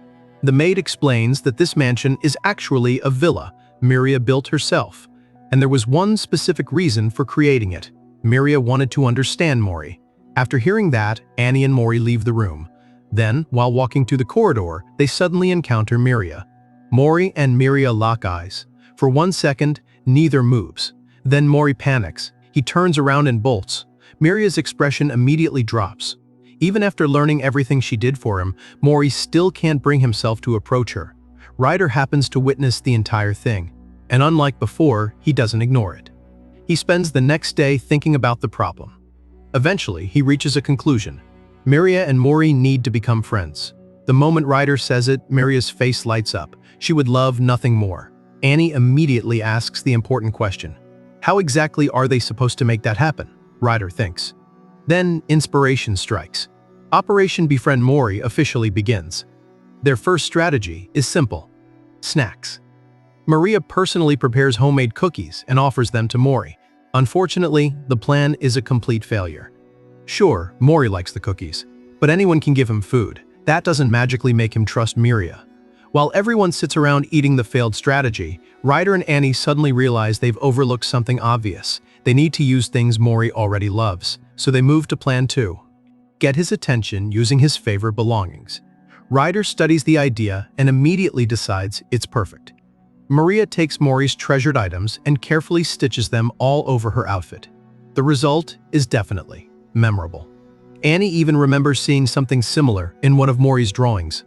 The maid explains that this mansion is actually a villa Miria built herself, and there was one specific reason for creating it. Miria wanted to understand Mori. After hearing that, Annie and Mori leave the room. Then, while walking through the corridor, they suddenly encounter Miria. Mori and Miria lock eyes. For 1 second, neither moves. Then Mori panics. He turns around and bolts. Miria's expression immediately drops. Even after learning everything she did for him, Mori still can't bring himself to approach her. Ryder happens to witness the entire thing, and unlike before, he doesn't ignore it. He spends the next day thinking about the problem. Eventually, he reaches a conclusion. Miria and Mori need to become friends. The moment Ryder says it, Miria's face lights up. She would love nothing more. Annie immediately asks the important question. How exactly are they supposed to make that happen? Ryder thinks. Then, inspiration strikes. Operation Befriend Mori officially begins. Their first strategy is simple. Snacks. Maria personally prepares homemade cookies and offers them to Mori. Unfortunately, the plan is a complete failure. Sure, Mori likes the cookies, but anyone can give him food. That doesn't magically make him trust Miria. While everyone sits around eating the failed strategy, Ryder and Annie suddenly realize they've overlooked something obvious. They need to use things Mori already loves, so they move to plan 2. Get his attention using his favorite belongings. Ryder studies the idea and immediately decides it's perfect. Maria takes Mori's treasured items and carefully stitches them all over her outfit. The result is definitely memorable. Annie even remembers seeing something similar in one of Mori's drawings.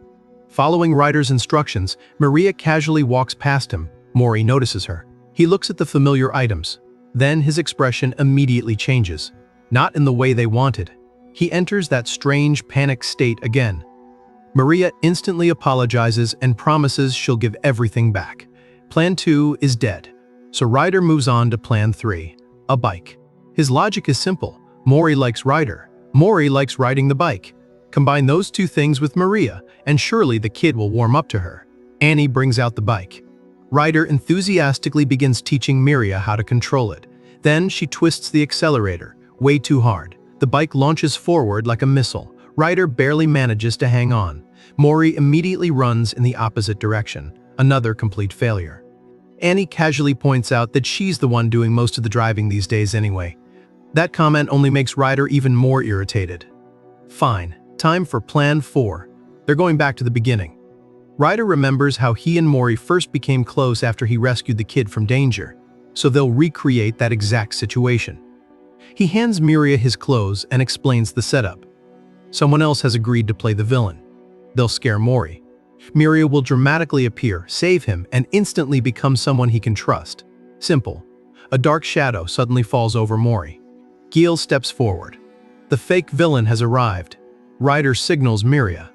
Following Ryder's instructions, Maria casually walks past him. Mori notices her. He looks at the familiar items. Then his expression immediately changes. Not in the way they wanted. He enters that strange panic state again. Maria instantly apologizes and promises she'll give everything back. Plan 2 is dead. So Ryder moves on to Plan 3, a bike. His logic is simple. Mori likes Ryder. Mori likes riding the bike. Combine those two things with Maria, and surely the kid will warm up to her. Annie brings out the bike. Ryder enthusiastically begins teaching Miria how to control it. Then she twists the accelerator, way too hard. The bike launches forward like a missile. Ryder barely manages to hang on. Mori immediately runs in the opposite direction. Another complete failure. Annie casually points out that she's the one doing most of the driving these days anyway. That comment only makes Ryder even more irritated. Fine, time for Plan 4. They're going back to the beginning. Ryder remembers how he and Mori first became close after he rescued the kid from danger, so they'll recreate that exact situation. He hands Miria his clothes and explains the setup. Someone else has agreed to play the villain. They'll scare Mori. Miria will dramatically appear, save him, and instantly become someone he can trust. Simple. A dark shadow suddenly falls over Mori. Gil steps forward. The fake villain has arrived. Ryder signals Miria.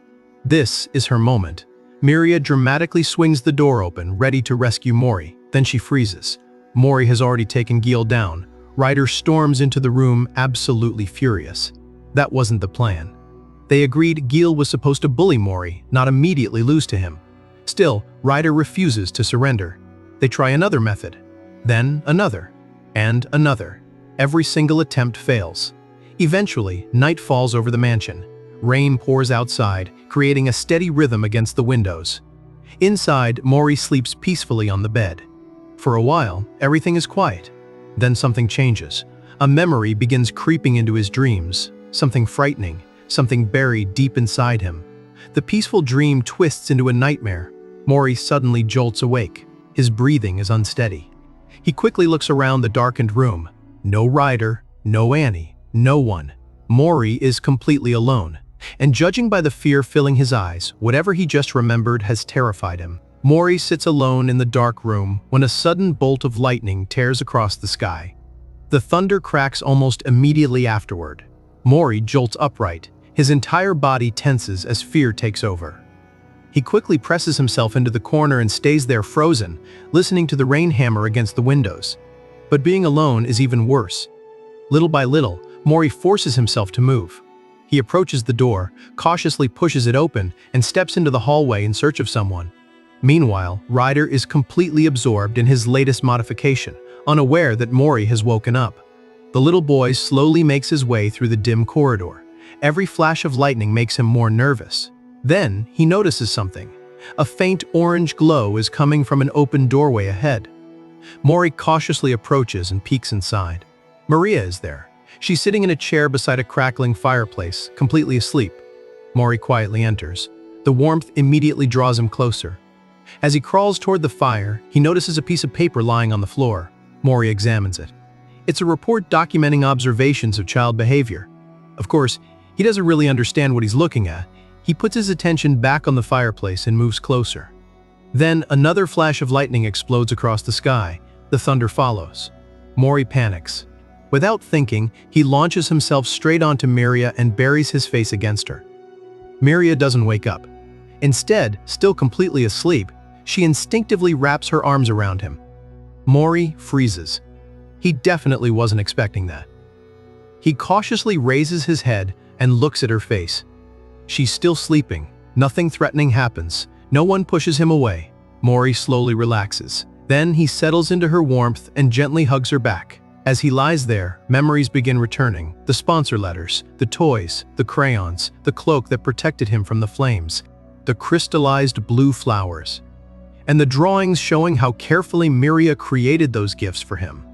This is her moment. Miria dramatically swings the door open, ready to rescue Mori. Then she freezes. Mori has already taken Gil down. Ryder storms into the room, absolutely furious. That wasn't the plan. They agreed Gil was supposed to bully Mori, not immediately lose to him. Still, Ryder refuses to surrender. They try another method. Then another. And another. Every single attempt fails. Eventually, night falls over the mansion. Rain pours outside, creating a steady rhythm against the windows. Inside, Mori sleeps peacefully on the bed. For a while, everything is quiet. Then something changes. A memory begins creeping into his dreams. Something frightening, something buried deep inside him. The peaceful dream twists into a nightmare. Mori suddenly jolts awake. His breathing is unsteady. He quickly looks around the darkened room. No Ryder, no Annie, no one. Mori is completely alone. And judging by the fear filling his eyes, whatever he just remembered has terrified him. Mori sits alone in the dark room when a sudden bolt of lightning tears across the sky. The thunder cracks almost immediately afterward. Mori jolts upright. His entire body tenses as fear takes over. He quickly presses himself into the corner and stays there frozen, listening to the rain hammer against the windows. But being alone is even worse. Little by little, Mori forces himself to move. He approaches the door, cautiously pushes it open, and steps into the hallway in search of someone. Meanwhile, Ryder is completely absorbed in his latest modification, unaware that Mori has woken up. The little boy slowly makes his way through the dim corridor. Every flash of lightning makes him more nervous. Then, he notices something. A faint orange glow is coming from an open doorway ahead. Mori cautiously approaches and peeks inside. Maria is there. She's sitting in a chair beside a crackling fireplace, completely asleep. Mori quietly enters. The warmth immediately draws him closer. As he crawls toward the fire, he notices a piece of paper lying on the floor. Mori examines it. It's a report documenting observations of child behavior. Of course, he doesn't really understand what he's looking at. He puts his attention back on the fireplace and moves closer. Then, another flash of lightning explodes across the sky. The thunder follows. Mori panics. Without thinking, he launches himself straight onto Miria and buries his face against her. Miria doesn't wake up. Instead, still completely asleep, she instinctively wraps her arms around him. Mori freezes. He definitely wasn't expecting that. He cautiously raises his head and looks at her face. She's still sleeping. Nothing threatening happens. No one pushes him away. Mori slowly relaxes. Then he settles into her warmth and gently hugs her back. As he lies there, memories begin returning. The sponsor letters, the toys, the crayons, the cloak that protected him from the flames, the crystallized blue flowers, and the drawings showing how carefully Miria created those gifts for him.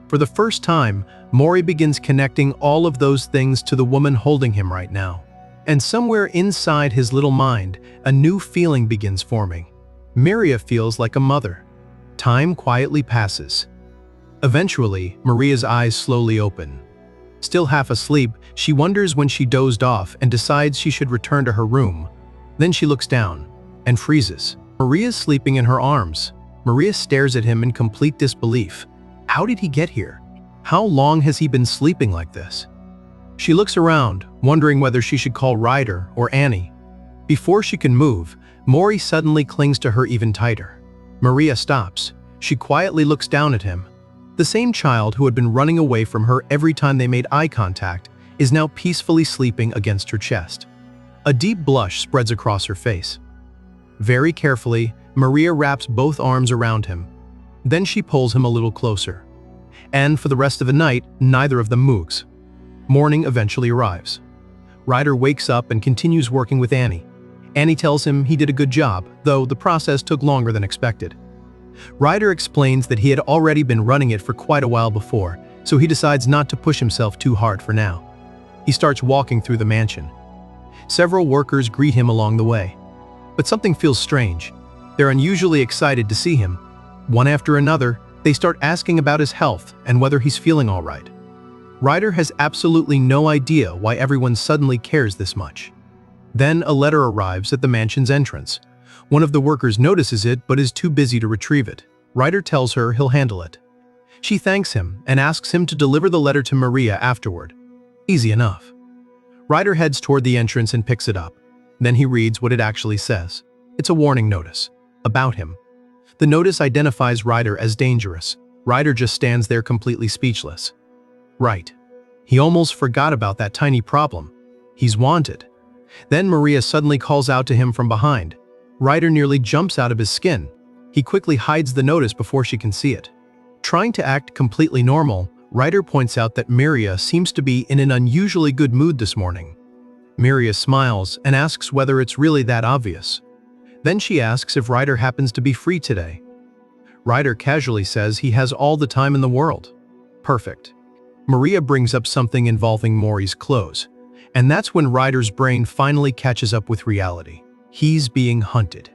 For the first time, Mori begins connecting all of those things to the woman holding him right now. And somewhere inside his little mind, a new feeling begins forming. Miria feels like a mother. Time quietly passes. Eventually, Maria's eyes slowly open. Still half asleep, she wonders when she dozed off and decides she should return to her room. Then she looks down and freezes. Maria's sleeping in her arms. Maria stares at him in complete disbelief. How did he get here? How long has he been sleeping like this? She looks around, wondering whether she should call Ryder or Annie. Before she can move, Mori suddenly clings to her even tighter. Maria stops. She quietly looks down at him. The same child who had been running away from her every time they made eye contact is now peacefully sleeping against her chest. A deep blush spreads across her face. Very carefully, Maria wraps both arms around him. Then she pulls him a little closer. And for the rest of the night, neither of them moves. Morning eventually arrives. Ryder wakes up and continues working with Annie. Annie tells him he did a good job, though the process took longer than expected. Ryder explains that he had already been running it for quite a while before, so he decides not to push himself too hard for now. He starts walking through the mansion. Several workers greet him along the way. But something feels strange. They're unusually excited to see him. One after another, they start asking about his health and whether he's feeling all right. Ryder has absolutely no idea why everyone suddenly cares this much. Then a letter arrives at the mansion's entrance. One of the workers notices it but is too busy to retrieve it. Ryder tells her he'll handle it. She thanks him and asks him to deliver the letter to Maria afterward. Easy enough. Ryder heads toward the entrance and picks it up. Then he reads what it actually says. It's a warning notice. About him. The notice identifies Ryder as dangerous. Ryder just stands there completely speechless. Right. He almost forgot about that tiny problem. He's wanted. Then Maria suddenly calls out to him from behind. Ryder nearly jumps out of his skin. He quickly hides the notice before she can see it. Trying to act completely normal, Ryder points out that Miria seems to be in an unusually good mood this morning. Miria smiles and asks whether it's really that obvious. Then she asks if Ryder happens to be free today. Ryder casually says he has all the time in the world. Perfect. Maria brings up something involving Mori's clothes, and that's when Ryder's brain finally catches up with reality. He's being hunted.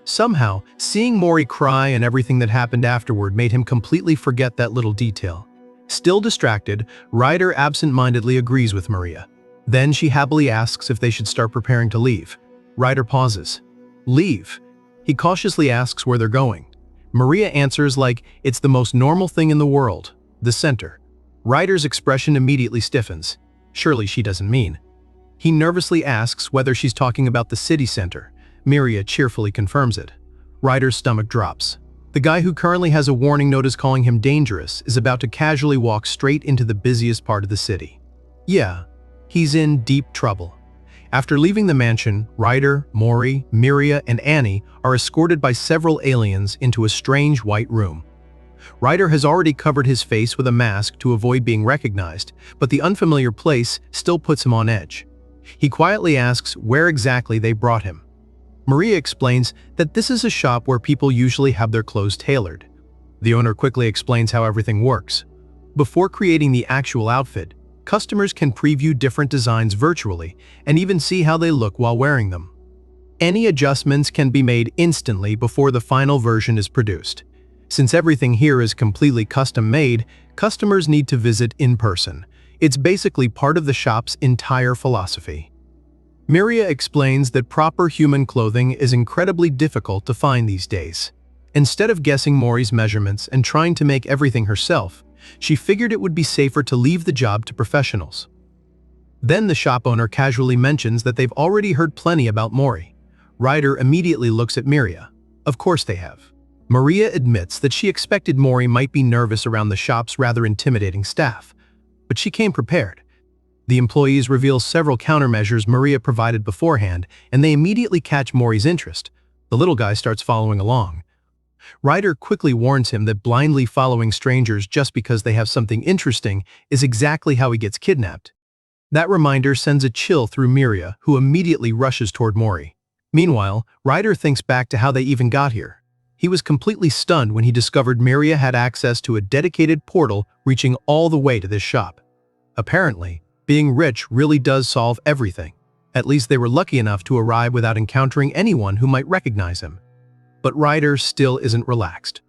Somehow, seeing Mori cry and everything that happened afterward made him completely forget that little detail. Still distracted, Ryder absent-mindedly agrees with Maria. Then she happily asks if they should start preparing to leave. Ryder pauses. Leave? He cautiously asks where they're going. Maria answers like it's the most normal thing in the world, the center. Ryder's expression immediately stiffens. Surely she doesn't mean. He nervously asks whether she's talking about the city center. Maria cheerfully confirms it. Ryder's stomach drops. The guy who currently has a warning notice calling him dangerous is about to casually walk straight into the busiest part of the city. Yeah, he's in deep trouble. After leaving the mansion, Ryder, Mori, Miria, and Annie are escorted by several aliens into a strange white room. Ryder has already covered his face with a mask to avoid being recognized, but the unfamiliar place still puts him on edge. He quietly asks where exactly they brought him. Maria explains that this is a shop where people usually have their clothes tailored. The owner quickly explains how everything works. Before creating the actual outfit, customers can preview different designs virtually and even see how they look while wearing them. Any adjustments can be made instantly before the final version is produced. Since everything here is completely custom-made, customers need to visit in person. It's basically part of the shop's entire philosophy. Miria explains that proper human clothing is incredibly difficult to find these days. Instead of guessing Mori's measurements and trying to make everything herself, she figured it would be safer to leave the job to professionals. Then the shop owner casually mentions that they've already heard plenty about Mori. Ryder immediately looks at Miria. Of course they have. Maria admits that she expected Mori might be nervous around the shop's rather intimidating staff, but she came prepared. The employees reveal several countermeasures Maria provided beforehand, and they immediately catch Mori's interest. The little guy starts following along. Ryder quickly warns him that blindly following strangers just because they have something interesting is exactly how he gets kidnapped. That reminder sends a chill through Miria, who immediately rushes toward Mori. Meanwhile, Ryder thinks back to how they even got here. He was completely stunned when he discovered Miria had access to a dedicated portal reaching all the way to this shop. Apparently, being rich really does solve everything. At least they were lucky enough to arrive without encountering anyone who might recognize him. But Ryder still isn't relaxed.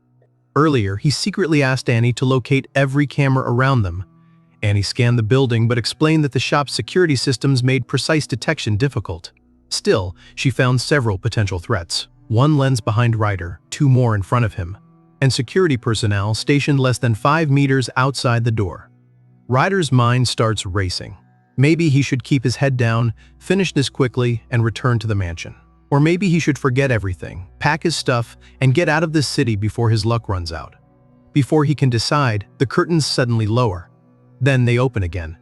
Earlier, he secretly asked Annie to locate every camera around them. Annie scanned the building but explained that the shop's security systems made precise detection difficult. Still, she found several potential threats. One lens behind Ryder, two more in front of him, and security personnel stationed less than 5 meters outside the door. Ryder's mind starts racing. Maybe he should keep his head down, finish this quickly, and return to the mansion. Or maybe he should forget everything, pack his stuff, and get out of this city before his luck runs out. Before he can decide, the curtains suddenly lower. Then they open again.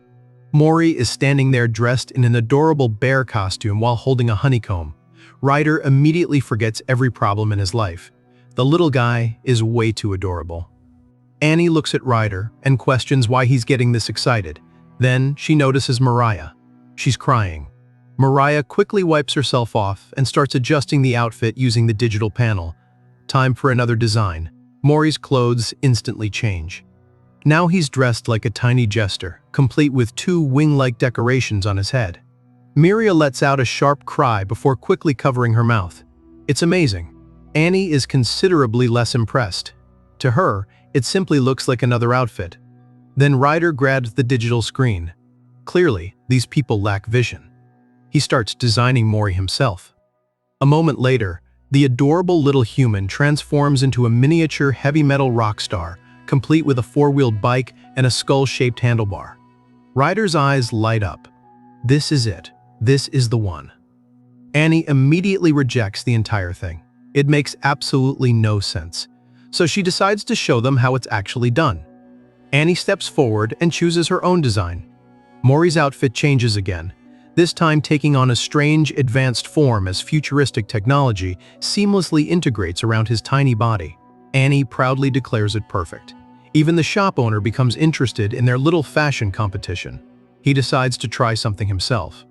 Mori is standing there dressed in an adorable bear costume while holding a honeycomb. Ryder immediately forgets every problem in his life. The little guy is way too adorable. Annie looks at Ryder and questions why he's getting this excited. Then she notices Mariah. She's crying. Mariah quickly wipes herself off and starts adjusting the outfit using the digital panel. Time for another design. Mori's clothes instantly change. Now he's dressed like a tiny jester, complete with 2 wing-like decorations on his head. Miria lets out a sharp cry before quickly covering her mouth. It's amazing. Annie is considerably less impressed. To her, it simply looks like another outfit. Then Ryder grabs the digital screen. Clearly, these people lack vision. He starts designing Mori himself. A moment later, the adorable little human transforms into a miniature heavy metal rock star, complete with a 4-wheeled bike and a skull-shaped handlebar. Ryder's eyes light up. This is it. This is the one. Annie immediately rejects the entire thing. It makes absolutely no sense. So she decides to show them how it's actually done. Annie steps forward and chooses her own design. Mori's outfit changes again, this time taking on a strange, advanced form as futuristic technology seamlessly integrates around his tiny body. Annie proudly declares it perfect. Even the shop owner becomes interested in their little fashion competition. He decides to try something himself.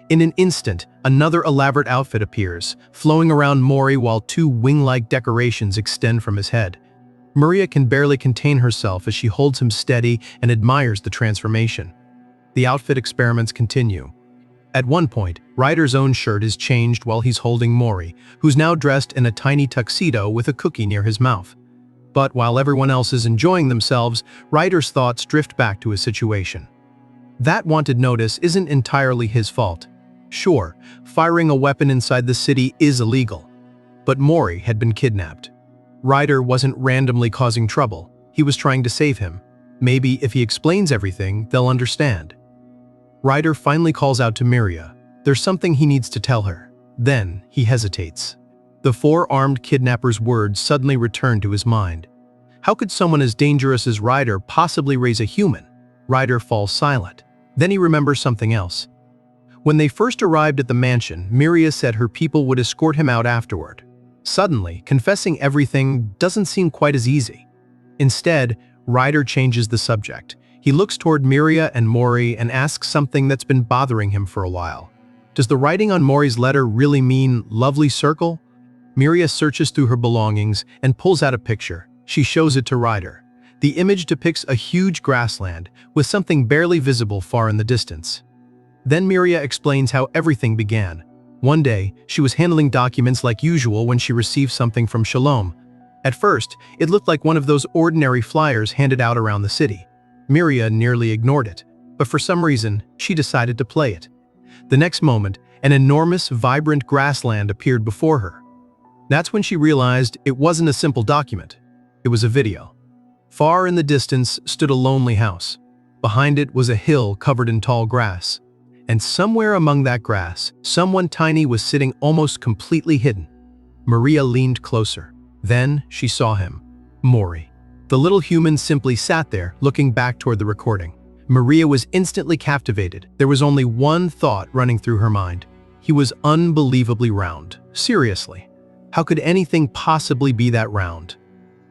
In an instant, another elaborate outfit appears, flowing around Mori while 2 wing-like decorations extend from his head. Maria can barely contain herself as she holds him steady and admires the transformation. The outfit experiments continue. At one point, Ryder's own shirt is changed while he's holding Mori, who's now dressed in a tiny tuxedo with a cookie near his mouth. But while everyone else is enjoying themselves, Ryder's thoughts drift back to his situation. That wanted notice isn't entirely his fault. Sure, firing a weapon inside the city is illegal. But Mori had been kidnapped. Ryder wasn't randomly causing trouble. He was trying to save him. Maybe if he explains everything, they'll understand. Ryder finally calls out to Miria. There's something he needs to tell her. Then he hesitates. The four-armed kidnapper's words suddenly return to his mind. How could someone as dangerous as Ryder possibly raise a human? Ryder falls silent. Then he remembers something else. When they first arrived at the mansion, Miria said her people would escort him out afterward. Suddenly, confessing everything doesn't seem quite as easy. Instead, Ryder changes the subject. He looks toward Miria and Mori and asks something that's been bothering him for a while. Does the writing on Mori's letter really mean lovely circle? Miria searches through her belongings and pulls out a picture. She shows it to Ryder. The image depicts a huge grassland with something barely visible far in the distance. Then Miria explains how everything began. One day, she was handling documents like usual when she received something from Shalom. At first, it looked like one of those ordinary flyers handed out around the city. Miria nearly ignored it, but for some reason, she decided to play it. The next moment, an enormous, vibrant grassland appeared before her. That's when she realized it wasn't a simple document. It was a video. Far in the distance stood a lonely house. Behind it was a hill covered in tall grass. And somewhere among that grass, someone tiny was sitting almost completely hidden. Miria leaned closer. Then she saw him. Mori. The little human simply sat there, looking back toward the recording. Miria was instantly captivated. There was only one thought running through her mind. He was unbelievably round. Seriously. How could anything possibly be that round?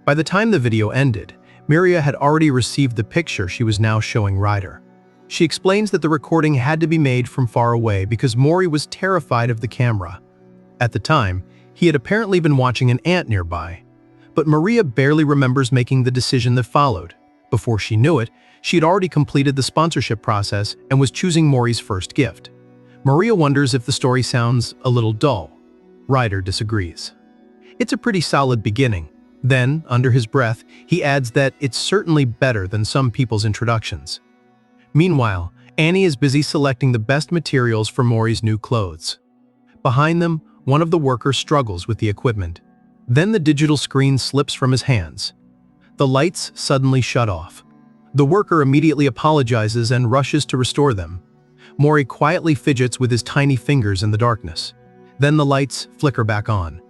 By the time the video ended, Miria had already received the picture she was now showing Ryder. She explains that the recording had to be made from far away because Mori was terrified of the camera. At the time, he had apparently been watching an ant nearby. But Miria barely remembers making the decision that followed. Before she knew it, she had already completed the sponsorship process and was choosing Mori's first gift. Miria wonders if the story sounds a little dull. Ryder disagrees. It's a pretty solid beginning. Then, under his breath, he adds that it's certainly better than some people's introductions. Meanwhile, Annie is busy selecting the best materials for Mori's new clothes. Behind them, one of the workers struggles with the equipment. Then the digital screen slips from his hands. The lights suddenly shut off. The worker immediately apologizes and rushes to restore them. Mori quietly fidgets with his tiny fingers in the darkness. Then the lights flicker back on.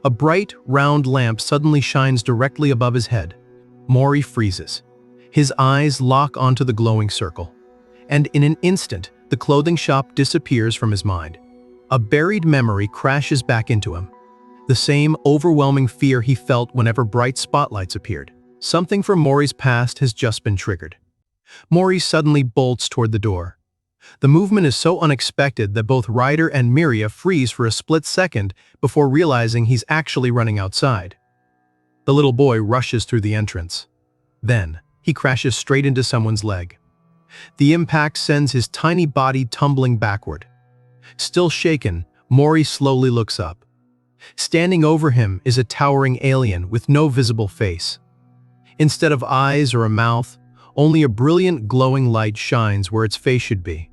A bright, round lamp suddenly shines directly above his head. Mori freezes. His eyes lock onto the glowing circle. And in an instant, the clothing shop disappears from his mind. A buried memory crashes back into him. The same overwhelming fear he felt whenever bright spotlights appeared. Something from Mori's past has just been triggered. Mori suddenly bolts toward the door. The movement is so unexpected that both Ryder and Miria freeze for a split second before realizing he's actually running outside. The little boy rushes through the entrance. Then, he crashes straight into someone's leg. The impact sends his tiny body tumbling backward. Still shaken, Mori slowly looks up. Standing over him is a towering alien with no visible face. Instead of eyes or a mouth, only a brilliant glowing light shines where its face should be.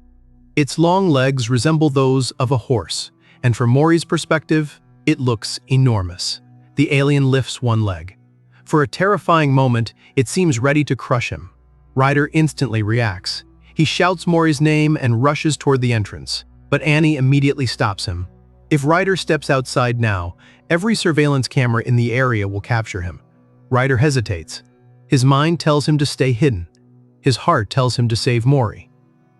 Its long legs resemble those of a horse, and from Mori's perspective, it looks enormous. The alien lifts one leg. For a terrifying moment, it seems ready to crush him. Ryder instantly reacts. He shouts Mori's name and rushes toward the entrance, but Annie immediately stops him. If Ryder steps outside now, every surveillance camera in the area will capture him. Ryder hesitates. His mind tells him to stay hidden. His heart tells him to save Mori.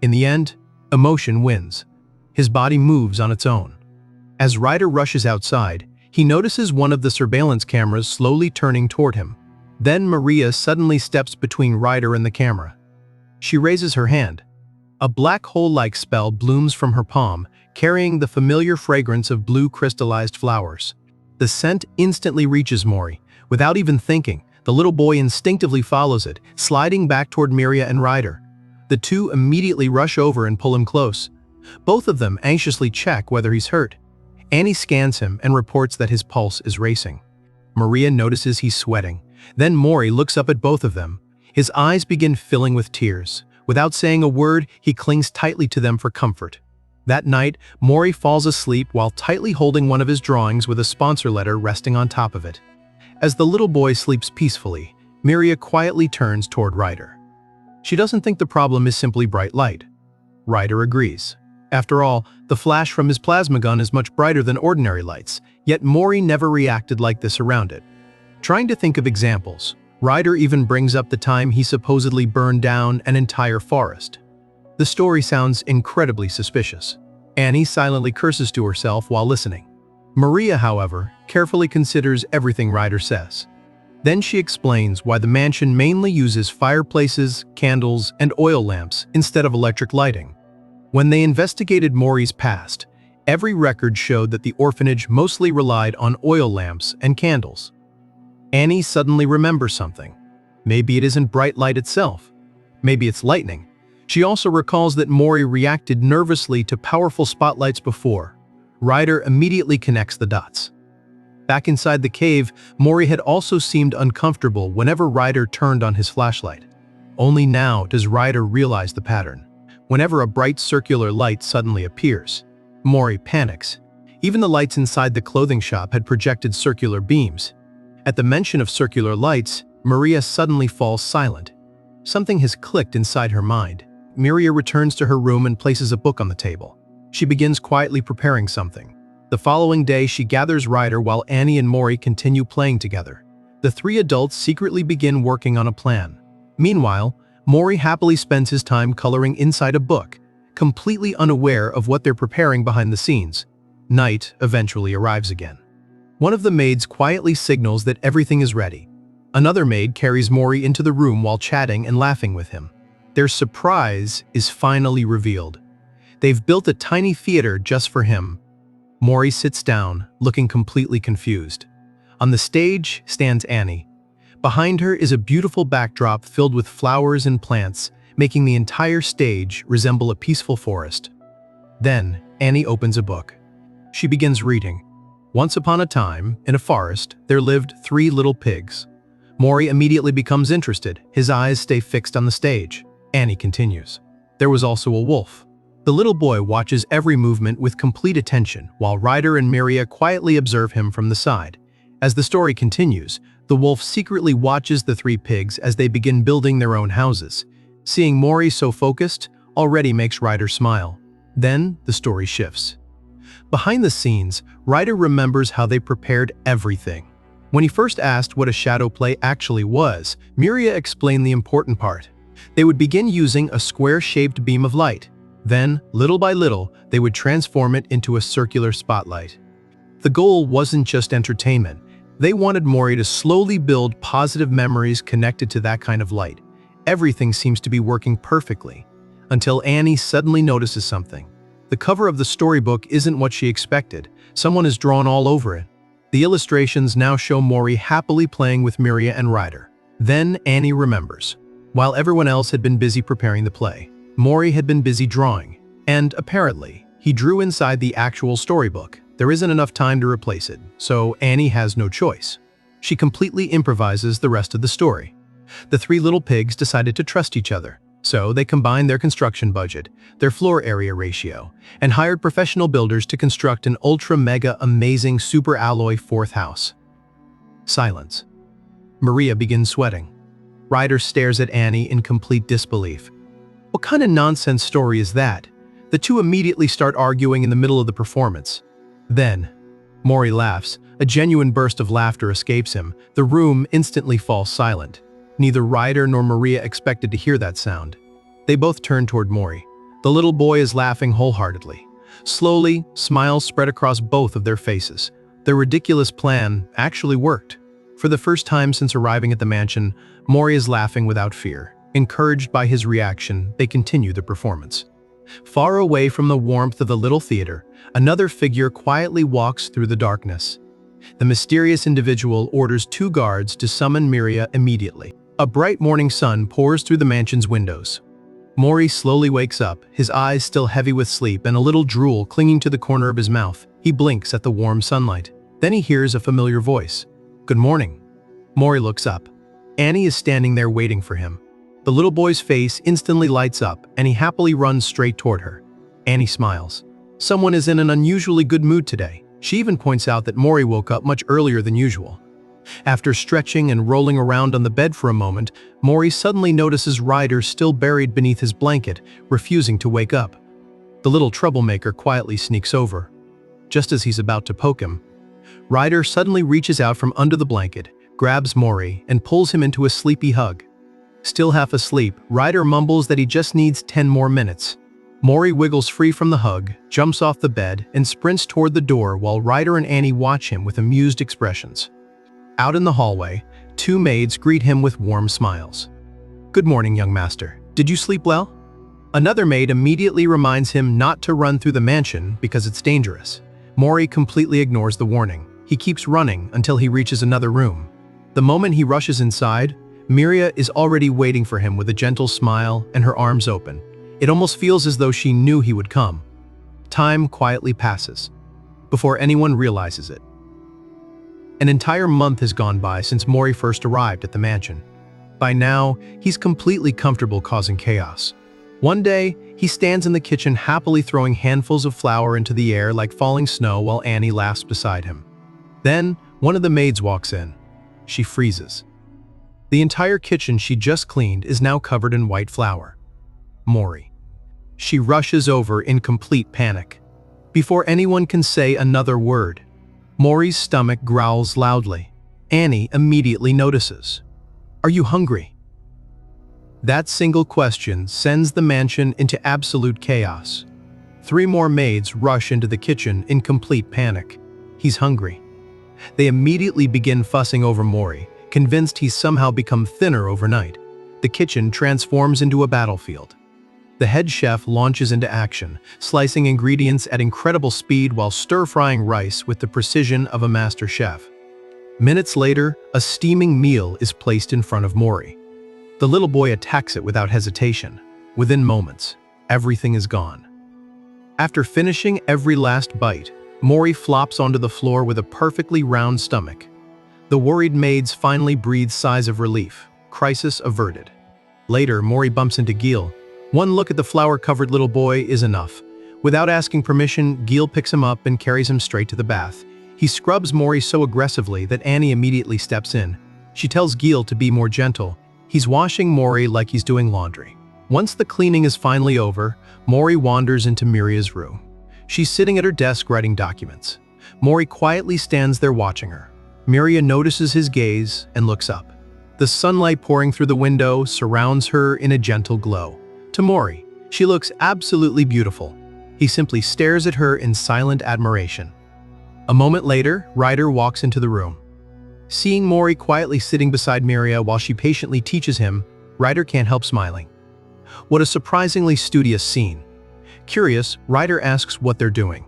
In the end, emotion wins. His body moves on its own. As Ryder rushes outside, he notices one of the surveillance cameras slowly turning toward him. Then Miria suddenly steps between Ryder and the camera. She raises her hand. A black hole-like spell blooms from her palm, carrying the familiar fragrance of blue crystallized flowers. The scent instantly reaches Mori. Without even thinking, the little boy instinctively follows it, sliding back toward Miria and Ryder. The two immediately rush over and pull him close. Both of them anxiously check whether he's hurt. Annie scans him and reports that his pulse is racing. Miria notices he's sweating. Then Mori looks up at both of them. His eyes begin filling with tears. Without saying a word, he clings tightly to them for comfort. That night, Mori falls asleep while tightly holding one of his drawings with a sponsor letter resting on top of it. As the little boy sleeps peacefully, Miria quietly turns toward Ryder. She doesn't think the problem is simply bright light. Ryder agrees. After all, the flash from his plasma gun is much brighter than ordinary lights, yet Mori never reacted like this around it. Trying to think of examples, Ryder even brings up the time he supposedly burned down an entire forest. The story sounds incredibly suspicious. Annie silently curses to herself while listening. Maria, however, carefully considers everything Ryder says. Then she explains why the mansion mainly uses fireplaces, candles, and oil lamps instead of electric lighting. When they investigated Mori's past, every record showed that the orphanage mostly relied on oil lamps and candles. Annie suddenly remembers something. Maybe it isn't bright light itself. Maybe it's lightning. She also recalls that Mori reacted nervously to powerful spotlights before. Ryder immediately connects the dots. Back inside the cave, Mori had also seemed uncomfortable whenever Ryder turned on his flashlight. Only now does Ryder realize the pattern. Whenever a bright circular light suddenly appears, Mori panics. Even the lights inside the clothing shop had projected circular beams. At the mention of circular lights, Maria suddenly falls silent. Something has clicked inside her mind. Miria returns to her room and places a book on the table. She begins quietly preparing something. The following day, she gathers Ryder while Annie and Mori continue playing together. The three adults secretly begin working on a plan. Meanwhile, Mori happily spends his time coloring inside a book, completely unaware of what they're preparing behind the scenes. Night eventually arrives again. One of the maids quietly signals that everything is ready. Another maid carries Mori into the room while chatting and laughing with him. Their surprise is finally revealed. They've built a tiny theater just for him. Mori sits down, looking completely confused. On the stage stands Annie. Behind her is a beautiful backdrop filled with flowers and plants, making the entire stage resemble a peaceful forest. Then, Annie opens a book. She begins reading. Once upon a time, in a forest, there lived 3 little pigs. Mori immediately becomes interested. His eyes stay fixed on the stage. Annie continues. There was also a wolf. The little boy watches every movement with complete attention, while Ryder and Miria quietly observe him from the side. As the story continues, the wolf secretly watches the 3 pigs as they begin building their own houses. Seeing Mori so focused already makes Ryder smile. Then, the story shifts. Behind the scenes, Ryder remembers how they prepared everything. When he first asked what a shadow play actually was, Miria explained the important part. They would begin using a square-shaped beam of light. Then, little by little, they would transform it into a circular spotlight. The goal wasn't just entertainment. They wanted Mori to slowly build positive memories connected to that kind of light. Everything seems to be working perfectly, until Annie suddenly notices something. The cover of the storybook isn't what she expected. Someone is drawn all over it. The illustrations now show Mori happily playing with Miria and Ryder. Then Annie remembers. While everyone else had been busy preparing the play, Mori had been busy drawing, and apparently, he drew inside the actual storybook. There isn't enough time to replace it, so Annie has no choice. She completely improvises the rest of the story. The 3 little pigs decided to trust each other, so they combined their construction budget, their floor area ratio, and hired professional builders to construct an ultra-mega-amazing super-alloy 4th house. Silence. Maria begins sweating. Ryder stares at Annie in complete disbelief. What kind of nonsense story is that? The two immediately start arguing in the middle of the performance. Then, Mori laughs. A genuine burst of laughter escapes him. The room instantly falls silent. Neither Ryder nor Maria expected to hear that sound. They both turn toward Mori. The little boy is laughing wholeheartedly. Slowly, smiles spread across both of their faces. Their ridiculous plan actually worked. For the first time since arriving at the mansion, Mori is laughing without fear. Encouraged by his reaction, they continue the performance. Far away from the warmth of the little theater, another figure quietly walks through the darkness. The mysterious individual orders 2 guards to summon Miria immediately. A bright morning sun pours through the mansion's windows. Mori slowly wakes up, his eyes still heavy with sleep and a little drool clinging to the corner of his mouth. He blinks at the warm sunlight. Then he hears a familiar voice. Good morning. Mori looks up. Annie is standing there waiting for him. The little boy's face instantly lights up and he happily runs straight toward her. Annie smiles. Someone is in an unusually good mood today. She even points out that Mori woke up much earlier than usual. After stretching and rolling around on the bed for a moment, Mori suddenly notices Ryder still buried beneath his blanket, refusing to wake up. The little troublemaker quietly sneaks over. Just as he's about to poke him, Ryder suddenly reaches out from under the blanket, grabs Mori, and pulls him into a sleepy hug. Still half asleep, Ryder mumbles that he just needs 10 more minutes. Mori wiggles free from the hug, jumps off the bed, and sprints toward the door while Ryder and Annie watch him with amused expressions. Out in the hallway, 2 maids greet him with warm smiles. "Good morning, young master. Did you sleep well?" Another maid immediately reminds him not to run through the mansion because it's dangerous. Mori completely ignores the warning. He keeps running until he reaches another room. The moment he rushes inside, Miria is already waiting for him with a gentle smile and her arms open. It almost feels as though she knew he would come. Time quietly passes, before anyone realizes it. An entire month has gone by since Mori first arrived at the mansion. By now, he's completely comfortable causing chaos. One day, he stands in the kitchen happily throwing handfuls of flour into the air like falling snow while Annie laughs beside him. Then, one of the maids walks in. She freezes. The entire kitchen she just cleaned is now covered in white flour. Mori. She rushes over in complete panic. Before anyone can say another word, Mori's stomach growls loudly. Annie immediately notices. "Are you hungry?" That single question sends the mansion into absolute chaos. 3 more maids rush into the kitchen in complete panic. He's hungry. They immediately begin fussing over Mori, convinced he's somehow become thinner overnight. The kitchen transforms into a battlefield. The head chef launches into action, slicing ingredients at incredible speed while stir-frying rice with the precision of a master chef. Minutes later, a steaming meal is placed in front of Mori. The little boy attacks it without hesitation. Within moments, everything is gone. After finishing every last bite, Mori flops onto the floor with a perfectly round stomach. The worried maids finally breathe sighs of relief. Crisis averted. Later, Mori bumps into Gil. One look at the flour-covered little boy is enough. Without asking permission, Gil picks him up and carries him straight to the bath. He scrubs Mori so aggressively that Annie immediately steps in. She tells Gil to be more gentle. He's washing Mori like he's doing laundry. Once the cleaning is finally over, Mori wanders into Miria's room. She's sitting at her desk writing documents. Mori quietly stands there watching her. Miria notices his gaze and looks up. The sunlight pouring through the window surrounds her in a gentle glow. To Mori, she looks absolutely beautiful. He simply stares at her in silent admiration. A moment later, Ryder walks into the room. Seeing Mori quietly sitting beside Miria while she patiently teaches him, Ryder can't help smiling. What a surprisingly studious scene. Curious, Ryder asks what they're doing.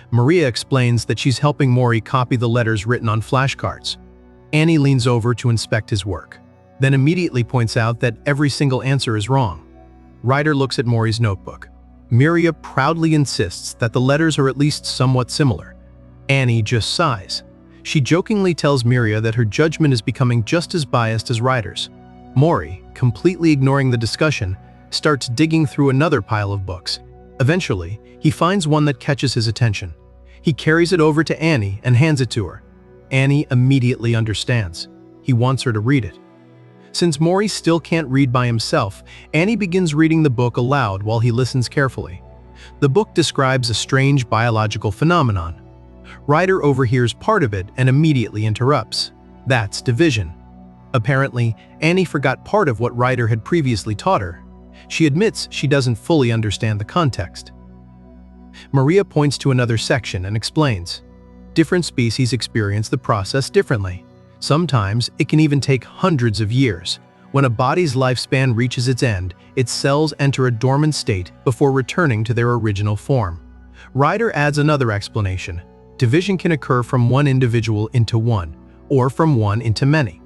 Maria explains that she's helping Mori copy the letters written on flashcards. Annie leans over to inspect his work, then immediately points out that every single answer is wrong. Ryder looks at Mori's notebook. Miria proudly insists that the letters are at least somewhat similar. Annie just sighs. She jokingly tells Miria that her judgment is becoming just as biased as Ryder's. Mori, completely ignoring the discussion, starts digging through another pile of books. Eventually, he finds one that catches his attention. He carries it over to Annie and hands it to her. Annie immediately understands. He wants her to read it. Since Mori still can't read by himself, Annie begins reading the book aloud while he listens carefully. The book describes a strange biological phenomenon. Ryder overhears part of it and immediately interrupts. That's division. Apparently, Annie forgot part of what Ryder had previously taught her. She admits she doesn't fully understand the context. Maria points to another section and explains. Different species experience the process differently. Sometimes it can even take hundreds of years. When a body's lifespan reaches its end, its cells enter a dormant state before returning to their original form. Ryder adds another explanation. Division can occur from one individual into one, or from one into many.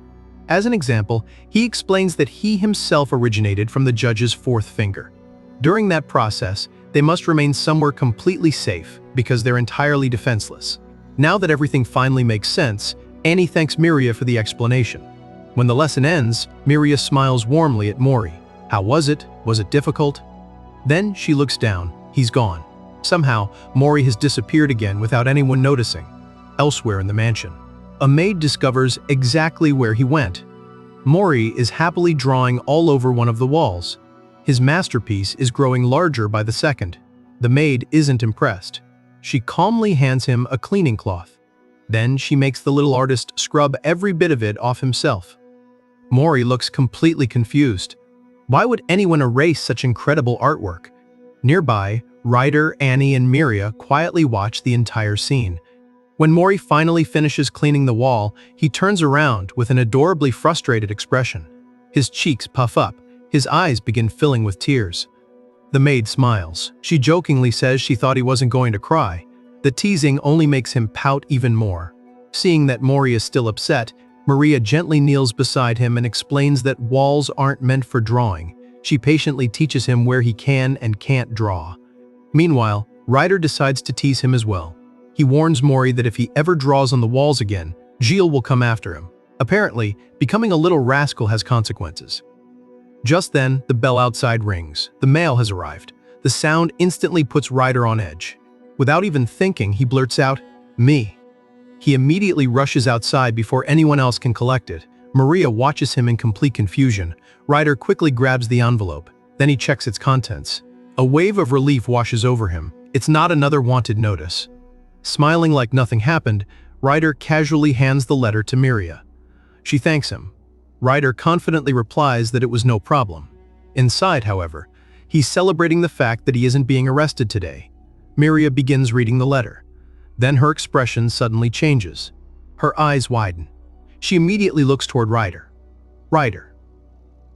As an example, he explains that he himself originated from the judge's 4th finger. During that process, they must remain somewhere completely safe because they're entirely defenseless. Now that everything finally makes sense, Annie thanks Miria for the explanation. When the lesson ends, Miria smiles warmly at Mori. How was it? Was it difficult? Then she looks down. He's gone. Somehow, Mori has disappeared again without anyone noticing. Elsewhere in the mansion, a maid discovers exactly where he went. Mori is happily drawing all over one of the walls. His masterpiece is growing larger by the second. The maid isn't impressed. She calmly hands him a cleaning cloth. Then she makes the little artist scrub every bit of it off himself. Mori looks completely confused. Why would anyone erase such incredible artwork? Nearby, Ryder, Annie, and Miria quietly watch the entire scene. When Mori finally finishes cleaning the wall, he turns around with an adorably frustrated expression. His cheeks puff up, his eyes begin filling with tears. The maid smiles. She jokingly says she thought he wasn't going to cry. The teasing only makes him pout even more. Seeing that Mori is still upset, Maria gently kneels beside him and explains that walls aren't meant for drawing. She patiently teaches him where he can and can't draw. Meanwhile, Ryder decides to tease him as well. He warns Mori that if he ever draws on the walls again, Gilles will come after him. Apparently, becoming a little rascal has consequences. Just then, the bell outside rings. The mail has arrived. The sound instantly puts Ryder on edge. Without even thinking, he blurts out, "Me." He immediately rushes outside before anyone else can collect it. Maria watches him in complete confusion. Ryder quickly grabs the envelope. Then he checks its contents. A wave of relief washes over him. It's not another wanted notice. Smiling like nothing happened, Ryder casually hands the letter to Miria. She thanks him. Ryder confidently replies that it was no problem. Inside, however, he's celebrating the fact that he isn't being arrested today. Miria begins reading the letter. Then her expression suddenly changes. Her eyes widen. She immediately looks toward Ryder. Ryder.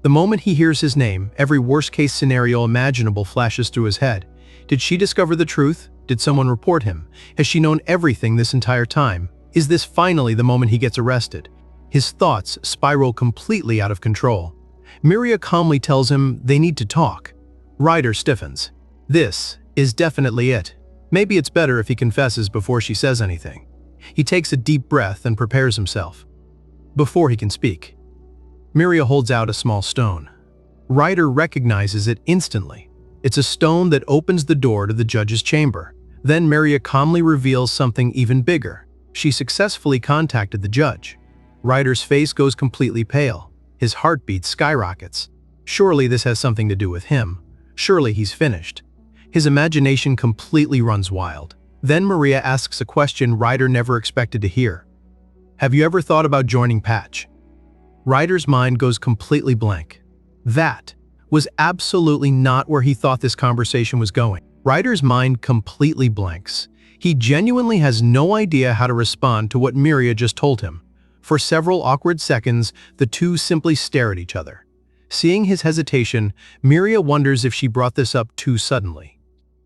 The moment he hears his name, every worst-case scenario imaginable flashes through his head. Did she discover the truth? Did someone report him? Has she known everything this entire time? Is this finally the moment he gets arrested? His thoughts spiral completely out of control. Miria calmly tells him they need to talk. Ryder stiffens. This is definitely it. Maybe it's better if he confesses before she says anything. He takes a deep breath and prepares himself. Before he can speak, Miria holds out a small stone. Ryder recognizes it instantly. It's a stone that opens the door to the judge's chamber. Then Miria calmly reveals something even bigger. She successfully contacted the judge. Ryder's face goes completely pale. His heartbeat skyrockets. Surely this has something to do with him. Surely he's finished. His imagination completely runs wild. Then Maria asks a question Ryder never expected to hear. Have you ever thought about joining Patch? Ryder's mind goes completely blank. That was absolutely not where he thought this conversation was going. Ryder's mind completely blanks. He genuinely has no idea how to respond to what Miria just told him. For several awkward seconds, the two simply stare at each other. Seeing his hesitation, Miria wonders if she brought this up too suddenly.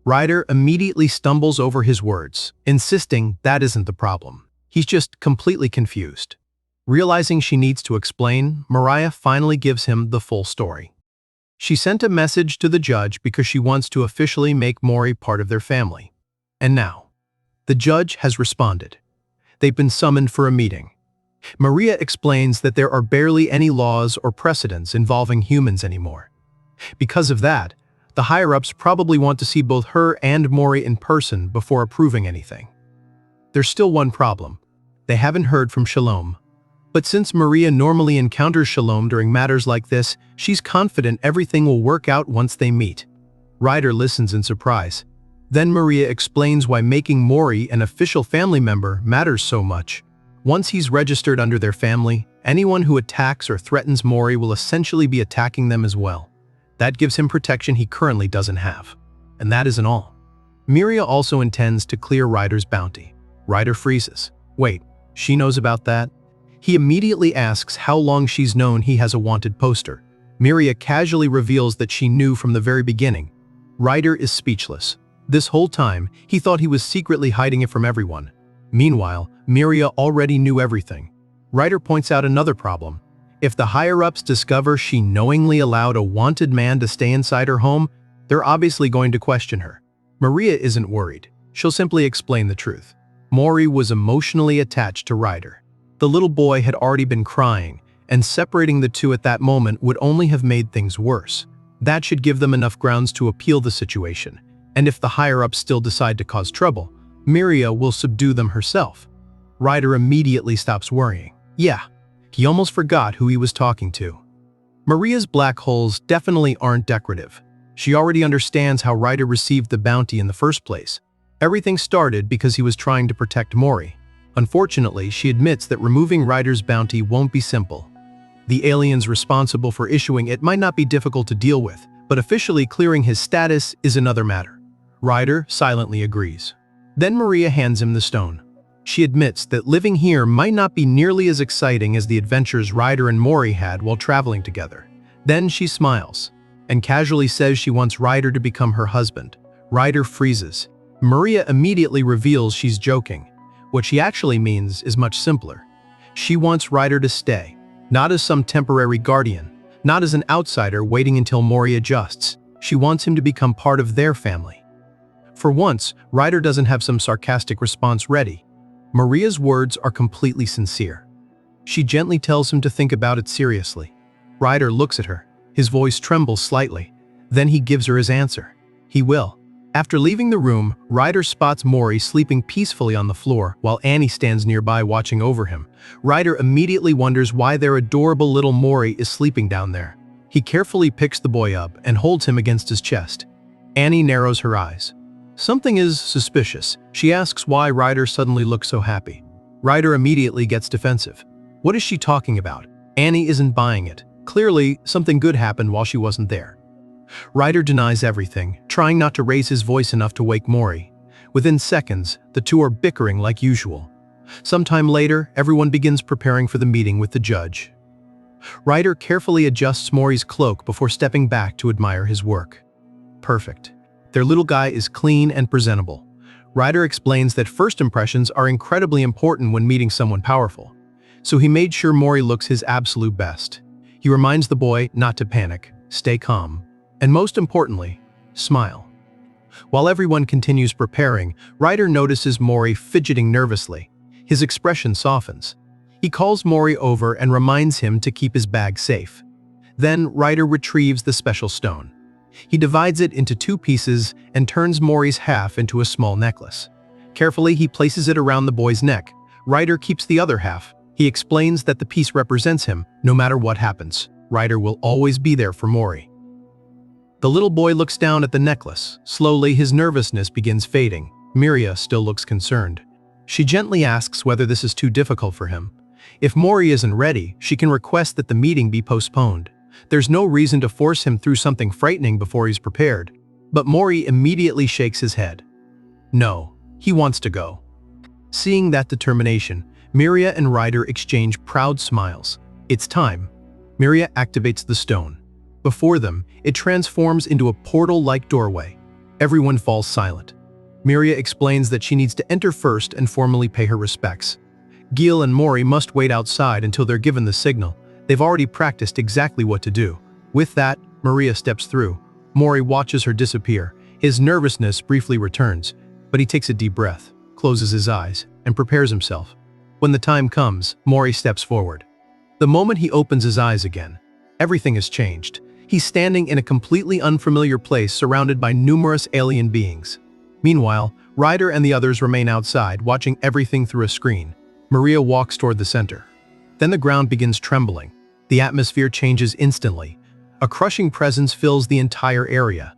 Ryder immediately stumbles over his words, insisting that isn't the problem. He's just completely confused. Realizing she needs to explain, Mariah finally gives him the full story. She sent a message to the judge because she wants to officially make Mori part of their family. And now, the judge has responded. They've been summoned for a meeting. Maria explains that there are barely any laws or precedents involving humans anymore. Because of that, the higher-ups probably want to see both her and Mori in person before approving anything. There's still one problem. They haven't heard from Shalom. But since Maria normally encounters Shalom during matters like this, she's confident everything will work out once they meet. Ryder listens in surprise. Then Maria explains why making Mori an official family member matters so much. Once he's registered under their family, anyone who attacks or threatens Mori will essentially be attacking them as well. That gives him protection he currently doesn't have. And that isn't all. Miria also intends to clear Ryder's bounty. Ryder freezes. Wait, she knows about that? He immediately asks how long she's known he has a wanted poster. Miria casually reveals that she knew from the very beginning. Ryder is speechless. This whole time, he thought he was secretly hiding it from everyone. Meanwhile, Miria already knew everything. Ryder points out another problem. If the higher-ups discover she knowingly allowed a wanted man to stay inside her home, they're obviously going to question her. Maria isn't worried. She'll simply explain the truth. Mori was emotionally attached to Ryder. The little boy had already been crying, and separating the two at that moment would only have made things worse. That should give them enough grounds to appeal the situation. And if the higher-ups still decide to cause trouble, Miria will subdue them herself. Ryder immediately stops worrying. Yeah, he almost forgot who he was talking to. Maria's black holes definitely aren't decorative. She already understands how Ryder received the bounty in the first place. Everything started because he was trying to protect Mori. Unfortunately, she admits that removing Ryder's bounty won't be simple. The aliens responsible for issuing it might not be difficult to deal with, but officially clearing his status is another matter. Ryder silently agrees. Then Maria hands him the stone. She admits that living here might not be nearly as exciting as the adventures Ryder and Mori had while traveling together. Then she smiles and casually says she wants Ryder to become her husband. Ryder freezes. Maria immediately reveals she's joking. What she actually means is much simpler. She wants Ryder to stay, not as some temporary guardian, not as an outsider waiting until Mori adjusts. She wants him to become part of their family. For once, Ryder doesn't have some sarcastic response ready. Maria's words are completely sincere. She gently tells him to think about it seriously. Ryder looks at her. His voice trembles slightly. Then he gives her his answer. He will. After leaving the room, Ryder spots Mori sleeping peacefully on the floor while Annie stands nearby watching over him. Ryder immediately wonders why their adorable little Mori is sleeping down there. He carefully picks the boy up and holds him against his chest. Annie narrows her eyes. Something is suspicious. She asks why Ryder suddenly looks so happy. Ryder immediately gets defensive. What is she talking about? Annie isn't buying it. Clearly, something good happened while she wasn't there. Ryder denies everything, trying not to raise his voice enough to wake Mori. Within seconds, the two are bickering like usual. Sometime later, everyone begins preparing for the meeting with the judge. Ryder carefully adjusts Mori's cloak before stepping back to admire his work. Perfect. Their little guy is clean and presentable. Ryder explains that first impressions are incredibly important when meeting someone powerful. So he made sure Mori looks his absolute best. He reminds the boy not to panic, stay calm, and most importantly, smile. While everyone continues preparing, Ryder notices Mori fidgeting nervously. His expression softens. He calls Mori over and reminds him to keep his bag safe. Then Ryder retrieves the special stone. He divides it into two pieces and turns Mori's half into a small necklace. Carefully, he places it around the boy's neck. Ryder keeps the other half. He explains that the piece represents him. No matter what happens, Ryder will always be there for Mori. The little boy looks down at the necklace. Slowly, his nervousness begins fading. Miria still looks concerned. She gently asks whether this is too difficult for him. If Mori isn't ready, she can request that the meeting be postponed. There's no reason to force him through something frightening before he's prepared. But Mori immediately shakes his head. No, he wants to go. Seeing that determination, Miria and Ryder exchange proud smiles. It's time. Miria activates the stone. Before them, it transforms into a portal-like doorway. Everyone falls silent. Miria explains that she needs to enter first and formally pay her respects. Gil and Mori must wait outside until they're given the signal. They've already practiced exactly what to do. With that, Maria steps through. Mori watches her disappear. His nervousness briefly returns, but he takes a deep breath, closes his eyes, and prepares himself. When the time comes, Mori steps forward. The moment he opens his eyes again, everything has changed. He's standing in a completely unfamiliar place surrounded by numerous alien beings. Meanwhile, Ryder and the others remain outside, watching everything through a screen. Maria walks toward the center. Then the ground begins trembling. The atmosphere changes instantly. A crushing presence fills the entire area.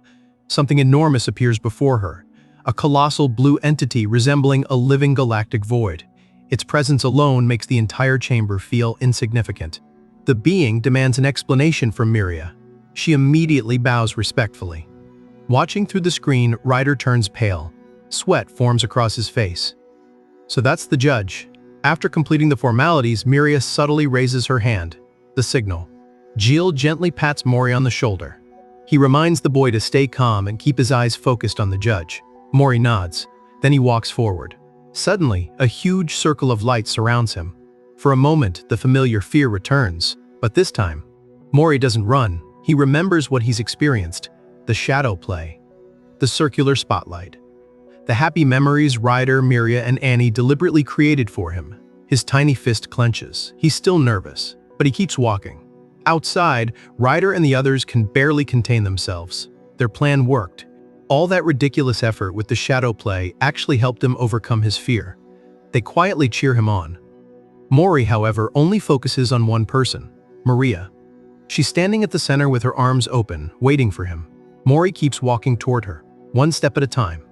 Something enormous appears before her. A colossal blue entity resembling a living galactic void. Its presence alone makes the entire chamber feel insignificant. The being demands an explanation from Miria. She immediately bows respectfully. Watching through the screen, Ryder turns pale. Sweat forms across his face. So that's the judge. After completing the formalities, Miria subtly raises her hand, the signal. Gil gently pats Mori on the shoulder. He reminds the boy to stay calm and keep his eyes focused on the judge. Mori nods. Then he walks forward. Suddenly, a huge circle of light surrounds him. For a moment, the familiar fear returns. But this time, Mori doesn't run. He remembers what he's experienced. The shadow play. The circular spotlight. The happy memories Ryder, Miria, and Annie deliberately created for him. His tiny fist clenches. He's still nervous, but he keeps walking. Outside, Ryder and the others can barely contain themselves. Their plan worked. All that ridiculous effort with the shadow play actually helped him overcome his fear. They quietly cheer him on. Mori, however, only focuses on one person, Maria. She's standing at the center with her arms open, waiting for him. Mori keeps walking toward her, one step at a time.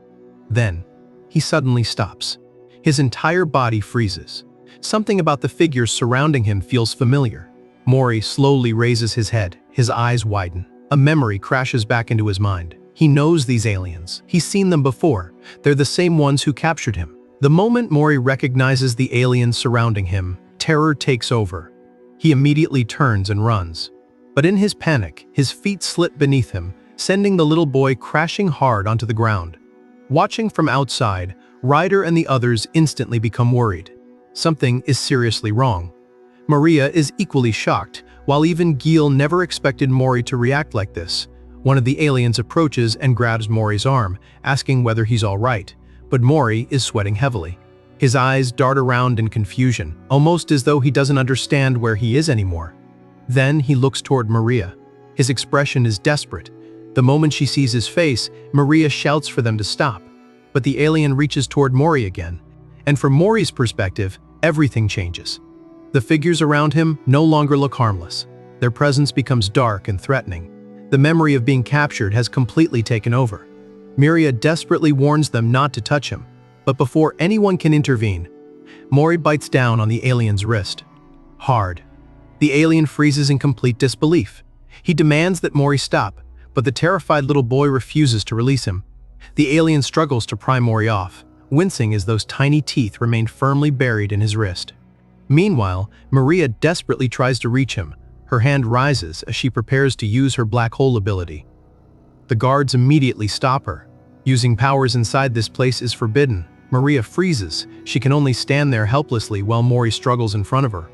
Then, he suddenly stops. His entire body freezes. Something about the figures surrounding him feels familiar. Mori slowly raises his head, his eyes widen. A memory crashes back into his mind. He knows these aliens. He's seen them before. They're the same ones who captured him. The moment Mori recognizes the aliens surrounding him, terror takes over. He immediately turns and runs. But in his panic, his feet slip beneath him, sending the little boy crashing hard onto the ground. Watching from outside, Ryder and the others instantly become worried. Something is seriously wrong. Maria is equally shocked, while even Gil never expected Mori to react like this. One of the aliens approaches and grabs Mori's arm, asking whether he's all right, but Mori is sweating heavily. His eyes dart around in confusion, almost as though he doesn't understand where he is anymore. Then he looks toward Maria. His expression is desperate. The moment she sees his face, Maria shouts for them to stop. But the alien reaches toward Mori again, and from Mori's perspective, everything changes. The figures around him no longer look harmless. Their presence becomes dark and threatening. The memory of being captured has completely taken over. Maria desperately warns them not to touch him, but before anyone can intervene, Mori bites down on the alien's wrist. Hard. The alien freezes in complete disbelief. He demands that Mori stop, but the terrified little boy refuses to release him. The alien struggles to pry Mori off, wincing as those tiny teeth remain firmly buried in his wrist. Meanwhile, Maria desperately tries to reach him. Her hand rises as she prepares to use her black hole ability. The guards immediately stop her. Using powers inside this place is forbidden. Maria freezes. She can only stand there helplessly while Mori struggles in front of her.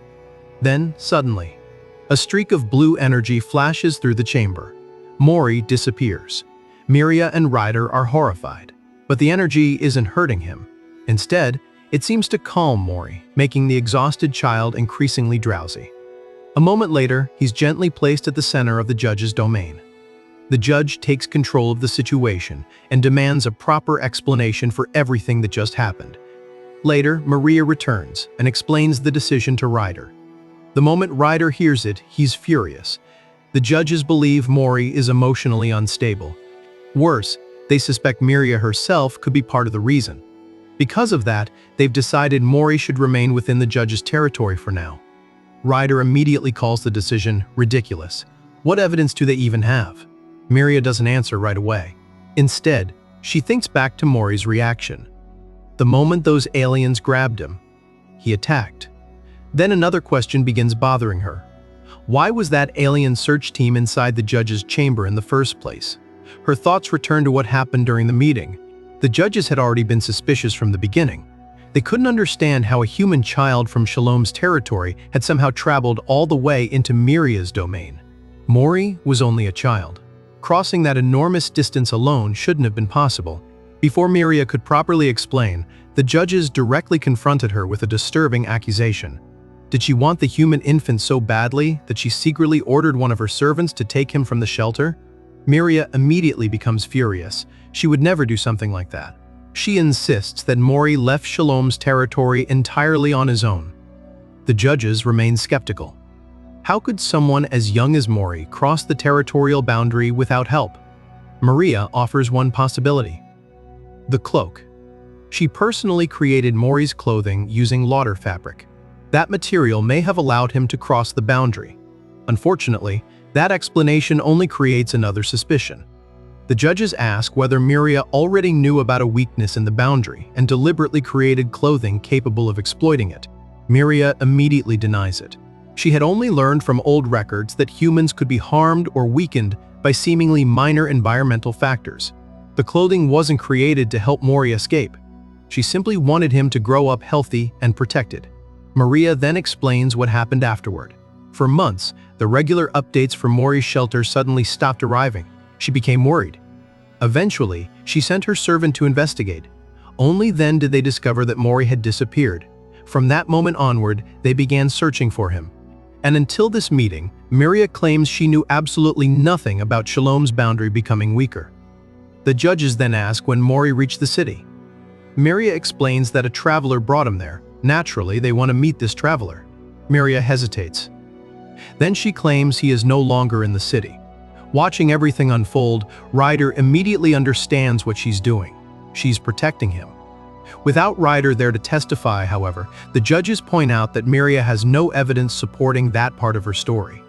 Then, suddenly, a streak of blue energy flashes through the chamber. Mori disappears. Miria and Ryder are horrified, but the energy isn't hurting him. Instead, it seems to calm Mori, making the exhausted child increasingly drowsy. A moment later, he's gently placed at the center of the judge's domain. The judge takes control of the situation and demands a proper explanation for everything that just happened. Later, Maria returns and explains the decision to Ryder. The moment Ryder hears it, he's furious. The judges believe Mori is emotionally unstable. Worse, they suspect Miria herself could be part of the reason. Because of that, they've decided Mori should remain within the judge's territory for now. Ryder immediately calls the decision ridiculous. What evidence do they even have? Miria doesn't answer right away. Instead, she thinks back to Mori's reaction. The moment those aliens grabbed him, he attacked. Then another question begins bothering her. Why was that alien search team inside the judge's chamber in the first place? Her thoughts return to what happened during the meeting. The judges had already been suspicious from the beginning. They couldn't understand how a human child from Shalom's territory had somehow traveled all the way into Miria's domain. Mori was only a child. Crossing that enormous distance alone shouldn't have been possible. Before Miria could properly explain, the judges directly confronted her with a disturbing accusation. Did she want the human infant so badly that she secretly ordered one of her servants to take him from the shelter? Miria immediately becomes furious. She would never do something like that. She insists that Mori left Shalom's territory entirely on his own. The judges remain skeptical. How could someone as young as Mori cross the territorial boundary without help? Maria offers one possibility. The cloak. She personally created Mori's clothing using lauter fabric. That material may have allowed him to cross the boundary. Unfortunately, that explanation only creates another suspicion. The judges ask whether Miria already knew about a weakness in the boundary and deliberately created clothing capable of exploiting it. Miria immediately denies it. She had only learned from old records that humans could be harmed or weakened by seemingly minor environmental factors. The clothing wasn't created to help Mori escape. She simply wanted him to grow up healthy and protected. Maria then explains what happened afterward. For months, the regular updates from Mori's shelter suddenly stopped arriving. She became worried. Eventually, she sent her servant to investigate. Only then did they discover that Mori had disappeared. From that moment onward, they began searching for him. And until this meeting, Miria claims she knew absolutely nothing about Shalom's boundary becoming weaker. The judges then ask when Mori reached the city. Miria explains that a traveler brought him there. Naturally, they want to meet this traveler. Miria hesitates. Then she claims he is no longer in the city. Watching everything unfold, Ryder immediately understands what she's doing. She's protecting him. Without Ryder there to testify, however, the judges point out that Miria has no evidence supporting that part of her story.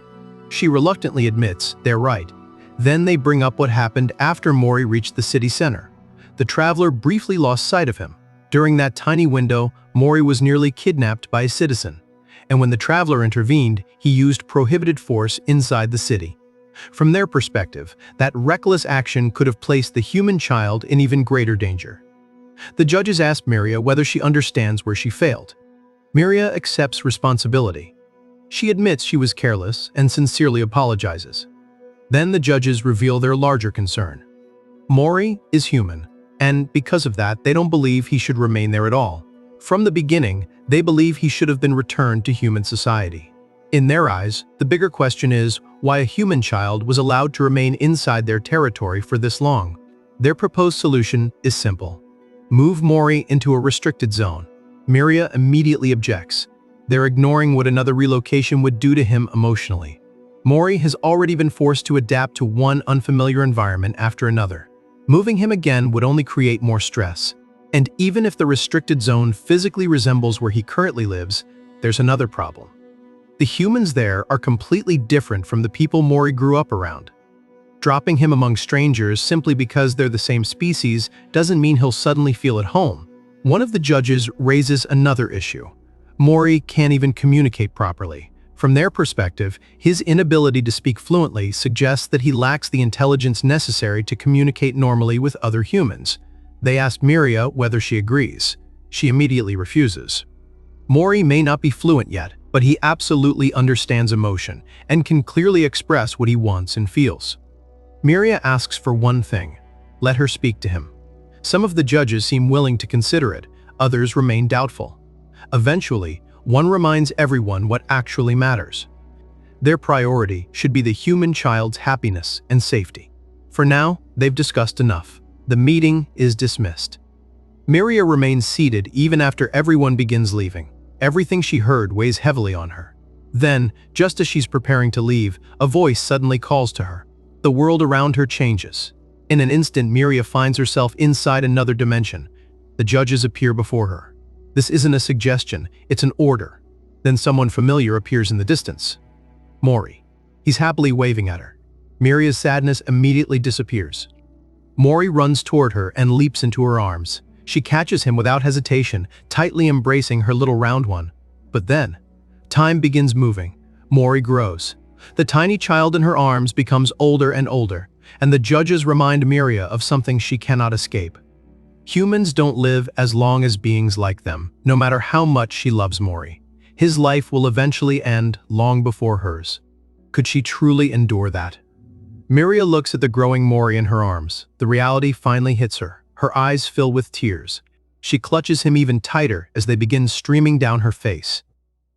She reluctantly admits they're right. Then they bring up what happened after Mori reached the city center. The traveler briefly lost sight of him. During that tiny window, Mori was nearly kidnapped by a citizen. And when the traveler intervened, he used prohibited force inside the city. From their perspective, that reckless action could have placed the human child in even greater danger. The judges ask Miria whether she understands where she failed. Miria accepts responsibility. She admits she was careless and sincerely apologizes. Then the judges reveal their larger concern. Mori is human, and because of that, they don't believe he should remain there at all. From the beginning, they believe he should have been returned to human society. In their eyes, the bigger question is why a human child was allowed to remain inside their territory for this long. Their proposed solution is simple. Move Mori into a restricted zone. Miria immediately objects. They're ignoring what another relocation would do to him emotionally. Mori has already been forced to adapt to one unfamiliar environment after another. Moving him again would only create more stress. And even if the restricted zone physically resembles where he currently lives, there's another problem. The humans there are completely different from the people Mori grew up around. Dropping him among strangers simply because they're the same species doesn't mean he'll suddenly feel at home. One of the judges raises another issue. Mori can't even communicate properly. From their perspective, his inability to speak fluently suggests that he lacks the intelligence necessary to communicate normally with other humans. They ask Miria whether she agrees. She immediately refuses. Mori may not be fluent yet, but he absolutely understands emotion and can clearly express what he wants and feels. Miria asks for one thing: let her speak to him. Some of the judges seem willing to consider it, others remain doubtful. Eventually, one reminds everyone what actually matters. Their priority should be the human child's happiness and safety. For now, they've discussed enough. The meeting is dismissed. Miria remains seated even after everyone begins leaving. Everything she heard weighs heavily on her. Then, just as she's preparing to leave, a voice suddenly calls to her. The world around her changes. In an instant, Miria finds herself inside another dimension. The judges appear before her. This isn't a suggestion, it's an order. Then someone familiar appears in the distance. Mori. He's happily waving at her. Miria's sadness immediately disappears. Mori runs toward her and leaps into her arms. She catches him without hesitation, tightly embracing her little round one. But then, time begins moving. Mori grows. The tiny child in her arms becomes older and older, and the judges remind Miria of something she cannot escape. Humans don't live as long as beings like them, no matter how much she loves Mori. His life will eventually end long before hers. Could she truly endure that? Miria looks at the growing Mori in her arms. The reality finally hits her. Her eyes fill with tears. She clutches him even tighter as they begin streaming down her face.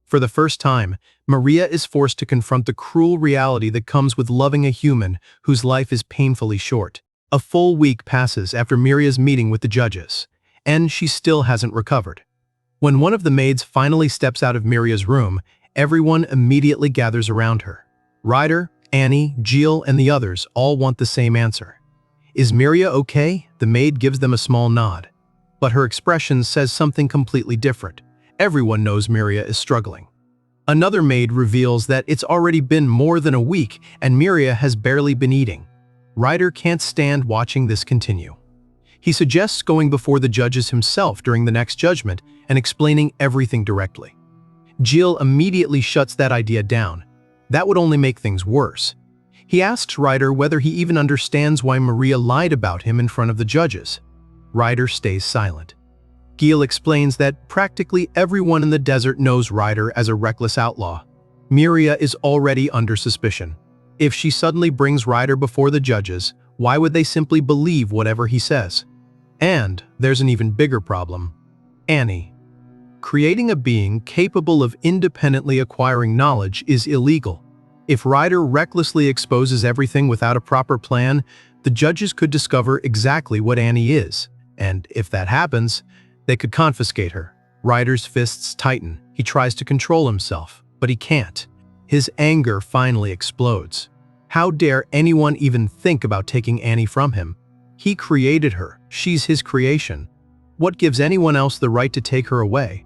For the first time, Miria is forced to confront the cruel reality that comes with loving a human whose life is painfully short. A full week passes after Miria's meeting with the judges, and she still hasn't recovered. When one of the maids finally steps out of Miria's room, everyone immediately gathers around her. Ryder, Annie, Jill, and the others all want the same answer. Is Miria okay? The maid gives them a small nod. But her expression says something completely different. Everyone knows Miria is struggling. Another maid reveals that it's already been more than a week and Miria has barely been eating. Ryder can't stand watching this continue. He suggests going before the judges himself during the next judgment and explaining everything directly. Jill immediately shuts that idea down. That would only make things worse. He asks Ryder whether he even understands why Miria lied about him in front of the judges. Ryder stays silent. Gil explains that practically everyone in the desert knows Ryder as a reckless outlaw. Miria is already under suspicion. If she suddenly brings Ryder before the judges, why would they simply believe whatever he says? And there's an even bigger problem. Annie. Creating a being capable of independently acquiring knowledge is illegal. If Ryder recklessly exposes everything without a proper plan, The judges could discover exactly what Annie is, and if that happens, they could confiscate her. Ryder's fists tighten. He tries to control himself, but he can't. His anger finally explodes. How dare anyone even think about taking Annie from him? He created her. She's his creation. What gives anyone else the right to take her away?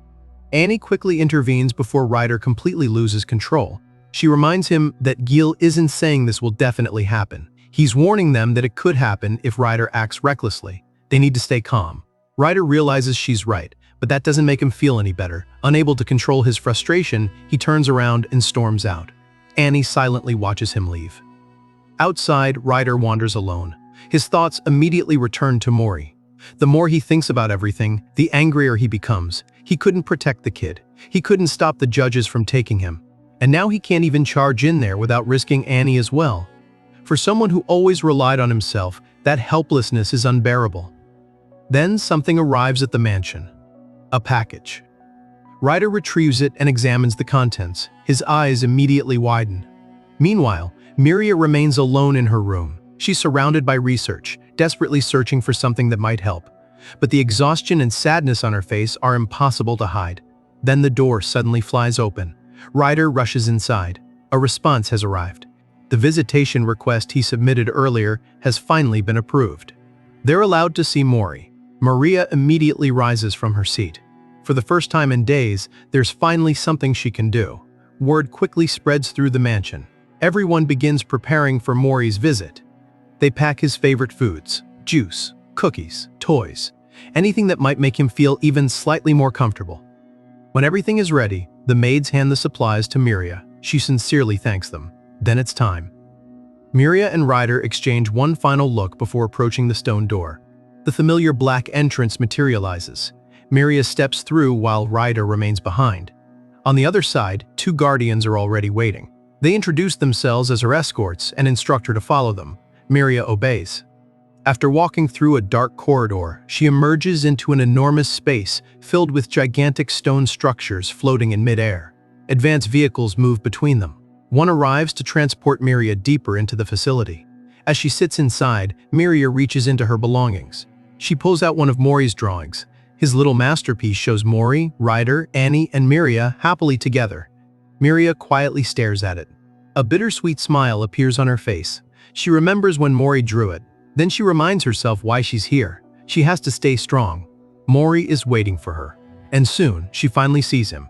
Annie quickly intervenes before Ryder completely loses control. She reminds him that Gil isn't saying this will definitely happen. He's warning them that it could happen if Ryder acts recklessly. They need to stay calm. Ryder realizes she's right, but that doesn't make him feel any better. Unable to control his frustration, he turns around and storms out. Annie silently watches him leave. Outside, Ryder wanders alone. His thoughts immediately return to Mori. The more he thinks about everything, the angrier he becomes. He couldn't protect the kid. He couldn't stop the judges from taking him. And now he can't even charge in there without risking Annie as well. For someone who always relied on himself, that helplessness is unbearable. Then something arrives at the mansion. A package. Ryder retrieves it and examines the contents. His eyes immediately widen. Meanwhile, Miria remains alone in her room. She's surrounded by research, desperately searching for something that might help. But the exhaustion and sadness on her face are impossible to hide. Then the door suddenly flies open. Ryder rushes inside. A response has arrived. The visitation request he submitted earlier has finally been approved. They're allowed to see Mori. Maria immediately rises from her seat. For the first time in days, there's finally something she can do. Word quickly spreads through the mansion. Everyone begins preparing for Mori's visit. They pack his favorite foods, juice, cookies, toys, anything that might make him feel even slightly more comfortable. When everything is ready, the maids hand the supplies to Miria. She sincerely thanks them. Then it's time. Miria and Ryder exchange one final look before approaching the stone door. The familiar black entrance materializes. Miria steps through while Ryder remains behind. On the other side, two guardians are already waiting. They introduce themselves as her escorts and instruct her to follow them. Miria obeys. After walking through a dark corridor, she emerges into an enormous space filled with gigantic stone structures floating in midair. Advanced vehicles move between them. One arrives to transport Miria deeper into the facility. As she sits inside, Miria reaches into her belongings. She pulls out one of Mori's drawings. His little masterpiece shows Mori, Ryder, Annie, and Miria happily together. Miria quietly stares at it. A bittersweet smile appears on her face. She remembers when Mori drew it. Then she reminds herself why she's here. She has to stay strong. Mori is waiting for her. And soon, she finally sees him.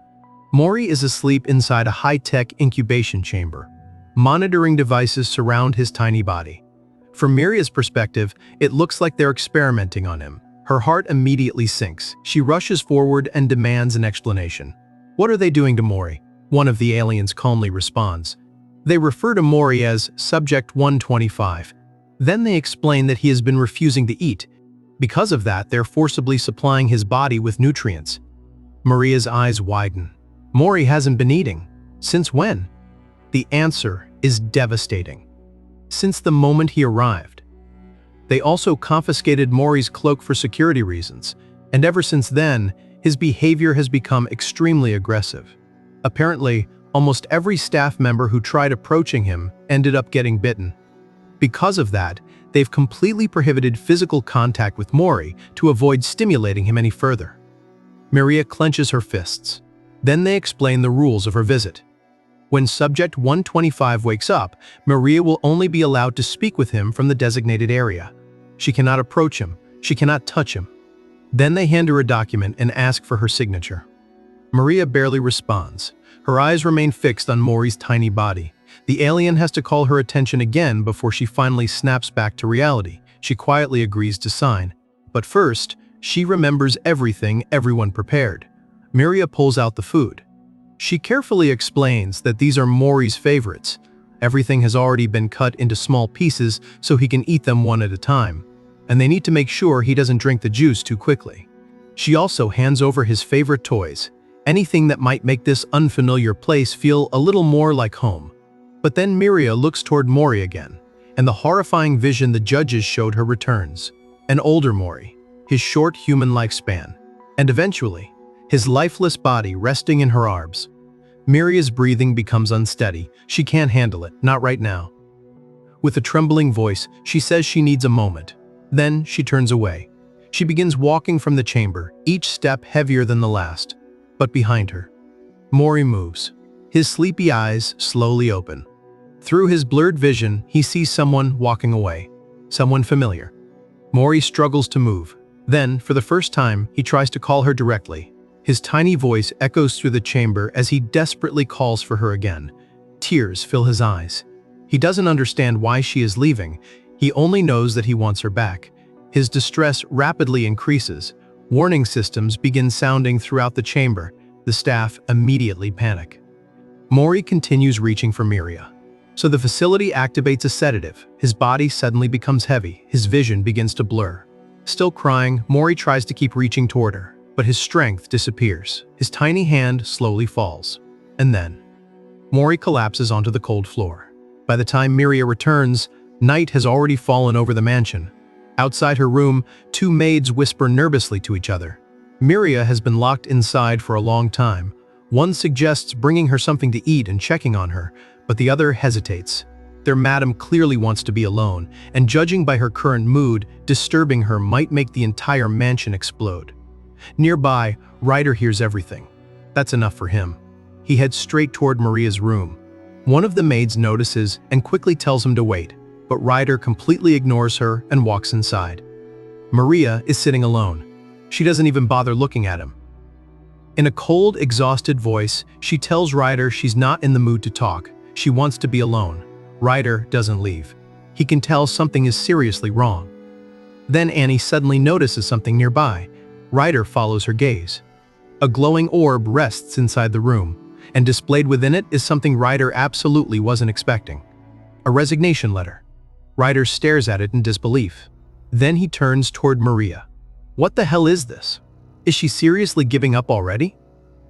Mori is asleep inside a high-tech incubation chamber. Monitoring devices surround his tiny body. From Miria's perspective, it looks like they're experimenting on him. Her heart immediately sinks. She rushes forward and demands an explanation. "What are they doing to Mori?" One of the aliens calmly responds. They refer to Mori as Subject 125. Then they explain that he has been refusing to eat. Because of that, they're forcibly supplying his body with nutrients. Maria's eyes widen. Mori hasn't been eating. Since when? The answer is devastating. Since the moment he arrived. They also confiscated Mori's cloak for security reasons, and ever since then, his behavior has become extremely aggressive. Apparently, almost every staff member who tried approaching him ended up getting bitten. Because of that, they've completely prohibited physical contact with Mori to avoid stimulating him any further. Miria clenches her fists. Then they explain the rules of her visit. When Subject 125 wakes up, Miria will only be allowed to speak with him from the designated area. She cannot approach him. She cannot touch him. Then they hand her a document and ask for her signature. Miria barely responds. Her eyes remain fixed on Mori's tiny body. The alien has to call her attention again before she finally snaps back to reality. She quietly agrees to sign. But first, she remembers everything everyone prepared. Miria pulls out the food. She carefully explains that these are Mori's favorites. Everything has already been cut into small pieces so he can eat them one at a time. And they need to make sure he doesn't drink the juice too quickly. She also hands over his favorite toys. Anything that might make this unfamiliar place feel a little more like home. But then Miria looks toward Mori again, and the horrifying vision the judges showed her returns. An older Mori, his short human lifespan, and eventually, his lifeless body resting in her arms. Miria's breathing becomes unsteady. She can't handle it, not right now. With a trembling voice, she says she needs a moment. Then she turns away. She begins walking from the chamber, each step heavier than the last. But behind her, Mori moves. His sleepy eyes slowly open. Through his blurred vision, he sees someone walking away. Someone familiar. Mori struggles to move. Then, for the first time, he tries to call her directly. His tiny voice echoes through the chamber as he desperately calls for her again. Tears fill his eyes. He doesn't understand why she is leaving. He only knows that he wants her back. His distress rapidly increases. Warning systems begin sounding throughout the chamber. The staff immediately panic. Mori continues reaching for Miria. So the facility activates a sedative. His body suddenly becomes heavy. His vision begins to blur. Still crying, Mori tries to keep reaching toward her, but his strength disappears. His tiny hand slowly falls. And then, Mori collapses onto the cold floor. By the time Miria returns, night has already fallen over the mansion. Outside her room, two maids whisper nervously to each other. Miria has been locked inside for a long time. One suggests bringing her something to eat and checking on her, but the other hesitates. Their madam clearly wants to be alone, and judging by her current mood, disturbing her might make the entire mansion explode. Nearby, Ryder hears everything. That's enough for him. He heads straight toward Maria's room. One of the maids notices and quickly tells him to wait, but Ryder completely ignores her and walks inside. Maria is sitting alone. She doesn't even bother looking at him. In a cold, exhausted voice, she tells Ryder she's not in the mood to talk. She wants to be alone. Ryder doesn't leave. He can tell something is seriously wrong. Then Annie suddenly notices something nearby. Ryder follows her gaze. A glowing orb rests inside the room, and displayed within it is something Ryder absolutely wasn't expecting. A resignation letter. Ryder stares at it in disbelief. Then he turns toward Maria. What the hell is this? Is she seriously giving up already?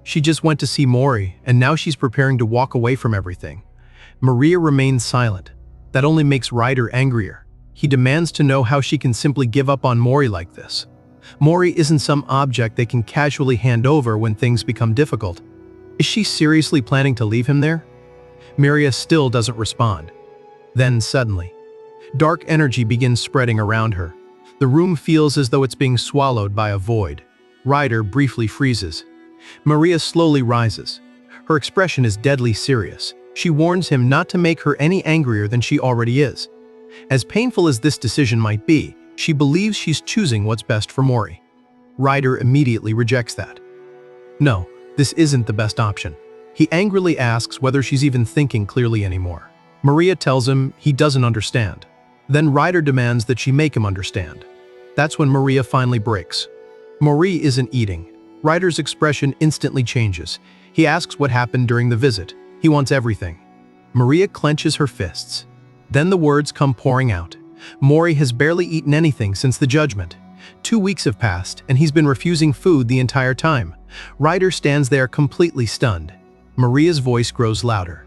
She just went to see Mori, and now she's preparing to walk away from everything. Maria remains silent. That only makes Ryder angrier. He demands to know how she can simply give up on Mori like this. Mori isn't some object they can casually hand over when things become difficult. Is she seriously planning to leave him there? Maria still doesn't respond. Then suddenly, dark energy begins spreading around her. The room feels as though it's being swallowed by a void. Ryder briefly freezes. Maria slowly rises. Her expression is deadly serious. She warns him not to make her any angrier than she already is. As painful as this decision might be, she believes she's choosing what's best for Mori. Ryder immediately rejects that. No, this isn't the best option. He angrily asks whether she's even thinking clearly anymore. Maria tells him he doesn't understand. Then Ryder demands that she make him understand. That's when Maria finally breaks. Mori isn't eating. Ryder's expression instantly changes. He asks what happened during the visit. He wants everything. Maria clenches her fists. Then the words come pouring out. Mori has barely eaten anything since the judgment. 2 weeks have passed, and he's been refusing food the entire time. Ryder stands there completely stunned. Maria's voice grows louder.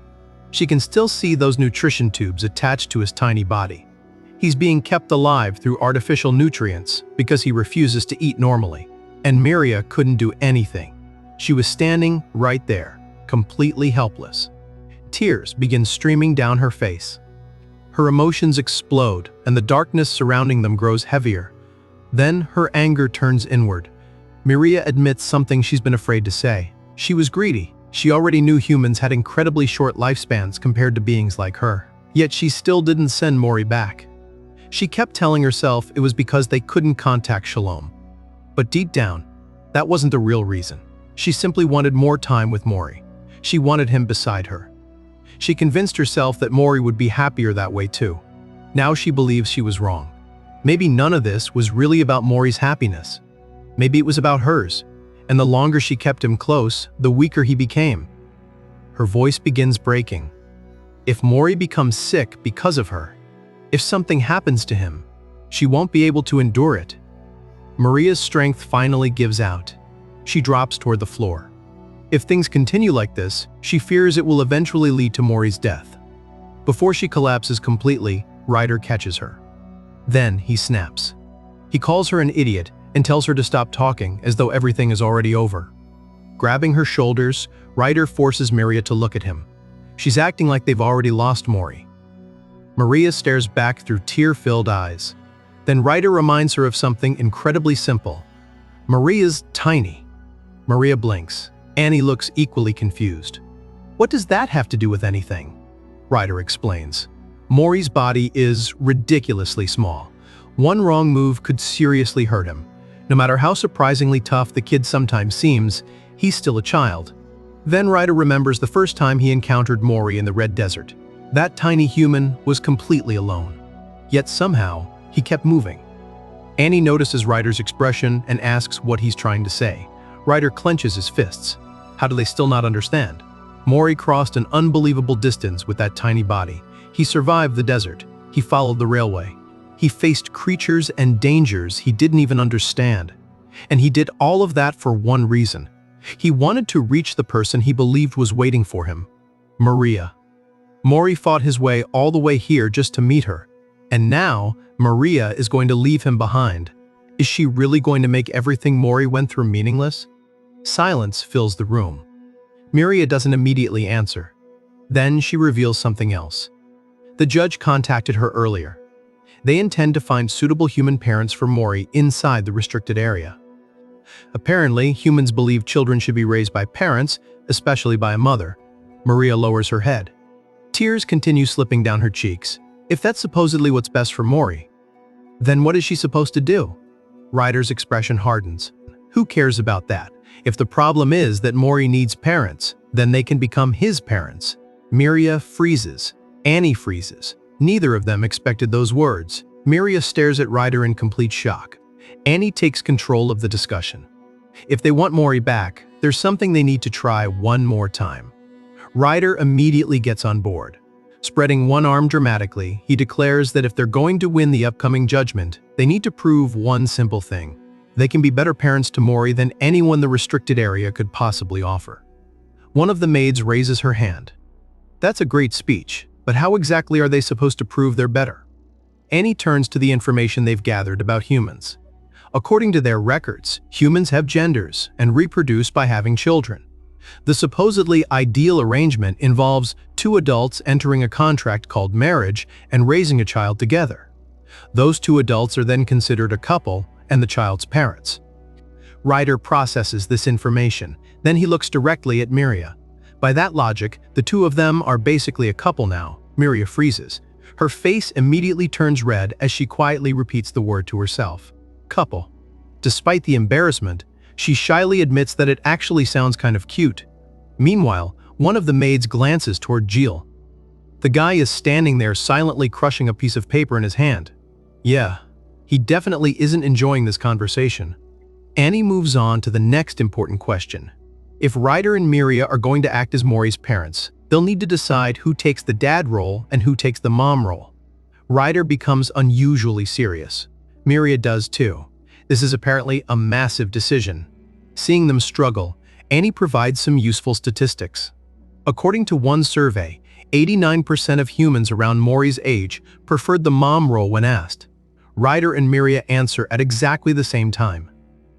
She can still see those nutrition tubes attached to his tiny body. He's being kept alive through artificial nutrients because he refuses to eat normally. And Maria couldn't do anything. She was standing right there, completely helpless. Tears begin streaming down her face. Her emotions explode, and the darkness surrounding them grows heavier. Then her anger turns inward. Maria admits something she's been afraid to say. She was greedy. She already knew humans had incredibly short lifespans compared to beings like her. Yet she still didn't send Mori back. She kept telling herself it was because they couldn't contact Shalom. But deep down, that wasn't the real reason. She simply wanted more time with Mori. She wanted him beside her. She convinced herself that Mori would be happier that way too. Now she believes she was wrong. Maybe none of this was really about Mori's happiness. Maybe it was about hers, and the longer she kept him close, the weaker he became. Her voice begins breaking. If Mori becomes sick because of her, if something happens to him, she won't be able to endure it. Maria's strength finally gives out. She drops toward the floor. If things continue like this, she fears it will eventually lead to Mori's death. Before she collapses completely, Ryder catches her. Then he snaps. He calls her an idiot and tells her to stop talking as though everything is already over. Grabbing her shoulders, Ryder forces Maria to look at him. She's acting like they've already lost Mori. Maria stares back through tear-filled eyes. Then Ryder reminds her of something incredibly simple. Maria's tiny. Maria blinks. Annie looks equally confused. What does that have to do with anything? Ryder explains. Mori's body is ridiculously small. One wrong move could seriously hurt him. No matter how surprisingly tough the kid sometimes seems, he's still a child. Then Ryder remembers the first time he encountered Mori in the Red Desert. That tiny human was completely alone. Yet somehow, he kept moving. Annie notices Ryder's expression and asks what he's trying to say. Ryder clenches his fists. How do they still not understand? Mori crossed an unbelievable distance with that tiny body. He survived the desert. He followed the railway. He faced creatures and dangers he didn't even understand. And he did all of that for one reason. He wanted to reach the person he believed was waiting for him, Maria. Mori fought his way all the way here just to meet her. And now, Maria is going to leave him behind. Is she really going to make everything Mori went through meaningless? Silence fills the room. Maria doesn't immediately answer. Then she reveals something else. The judge contacted her earlier. They intend to find suitable human parents for Mori inside the restricted area. Apparently, humans believe children should be raised by parents, especially by a mother. Maria lowers her head. Tears continue slipping down her cheeks. If that's supposedly what's best for Mori, then what is she supposed to do? Ryder's expression hardens. Who cares about that? If the problem is that Mori needs parents, then they can become his parents. Maria freezes. Annie freezes. Neither of them expected those words. Maria stares at Ryder in complete shock. Annie takes control of the discussion. If they want Mori back, there's something they need to try one more time. Ryder immediately gets on board. Spreading one arm dramatically, he declares that if they're going to win the upcoming judgment, they need to prove one simple thing. They can be better parents to Mori than anyone the restricted area could possibly offer. One of the maids raises her hand. That's a great speech, but how exactly are they supposed to prove they're better? Annie turns to the information they've gathered about humans. According to their records, humans have genders and reproduce by having children. The supposedly ideal arrangement involves two adults entering a contract called marriage and raising a child together. Those two adults are then considered a couple and the child's parents. Ryder processes this information, then he looks directly at Maria. By that logic, the two of them are basically a couple now. Maria freezes. Her face immediately turns red as she quietly repeats the word to herself. Couple. Despite the embarrassment, she shyly admits that it actually sounds kind of cute. Meanwhile, one of the maids glances toward Jill. The guy is standing there silently crushing a piece of paper in his hand. Yeah, he definitely isn't enjoying this conversation. Annie moves on to the next important question. If Ryder and Maria are going to act as Mori's parents, they'll need to decide who takes the dad role and who takes the mom role. Ryder becomes unusually serious. Maria does too. This is apparently a massive decision. Seeing them struggle, Annie provides some useful statistics. According to one survey, 89% of humans around Mori's age preferred the mom role when asked. Ryder and Maria answer at exactly the same time.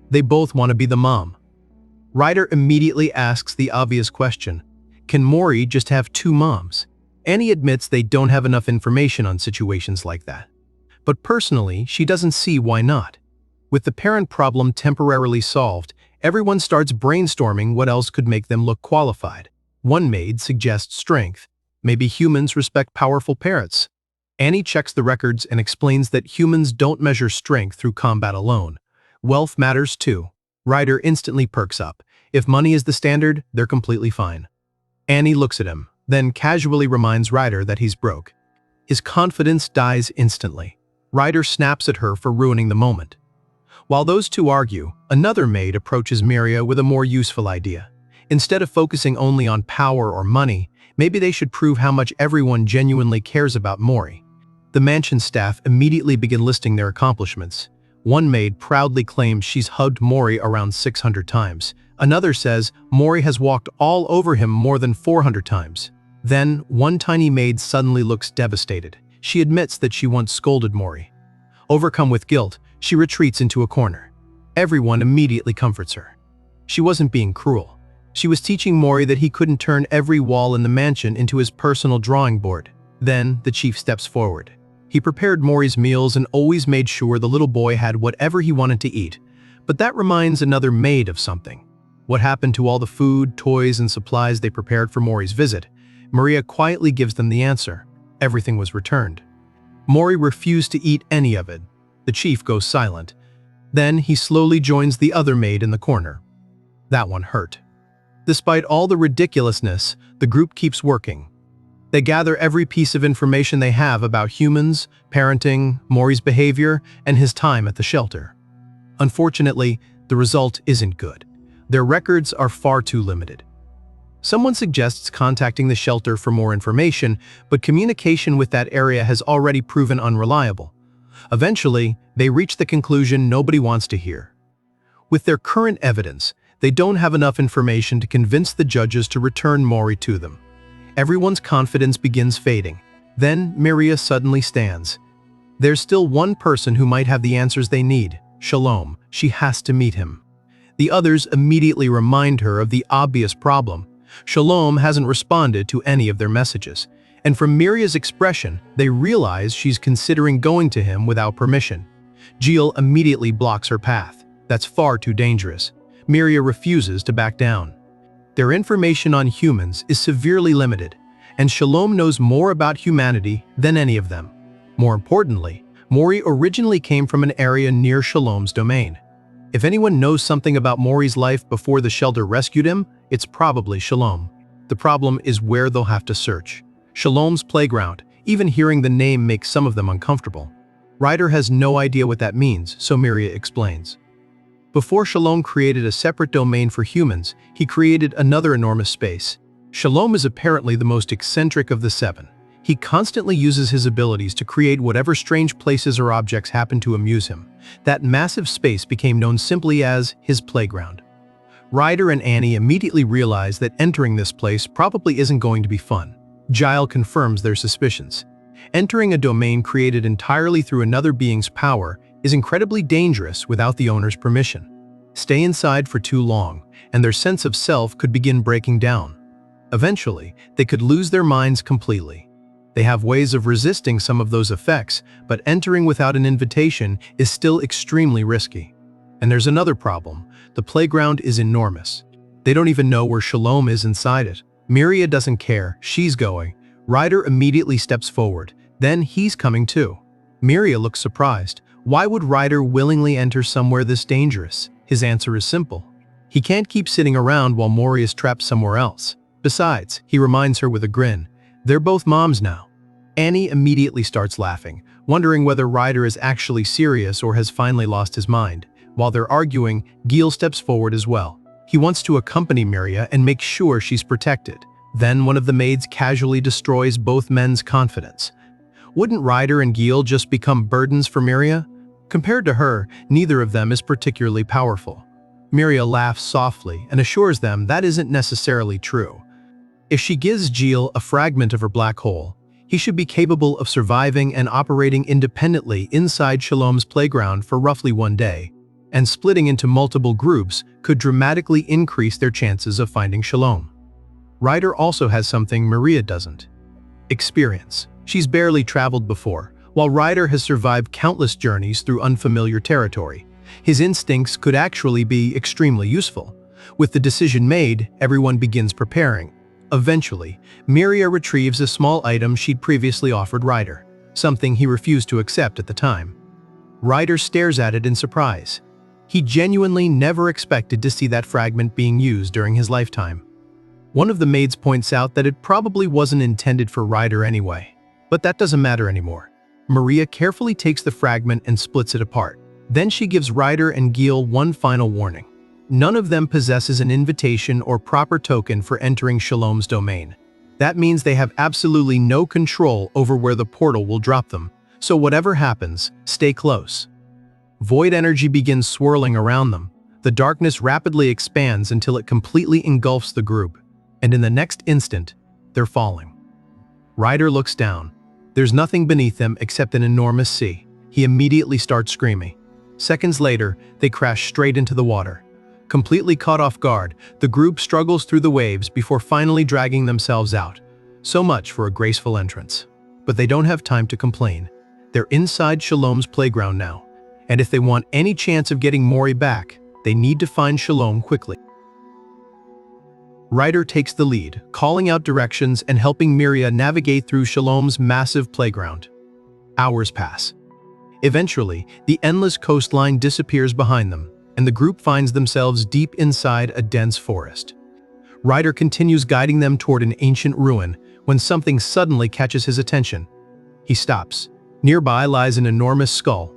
They both want to be the mom. Ryder immediately asks the obvious question, can Mori just have two moms? Annie admits they don't have enough information on situations like that. But personally, she doesn't see why not. With the parent problem temporarily solved, everyone starts brainstorming what else could make them look qualified. One maid suggests strength. Maybe humans respect powerful parents. Annie checks the records and explains that humans don't measure strength through combat alone. Wealth matters too. Ryder instantly perks up. If money is the standard, they're completely fine. Annie looks at him, then casually reminds Ryder that he's broke. His confidence dies instantly. Ryder snaps at her for ruining the moment. While those two argue, another maid approaches Maria with a more useful idea. Instead of focusing only on power or money, maybe they should prove how much everyone genuinely cares about Mori. The mansion staff immediately begin listing their accomplishments. One maid proudly claims she's hugged Mori around 600 times. Another says Mori has walked all over him more than 400 times. Then, one tiny maid suddenly looks devastated. She admits that she once scolded Mori. Overcome with guilt, she retreats into a corner. Everyone immediately comforts her. She wasn't being cruel. She was teaching Mori that he couldn't turn every wall in the mansion into his personal drawing board. Then, the chief steps forward. He prepared Mori's meals and always made sure the little boy had whatever he wanted to eat. But that reminds another maid of something. What happened to all the food, toys, and supplies they prepared for Mori's visit? Maria quietly gives them the answer. Everything was returned. Mori refused to eat any of it. The chief goes silent. Then he slowly joins the other maid in the corner. That one hurt. Despite all the ridiculousness, the group keeps working. They gather every piece of information they have about humans, parenting, Mori's behavior, and his time at the shelter. Unfortunately, the result isn't good. Their records are far too limited. Someone suggests contacting the shelter for more information, but communication with that area has already proven unreliable. Eventually, they reach the conclusion nobody wants to hear. With their current evidence, they don't have enough information to convince the judges to return Mori to them. Everyone's confidence begins fading. Then, Maria suddenly stands. There's still one person who might have the answers they need, Shalom. She has to meet him. The others immediately remind her of the obvious problem. Shalom hasn't responded to any of their messages, and from Maria's expression, they realize she's considering going to him without permission. Jill immediately blocks her path. That's far too dangerous. Maria refuses to back down. Their information on humans is severely limited, and Shalom knows more about humanity than any of them. More importantly, Mori originally came from an area near Shalom's domain. If anyone knows something about Mori's life before the shelter rescued him, it's probably Shalom. The problem is where they'll have to search. Shalom's playground. Even hearing the name makes some of them uncomfortable. Ryder has no idea what that means, so Maria explains. Before Shalom created a separate domain for humans, he created another enormous space. Shalom is apparently the most eccentric of the seven. He constantly uses his abilities to create whatever strange places or objects happen to amuse him. That massive space became known simply as his playground. Ryder and Annie immediately realize that entering this place probably isn't going to be fun. Giles confirms their suspicions. Entering a domain created entirely through another being's power is incredibly dangerous without the owner's permission. Stay inside for too long, and their sense of self could begin breaking down. Eventually, they could lose their minds completely. They have ways of resisting some of those effects, but entering without an invitation is still extremely risky. And there's another problem. The playground is enormous. They don't even know where Shalom is inside it. Maria doesn't care. She's going. Ryder immediately steps forward. Then he's coming too. Maria looks surprised. Why would Ryder willingly enter somewhere this dangerous? His answer is simple. He can't keep sitting around while Mori is trapped somewhere else. Besides, he reminds her with a grin, they're both moms now. Annie immediately starts laughing, wondering whether Ryder is actually serious or has finally lost his mind. While they're arguing, Giles steps forward as well. He wants to accompany Maria and make sure she's protected. Then one of the maids casually destroys both men's confidence. Wouldn't Ryder and Giles just become burdens for Maria? Compared to her, neither of them is particularly powerful. Maria laughs softly and assures them that isn't necessarily true. If she gives Giles a fragment of her black hole, he should be capable of surviving and operating independently inside Shalom's playground for roughly one day, and splitting into multiple groups could dramatically increase their chances of finding Shalom. Ryder also has something Maria doesn't. Experience. She's barely traveled before, while Ryder has survived countless journeys through unfamiliar territory. His instincts could actually be extremely useful. With the decision made, everyone begins preparing. Eventually, Maria retrieves a small item she'd previously offered Ryder, something he refused to accept at the time. Ryder stares at it in surprise. He genuinely never expected to see that fragment being used during his lifetime. One of the maids points out that it probably wasn't intended for Ryder anyway, but that doesn't matter anymore. Maria carefully takes the fragment and splits it apart. Then she gives Ryder and Giles one final warning. None of them possesses an invitation or proper token for entering Shalom's domain. That means they have absolutely no control over where the portal will drop them, so whatever happens, stay close. Void energy begins swirling around them. The darkness rapidly expands until it completely engulfs the group, and in the next instant, they're falling. Ryder looks down. There's nothing beneath them except an enormous sea. He immediately starts screaming. Seconds later, they crash straight into the water. Completely caught off guard, the group struggles through the waves before finally dragging themselves out. So much for a graceful entrance. But they don't have time to complain. They're inside Shalom's playground now, and if they want any chance of getting Mori back, they need to find Shalom quickly. Ryder takes the lead, calling out directions and helping Miria navigate through Shalom's massive playground. Hours pass. Eventually, the endless coastline disappears behind them, and the group finds themselves deep inside a dense forest. Ryder continues guiding them toward an ancient ruin when something suddenly catches his attention. He stops. Nearby lies an enormous skull,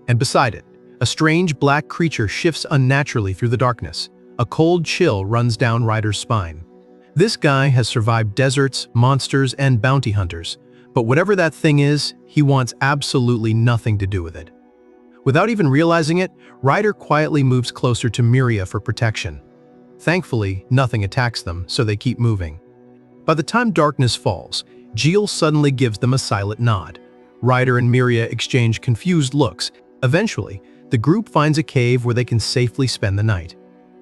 and beside it, a strange black creature shifts unnaturally through the darkness. A cold chill runs down Ryder's spine. This guy has survived deserts, monsters, and bounty hunters, but whatever that thing is, he wants absolutely nothing to do with it. Without even realizing it, Ryder quietly moves closer to Miria for protection. Thankfully, nothing attacks them, so they keep moving. By the time darkness falls, Gil suddenly gives them a silent nod. Ryder and Miria exchange confused looks. Eventually, the group finds a cave where they can safely spend the night.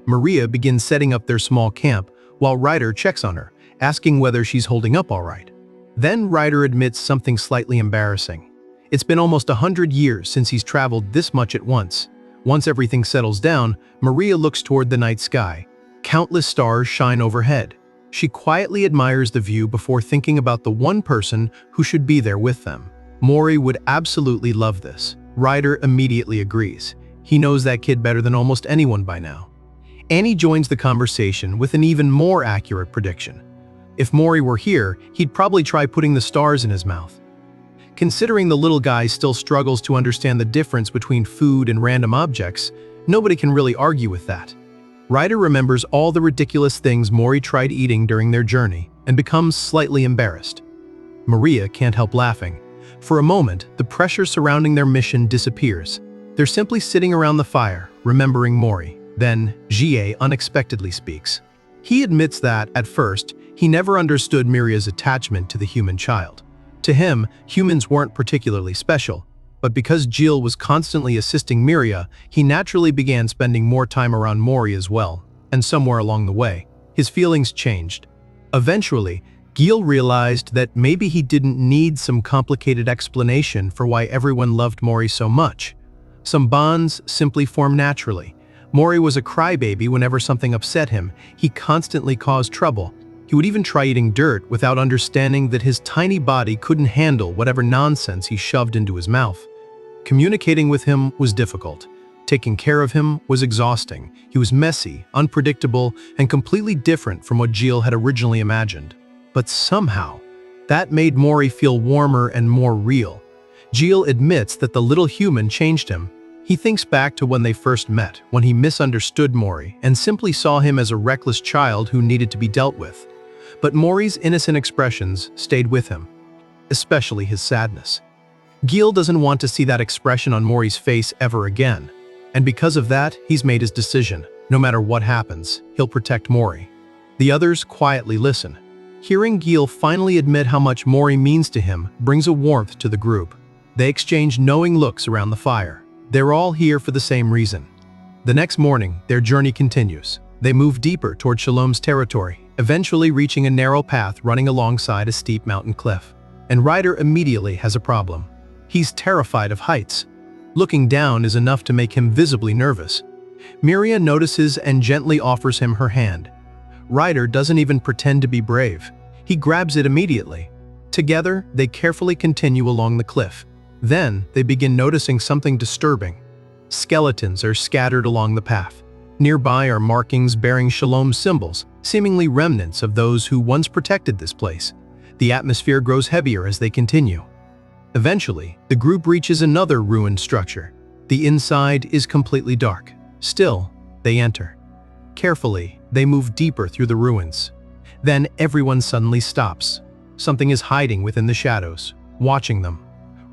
Miria begins setting up their small camp, while Ryder checks on her, asking whether she's holding up all right. Then Ryder admits something slightly embarrassing. It's been almost 100 years since he's traveled this much at once. Once everything settles down, Miria looks toward the night sky. Countless stars shine overhead. She quietly admires the view before thinking about the one person who should be there with them. Mori would absolutely love this. Ryder immediately agrees. He knows that kid better than almost anyone by now. Annie joins the conversation with an even more accurate prediction. If Mori were here, he'd probably try putting the stars in his mouth. Considering the little guy still struggles to understand the difference between food and random objects, nobody can really argue with that. Ryder remembers all the ridiculous things Mori tried eating during their journey and becomes slightly embarrassed. Miria can't help laughing. For a moment, the pressure surrounding their mission disappears. They're simply sitting around the fire, remembering Mori. Then, Jie unexpectedly speaks. He admits that, at first, he never understood Miria's attachment to the human child. To him, humans weren't particularly special, but because Jill was constantly assisting Miria, he naturally began spending more time around Mori as well, and somewhere along the way, his feelings changed. Eventually, Gil realized that maybe he didn't need some complicated explanation for why everyone loved Mori so much. Some bonds simply form naturally. Mori was a crybaby whenever something upset him. He constantly caused trouble. He would even try eating dirt without understanding that his tiny body couldn't handle whatever nonsense he shoved into his mouth. Communicating with him was difficult. Taking care of him was exhausting. He was messy, unpredictable, and completely different from what Gil had originally imagined. But somehow, that made Mori feel warmer and more real. Gil admits that the little human changed him. He thinks back to when they first met, when he misunderstood Mori and simply saw him as a reckless child who needed to be dealt with. But Mori's innocent expressions stayed with him, especially his sadness. Gil doesn't want to see that expression on Mori's face ever again, and because of that, he's made his decision. No matter what happens, he'll protect Mori. The others quietly listen. Hearing Gil finally admit how much Mori means to him brings a warmth to the group. They exchange knowing looks around the fire. They're all here for the same reason. The next morning, their journey continues. They move deeper toward Shalom's territory, eventually reaching a narrow path running alongside a steep mountain cliff. And Ryder immediately has a problem. He's terrified of heights. Looking down is enough to make him visibly nervous. Miria notices and gently offers him her hand. Ryder doesn't even pretend to be brave. He grabs it immediately. Together, they carefully continue along the cliff. Then, they begin noticing something disturbing. Skeletons are scattered along the path. Nearby are markings bearing Shalom's symbols, seemingly remnants of those who once protected this place. The atmosphere grows heavier as they continue. Eventually, the group reaches another ruined structure. The inside is completely dark. Still, they enter. Carefully, they move deeper through the ruins. Then everyone suddenly stops. Something is hiding within the shadows, watching them.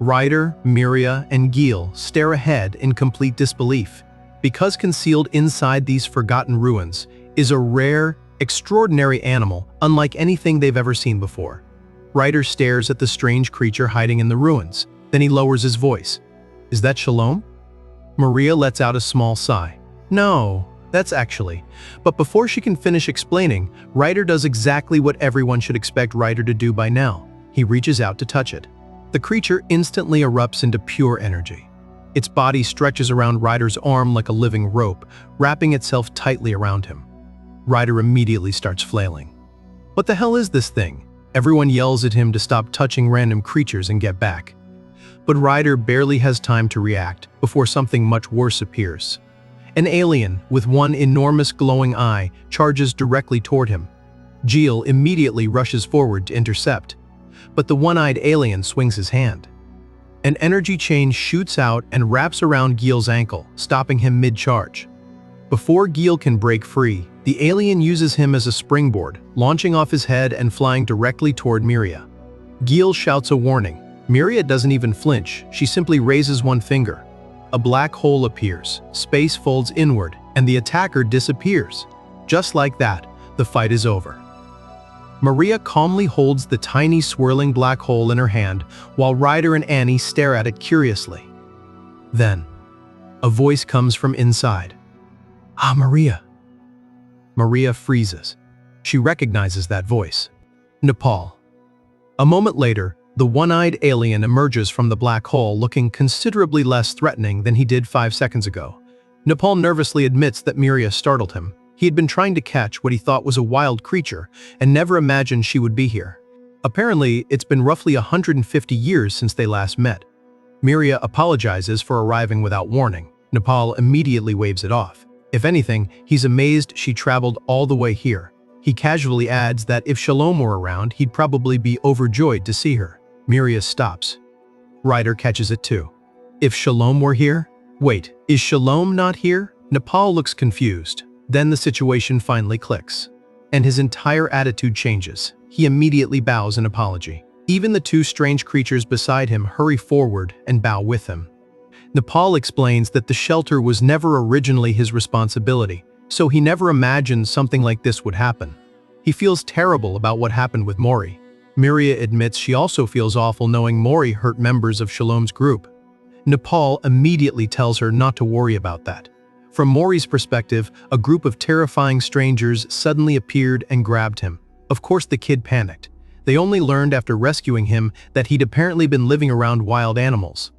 Ryder, Miria, and Gil stare ahead in complete disbelief. Because concealed inside these forgotten ruins is a rare, extraordinary animal unlike anything they've ever seen before. Ryder stares at the strange creature hiding in the ruins. Then he lowers his voice. "Is that Shalom?" Miria lets out a small sigh. "No, that's actually..." But before she can finish explaining, Ryder does exactly what everyone should expect Ryder to do by now. He reaches out to touch it. The creature instantly erupts into pure energy. Its body stretches around Ryder's arm like a living rope, wrapping itself tightly around him. Ryder immediately starts flailing. What the hell is this thing? Everyone yells at him to stop touching random creatures and get back. But Ryder barely has time to react before something much worse appears. An alien with one enormous glowing eye charges directly toward him. Gil immediately rushes forward to intercept, but the one-eyed alien swings his hand. An energy chain shoots out and wraps around Gil's ankle, stopping him mid-charge. Before Gil can break free, the alien uses him as a springboard, launching off his head and flying directly toward Miria. Gil shouts a warning. Miria doesn't even flinch, she simply raises one finger. A black hole appears, space folds inward, and the attacker disappears. Just like that, the fight is over. Maria calmly holds the tiny swirling black hole in her hand while Ryder and Annie stare at it curiously. Then, a voice comes from inside. "Ah, Maria." Maria freezes. She recognizes that voice. Nepal. A moment later, the one-eyed alien emerges from the black hole looking considerably less threatening than he did 5 seconds ago. Nepal nervously admits that Miria startled him. He had been trying to catch what he thought was a wild creature and never imagined she would be here. Apparently, it's been roughly 150 years since they last met. Miria apologizes for arriving without warning. Nepal immediately waves it off. If anything, he's amazed she traveled all the way here. He casually adds that if Shalom were around, he'd probably be overjoyed to see her. Miria stops. Ryder catches it too. If Shalom were here? Wait, is Shalom not here? Nepal looks confused. Then the situation finally clicks, and his entire attitude changes. He immediately bows in apology. Even the two strange creatures beside him hurry forward and bow with him. Nepal explains that the shelter was never originally his responsibility, so he never imagined something like this would happen. He feels terrible about what happened with Mori. Miria admits she also feels awful knowing Mori hurt members of Shalom's group. Nepal immediately tells her not to worry about that. From Mori's perspective, a group of terrifying strangers suddenly appeared and grabbed him. Of course the kid panicked. They only learned after rescuing him that he'd apparently been living around wild animals.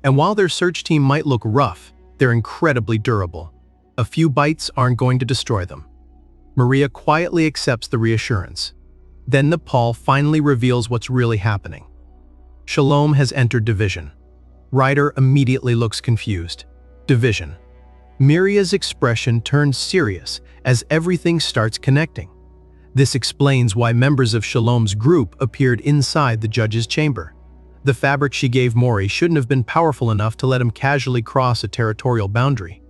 And while their search team might look rough, they're incredibly durable. A few bites aren't going to destroy them. Maria quietly accepts the reassurance. Then Nepal finally reveals what's really happening. Shalom has entered division. Ryder immediately looks confused. Division. Miria's expression turns serious as everything starts connecting. This explains why members of Shalom's group appeared inside the judge's chamber. The fabric she gave Mori shouldn't have been powerful enough to let him casually cross a territorial boundary.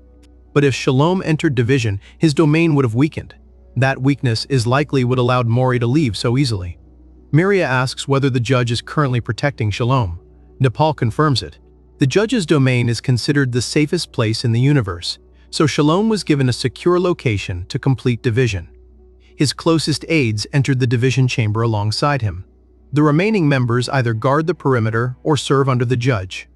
But if Shalom entered division, his domain would have weakened. That weakness is likely what allowed Mori to leave so easily. Miria asks whether the judge is currently protecting Shalom. Nepal confirms it. The judge's domain is considered the safest place in the universe, so Shalom was given a secure location to complete division. His closest aides entered the division chamber alongside him. The remaining members either guard the perimeter or serve under the judge.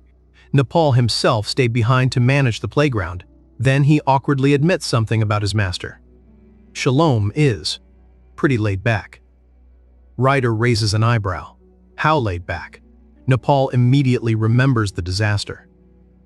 Nepal himself stayed behind to manage the playground. Then he awkwardly admits something about his master. Shalom is pretty laid back. Ryder raises an eyebrow. How laid back? Nepal immediately remembers the disaster.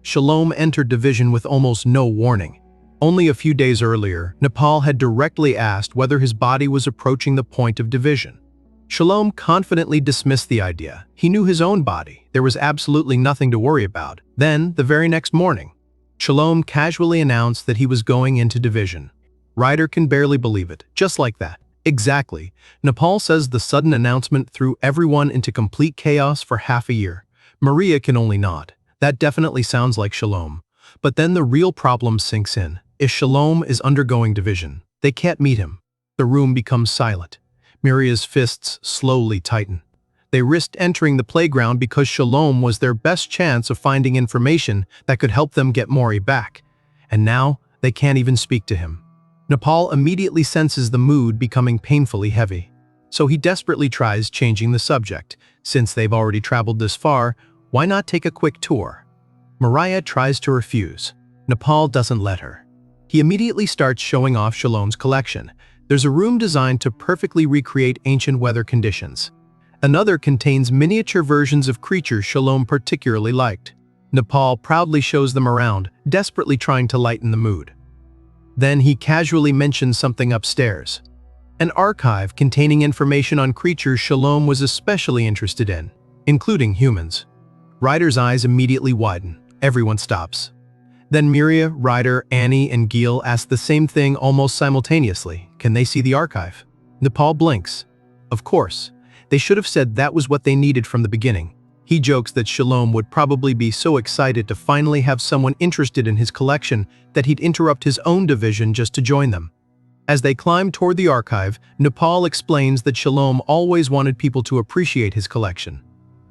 Shalom entered division with almost no warning. Only a few days earlier, Nepal had directly asked whether his body was approaching the point of division. Shalom confidently dismissed the idea. He knew his own body. There was absolutely nothing to worry about. Then, the very next morning, Shalom casually announced that he was going into division. Ryder can barely believe it, just like that. Exactly. Nepal says the sudden announcement threw everyone into complete chaos for half a year. Maria can only nod. That definitely sounds like Shalom. But then the real problem sinks in. If Shalom is undergoing division, they can't meet him. The room becomes silent. Miria's fists slowly tighten. They risked entering the playground because Shalom was their best chance of finding information that could help them get Mori back. And now, they can't even speak to him. Nepal immediately senses the mood becoming painfully heavy. So he desperately tries changing the subject. Since they've already traveled this far, why not take a quick tour? Mariah tries to refuse. Nepal doesn't let her. He immediately starts showing off Shalom's collection. There's a room designed to perfectly recreate ancient weather conditions. Another contains miniature versions of creatures Shalom particularly liked. Nepal proudly shows them around, desperately trying to lighten the mood. Then he casually mentions something upstairs. An archive containing information on creatures Shalom was especially interested in, including humans. Ryder's eyes immediately widen. Everyone stops. Then Miria, Ryder, Annie, and Gil ask the same thing almost simultaneously. Can they see the archive? Nepal blinks. Of course. They should have said that was what they needed from the beginning. He jokes that Shalom would probably be so excited to finally have someone interested in his collection that he'd interrupt his own division just to join them. As they climb toward the archive, Nepal explains that Shalom always wanted people to appreciate his collection.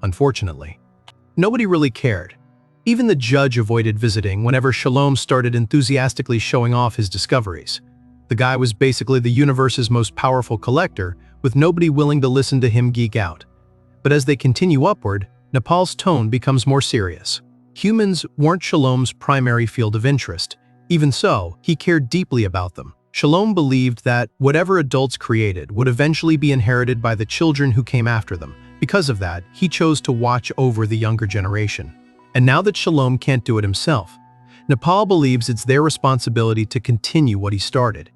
Unfortunately, nobody really cared. Even the judge avoided visiting whenever Shalom started enthusiastically showing off his discoveries. The guy was basically the universe's most powerful collector, with nobody willing to listen to him geek out. But as they continue upward, Nepal's tone becomes more serious. Humans weren't Shalom's primary field of interest. Even so, he cared deeply about them. Shalom believed that whatever adults created would eventually be inherited by the children who came after them. Because of that, he chose to watch over the younger generation. And now that Shalom can't do it himself, Nepal believes it's their responsibility to continue what he started.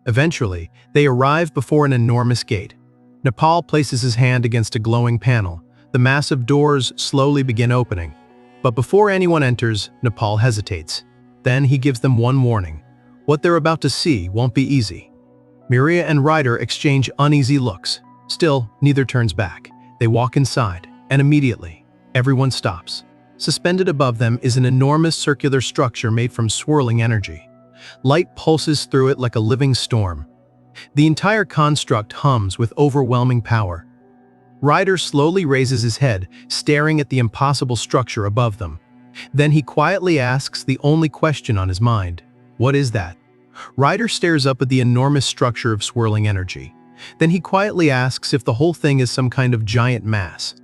Eventually, they arrive before an enormous gate. Nepal places his hand against a glowing panel. The massive doors slowly begin opening. But before anyone enters, Nepal hesitates. Then he gives them one warning. What they're about to see won't be easy. Miria and Ryder exchange uneasy looks. Still, neither turns back. They walk inside, and immediately, everyone stops. Suspended above them is an enormous circular structure made from swirling energy. Light pulses through it like a living storm. The entire construct hums with overwhelming power. Ryder slowly raises his head, staring at the impossible structure above them. Then he quietly asks the only question on his mind. What is that? Ryder stares up at the enormous structure of swirling energy. Then he quietly asks if the whole thing is some kind of giant mass.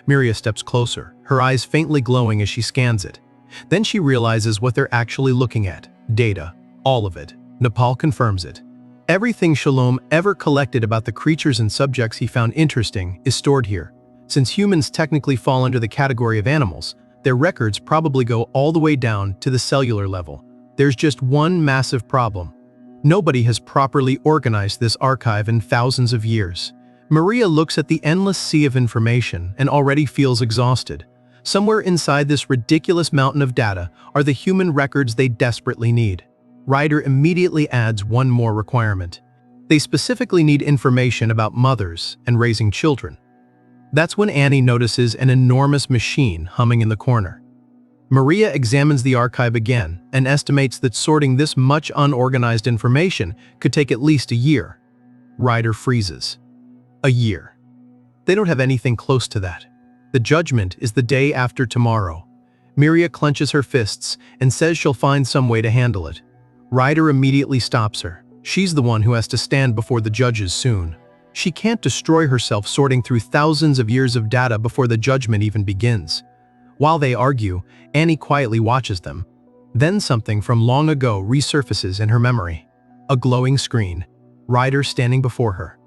Miria steps closer, her eyes faintly glowing as she scans it. Then she realizes what they're actually looking at. Data. All of it. Nepal confirms it. Everything Shalom ever collected about the creatures and subjects he found interesting is stored here. Since humans technically fall under the category of animals, their records probably go all the way down to the cellular level. There's just one massive problem. Nobody has properly organized this archive in thousands of years. Maria looks at the endless sea of information and already feels exhausted. Somewhere inside this ridiculous mountain of data are the human records they desperately need. Ryder immediately adds one more requirement. They specifically need information about mothers and raising children. That's when Annie notices an enormous machine humming in the corner. Maria examines the archive again and estimates that sorting this much unorganized information could take at least a year. Ryder freezes. A year. They don't have anything close to that. The judgment is the day after tomorrow. Miria clenches her fists and says she'll find some way to handle it. Ryder immediately stops her. She's the one who has to stand before the judges soon. She can't destroy herself sorting through thousands of years of data before the judgment even begins. While they argue, Annie quietly watches them. Then something from long ago resurfaces in her memory. A glowing screen. Ryder standing before her.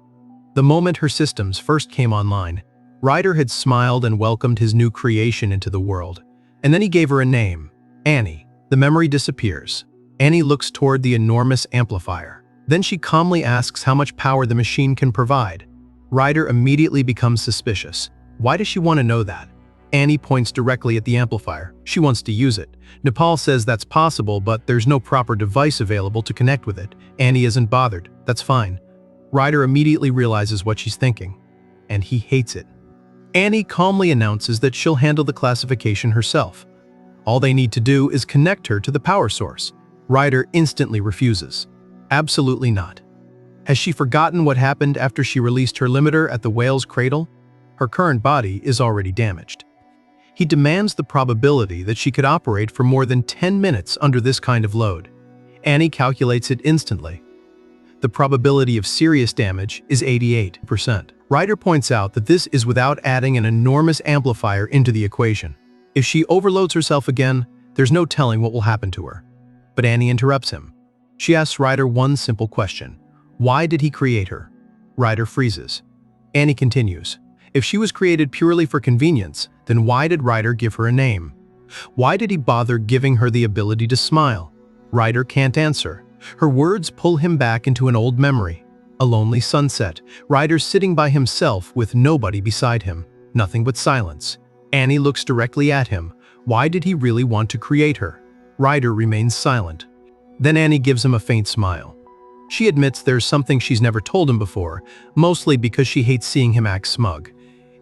The moment her systems first came online, Ryder had smiled and welcomed his new creation into the world. And then he gave her a name. Annie. The memory disappears. Annie looks toward the enormous amplifier. Then she calmly asks how much power the machine can provide. Ryder immediately becomes suspicious. Why does she want to know that? Annie points directly at the amplifier. She wants to use it. Nepal says that's possible, but there's no proper device available to connect with it. Annie isn't bothered. That's fine. Ryder immediately realizes what she's thinking, and he hates it. Annie calmly announces that she'll handle the classification herself. All they need to do is connect her to the power source. Ryder instantly refuses. Absolutely not. Has she forgotten what happened after she released her limiter at the whale's cradle? Her current body is already damaged. He demands the probability that she could operate for more than 10 minutes under this kind of load. Annie calculates it instantly. The probability of serious damage is 88%. Ryder points out that this is without adding an enormous amplifier into the equation. If she overloads herself again, there's no telling what will happen to her. But Annie interrupts him. She asks Ryder one simple question. Why did he create her? Ryder freezes. Annie continues. If she was created purely for convenience, then why did Ryder give her a name? Why did he bother giving her the ability to smile? Ryder can't answer. Her words pull him back into an old memory. A lonely sunset, Ryder sitting by himself with nobody beside him, nothing but silence. Annie looks directly at him. Why did he really want to create her? Ryder remains silent. Then Annie gives him a faint smile. She admits there's something she's never told him before, mostly because she hates seeing him act smug.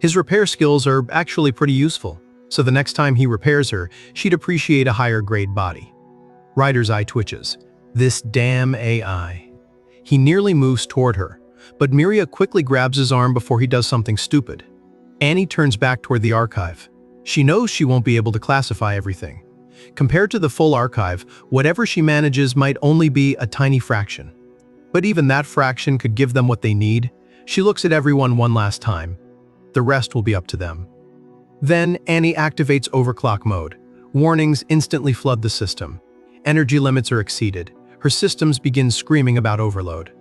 His repair skills are actually pretty useful, so the next time he repairs her, she'd appreciate a higher grade body. Ryder's eye twitches. This damn AI. He nearly moves toward her, but Miria quickly grabs his arm before he does something stupid. Annie turns back toward the archive. She knows she won't be able to classify everything. Compared to the full archive, whatever she manages might only be a tiny fraction. But even that fraction could give them what they need. She looks at everyone one last time. The rest will be up to them. Then Annie activates overclock mode. Warnings instantly flood the system. Energy limits are exceeded. Her systems begin screaming about overload.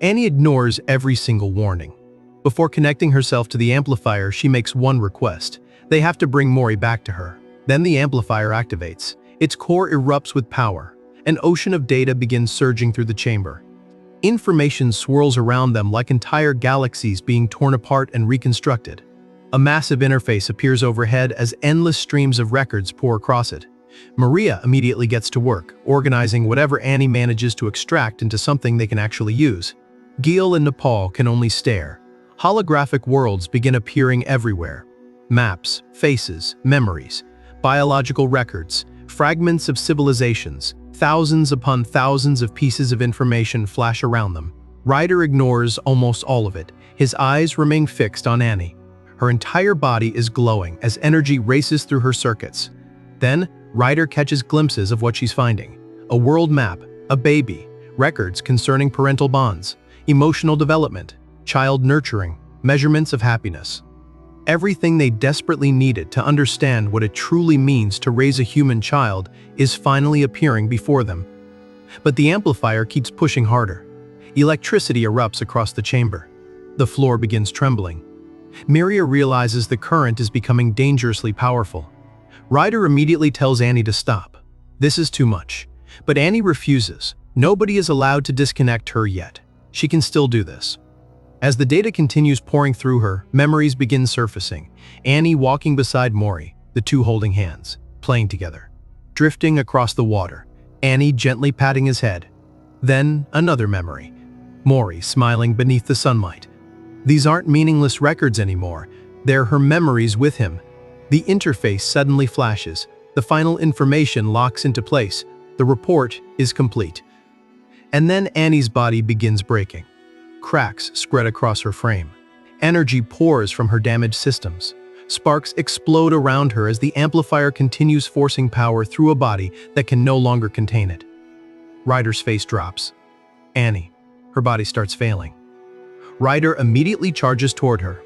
Annie ignores every single warning. Before connecting herself to the amplifier, she makes one request. They have to bring Mori back to her. Then the amplifier activates. Its core erupts with power. An ocean of data begins surging through the chamber. Information swirls around them like entire galaxies being torn apart and reconstructed. A massive interface appears overhead as endless streams of records pour across it. Maria immediately gets to work, organizing whatever Annie manages to extract into something they can actually use. Gil and Nepal can only stare. Holographic worlds begin appearing everywhere. Maps, faces, memories, biological records, fragments of civilizations. Thousands upon thousands of pieces of information flash around them. Ryder ignores almost all of it. His eyes remain fixed on Annie. Her entire body is glowing as energy races through her circuits. Then, Ryder catches glimpses of what she's finding. A world map, a baby, records concerning parental bonds, emotional development, child nurturing, measurements of happiness. Everything they desperately needed to understand what it truly means to raise a human child is finally appearing before them. But the amplifier keeps pushing harder. Electricity erupts across the chamber. The floor begins trembling. Miria realizes the current is becoming dangerously powerful. Ryder immediately tells Annie to stop. This is too much. But Annie refuses. Nobody is allowed to disconnect her yet. She can still do this. As the data continues pouring through her, memories begin surfacing. Annie walking beside Mori, the two holding hands, playing together. Drifting across the water, Annie gently patting his head. Then another memory. Mori smiling beneath the sunlight. These aren't meaningless records anymore. They're her memories with him. The interface suddenly flashes. The final information locks into place. The report is complete. And then Annie's body begins breaking. Cracks spread across her frame. Energy pours from her damaged systems. Sparks explode around her as the amplifier continues forcing power through a body that can no longer contain it. Ryder's face drops. Annie. Her body starts failing. Ryder immediately charges toward her.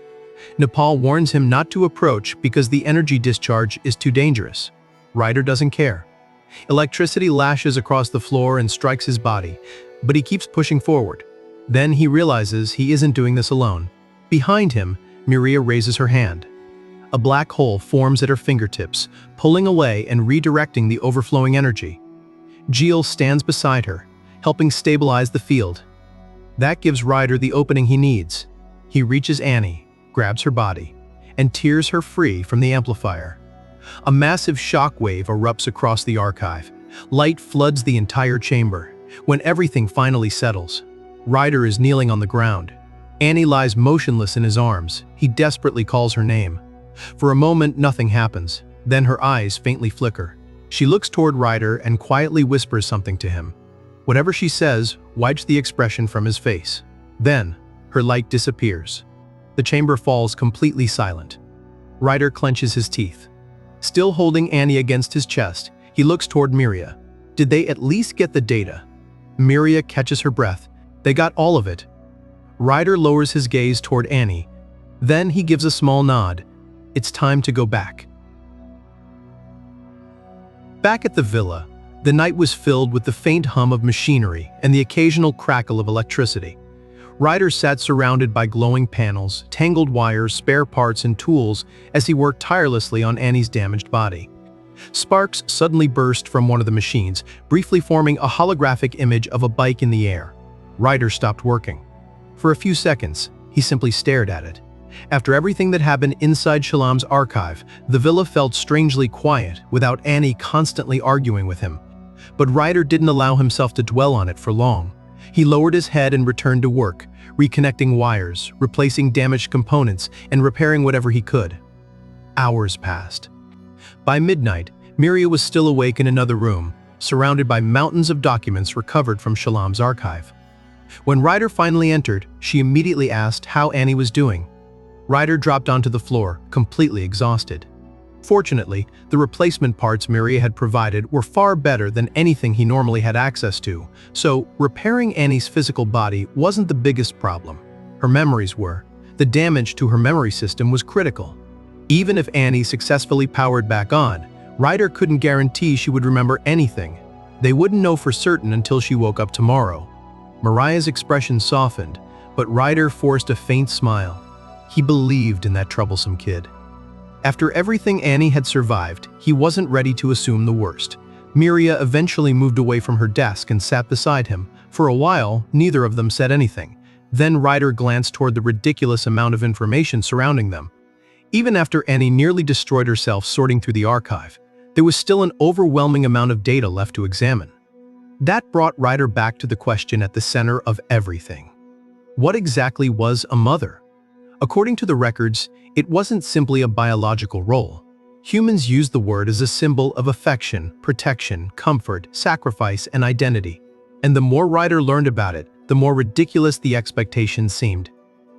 Nepal warns him not to approach because the energy discharge is too dangerous. Ryder doesn't care. Electricity lashes across the floor and strikes his body, but he keeps pushing forward. Then he realizes he isn't doing this alone. Behind him, Miria raises her hand. A black hole forms at her fingertips, pulling away and redirecting the overflowing energy. Gil stands beside her, helping stabilize the field. That gives Ryder the opening he needs. He reaches Annie, grabs her body, and tears her free from the amplifier. A massive shockwave erupts across the archive. Light floods the entire chamber. When everything finally settles, Ryder is kneeling on the ground. Annie lies motionless in his arms. He desperately calls her name. For a moment, nothing happens. Then her eyes faintly flicker. She looks toward Ryder and quietly whispers something to him. Whatever she says wipes the expression from his face. Then, her light disappears. The chamber falls completely silent. Ryder clenches his teeth. Still holding Annie against his chest, he looks toward Miria. Did they at least get the data? Miria catches her breath. They got all of it. Ryder lowers his gaze toward Annie. Then he gives a small nod. It's time to go back. Back at the villa, the night was filled with the faint hum of machinery and the occasional crackle of electricity. Ryder sat surrounded by glowing panels, tangled wires, spare parts, and tools as he worked tirelessly on Annie's damaged body. Sparks suddenly burst from one of the machines, briefly forming a holographic image of a bike in the air. Ryder stopped working. For a few seconds, he simply stared at it. After everything that happened inside Shalom's archive, the villa felt strangely quiet, without Annie constantly arguing with him. But Ryder didn't allow himself to dwell on it for long. He lowered his head and returned to work, reconnecting wires, replacing damaged components, and repairing whatever he could. Hours passed. By midnight, Miria was still awake in another room, surrounded by mountains of documents recovered from Shalom's archive. When Ryder finally entered, she immediately asked how Annie was doing. Ryder dropped onto the floor, completely exhausted. Fortunately, the replacement parts Miria had provided were far better than anything he normally had access to, so repairing Annie's physical body wasn't the biggest problem. Her memories were. The damage to her memory system was critical. Even if Annie successfully powered back on, Ryder couldn't guarantee she would remember anything. They wouldn't know for certain until she woke up tomorrow. Mariah's expression softened, but Ryder forced a faint smile. He believed in that troublesome kid. After everything Annie had survived, he wasn't ready to assume the worst. Miria eventually moved away from her desk and sat beside him. For a while, neither of them said anything. Then Ryder glanced toward the ridiculous amount of information surrounding them. Even after Annie nearly destroyed herself sorting through the archive, there was still an overwhelming amount of data left to examine. That brought Ryder back to the question at the center of everything. What exactly was a mother? According to the records, it wasn't simply a biological role. Humans used the word as a symbol of affection, protection, comfort, sacrifice, and identity. And the more Ryder learned about it, the more ridiculous the expectations seemed.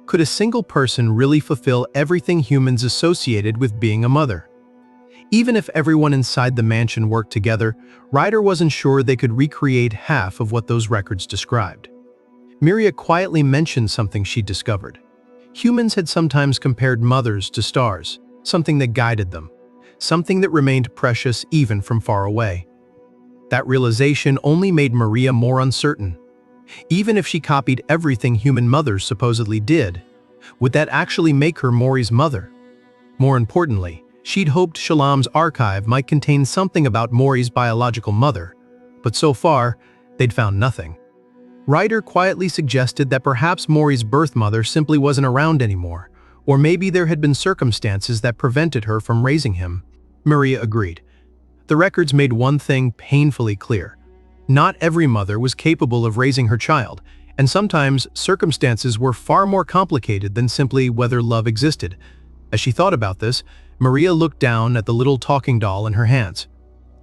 Could a single person really fulfill everything humans associated with being a mother? Even if everyone inside the mansion worked together, Ryder wasn't sure they could recreate half of what those records described. Miria quietly mentioned something she'd discovered. Humans had sometimes compared mothers to stars, something that guided them, something that remained precious even from far away. That realization only made Miria more uncertain. Even if she copied everything human mothers supposedly did, would that actually make her Mori's mother? More importantly, she'd hoped Shalom's archive might contain something about Mori's biological mother, but so far, they'd found nothing. Ryder quietly suggested that perhaps Mori's birth mother simply wasn't around anymore, or maybe there had been circumstances that prevented her from raising him. Miria agreed. The records made one thing painfully clear. Not every mother was capable of raising her child, and sometimes circumstances were far more complicated than simply whether love existed. As she thought about this, Miria looked down at the little talking doll in her hands.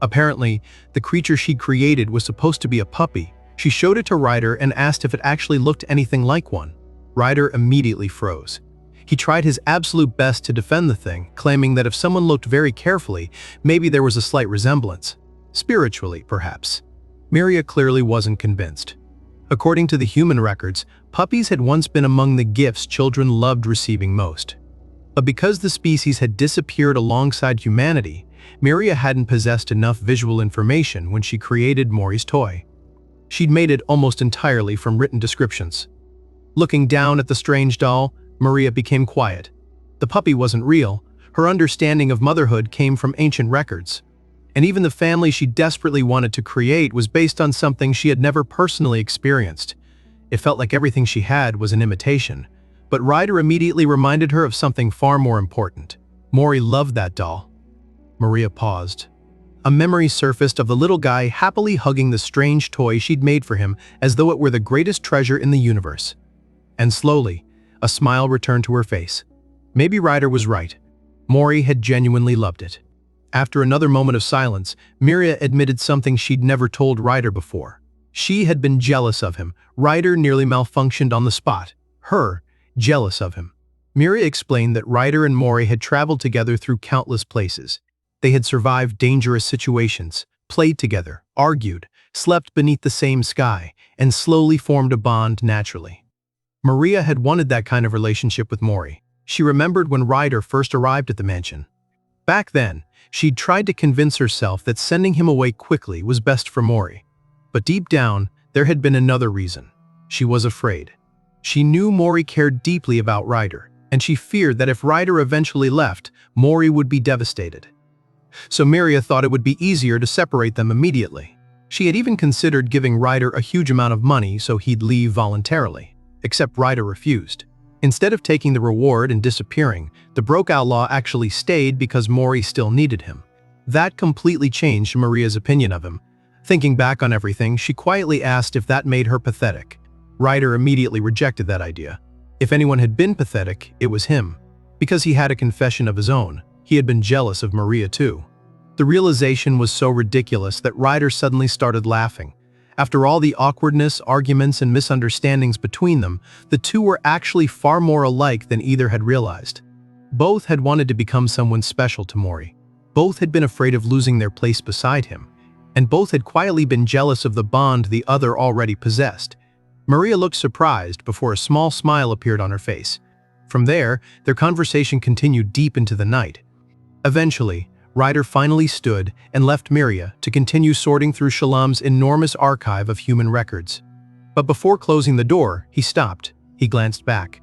Apparently, the creature she'd created was supposed to be a puppy. She showed it to Ryder and asked if it actually looked anything like one. Ryder immediately froze. He tried his absolute best to defend the thing, claiming that if someone looked very carefully, maybe there was a slight resemblance. Spiritually, perhaps. Miria clearly wasn't convinced. According to the human records, puppies had once been among the gifts children loved receiving most. But because the species had disappeared alongside humanity, Miria hadn't possessed enough visual information when she created Mori's toy. She'd made it almost entirely from written descriptions. Looking down at the strange doll, Miria became quiet. The puppy wasn't real. Her understanding of motherhood came from ancient records. And even the family she desperately wanted to create was based on something she had never personally experienced. It felt like everything she had was an imitation. But Ryder immediately reminded her of something far more important. Mori loved that doll. Miria paused. A memory surfaced of the little guy happily hugging the strange toy she'd made for him as though it were the greatest treasure in the universe. And slowly, a smile returned to her face. Maybe Ryder was right. Mori had genuinely loved it. After another moment of silence, Miria admitted something she'd never told Ryder before. She had been jealous of him. Ryder nearly malfunctioned on the spot. Her, jealous of him. Miria explained that Ryder and Mori had traveled together through countless places. They had survived dangerous situations, played together, argued, slept beneath the same sky, and slowly formed a bond naturally. Miria had wanted that kind of relationship with Mori. She remembered when Ryder first arrived at the mansion. Back then, she'd tried to convince herself that sending him away quickly was best for Mori. But deep down, there had been another reason. She was afraid. She knew Mori cared deeply about Ryder, and she feared that if Ryder eventually left, Mori would be devastated. So Miria thought it would be easier to separate them immediately. She had even considered giving Ryder a huge amount of money so he'd leave voluntarily, except Ryder refused. Instead of taking the reward and disappearing, the broke outlaw actually stayed because Mori still needed him. That completely changed Maria's opinion of him. Thinking back on everything, she quietly asked if that made her pathetic. Ryder immediately rejected that idea. If anyone had been pathetic, it was him. Because he had a confession of his own, he had been jealous of Maria too. The realization was so ridiculous that Ryder suddenly started laughing. After all the awkwardness, arguments, and misunderstandings between them, the two were actually far more alike than either had realized. Both had wanted to become someone special to Mori. Both had been afraid of losing their place beside him. And both had quietly been jealous of the bond the other already possessed. Maria looked surprised before a small smile appeared on her face. From there, their conversation continued deep into the night. Eventually, Ryder finally stood and left Miria to continue sorting through Shalom's enormous archive of human records. But before closing the door, he stopped. He glanced back.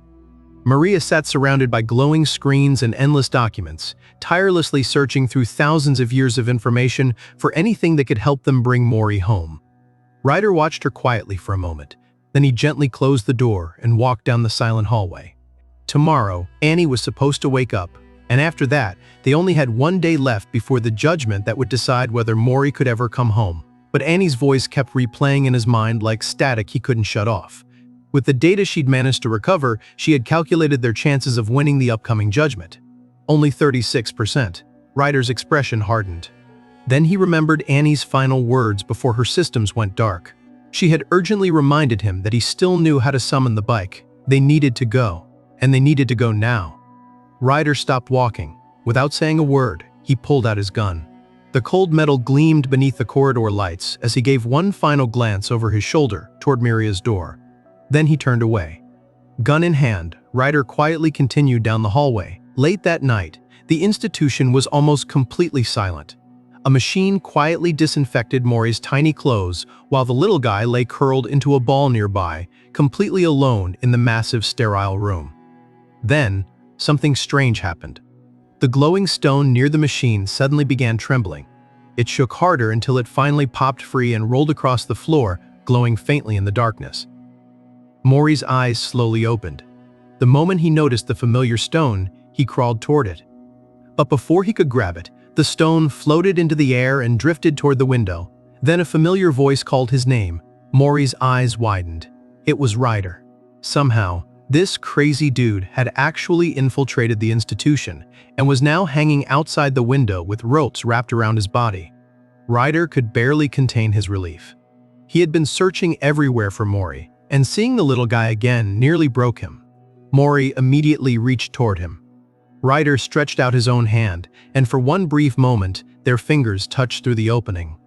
Maria sat surrounded by glowing screens and endless documents, tirelessly searching through thousands of years of information for anything that could help them bring Mori home. Ryder watched her quietly for a moment. Then he gently closed the door and walked down the silent hallway. Tomorrow, Annie was supposed to wake up, and after that, they only had one day left before the judgment that would decide whether Mori could ever come home. But Annie's voice kept replaying in his mind like static he couldn't shut off. With the data she'd managed to recover, she had calculated their chances of winning the upcoming judgment. Only 36%. Ryder's expression hardened. Then he remembered Annie's final words before her systems went dark. She had urgently reminded him that he still knew how to summon the bike. They needed to go, and they needed to go now. Ryder stopped walking. Without saying a word, he pulled out his gun. The cold metal gleamed beneath the corridor lights as he gave one final glance over his shoulder toward Miria's door. Then he turned away. Gun in hand, Ryder quietly continued down the hallway. Late that night, the institution was almost completely silent. A machine quietly disinfected Mori's tiny clothes while the little guy lay curled into a ball nearby, completely alone in the massive sterile room. Then, something strange happened. The glowing stone near the machine suddenly began trembling. It shook harder until it finally popped free and rolled across the floor, glowing faintly in the darkness. Mori's eyes slowly opened. The moment he noticed the familiar stone, he crawled toward it. But before he could grab it, the stone floated into the air and drifted toward the window. Then a familiar voice called his name. Mori's eyes widened. It was Ryder. Somehow, this crazy dude had actually infiltrated the institution and was now hanging outside the window with ropes wrapped around his body. Ryder could barely contain his relief. He had been searching everywhere for Mori, and seeing the little guy again nearly broke him. Mori immediately reached toward him. Ryder stretched out his own hand, and for one brief moment, their fingers touched through the opening.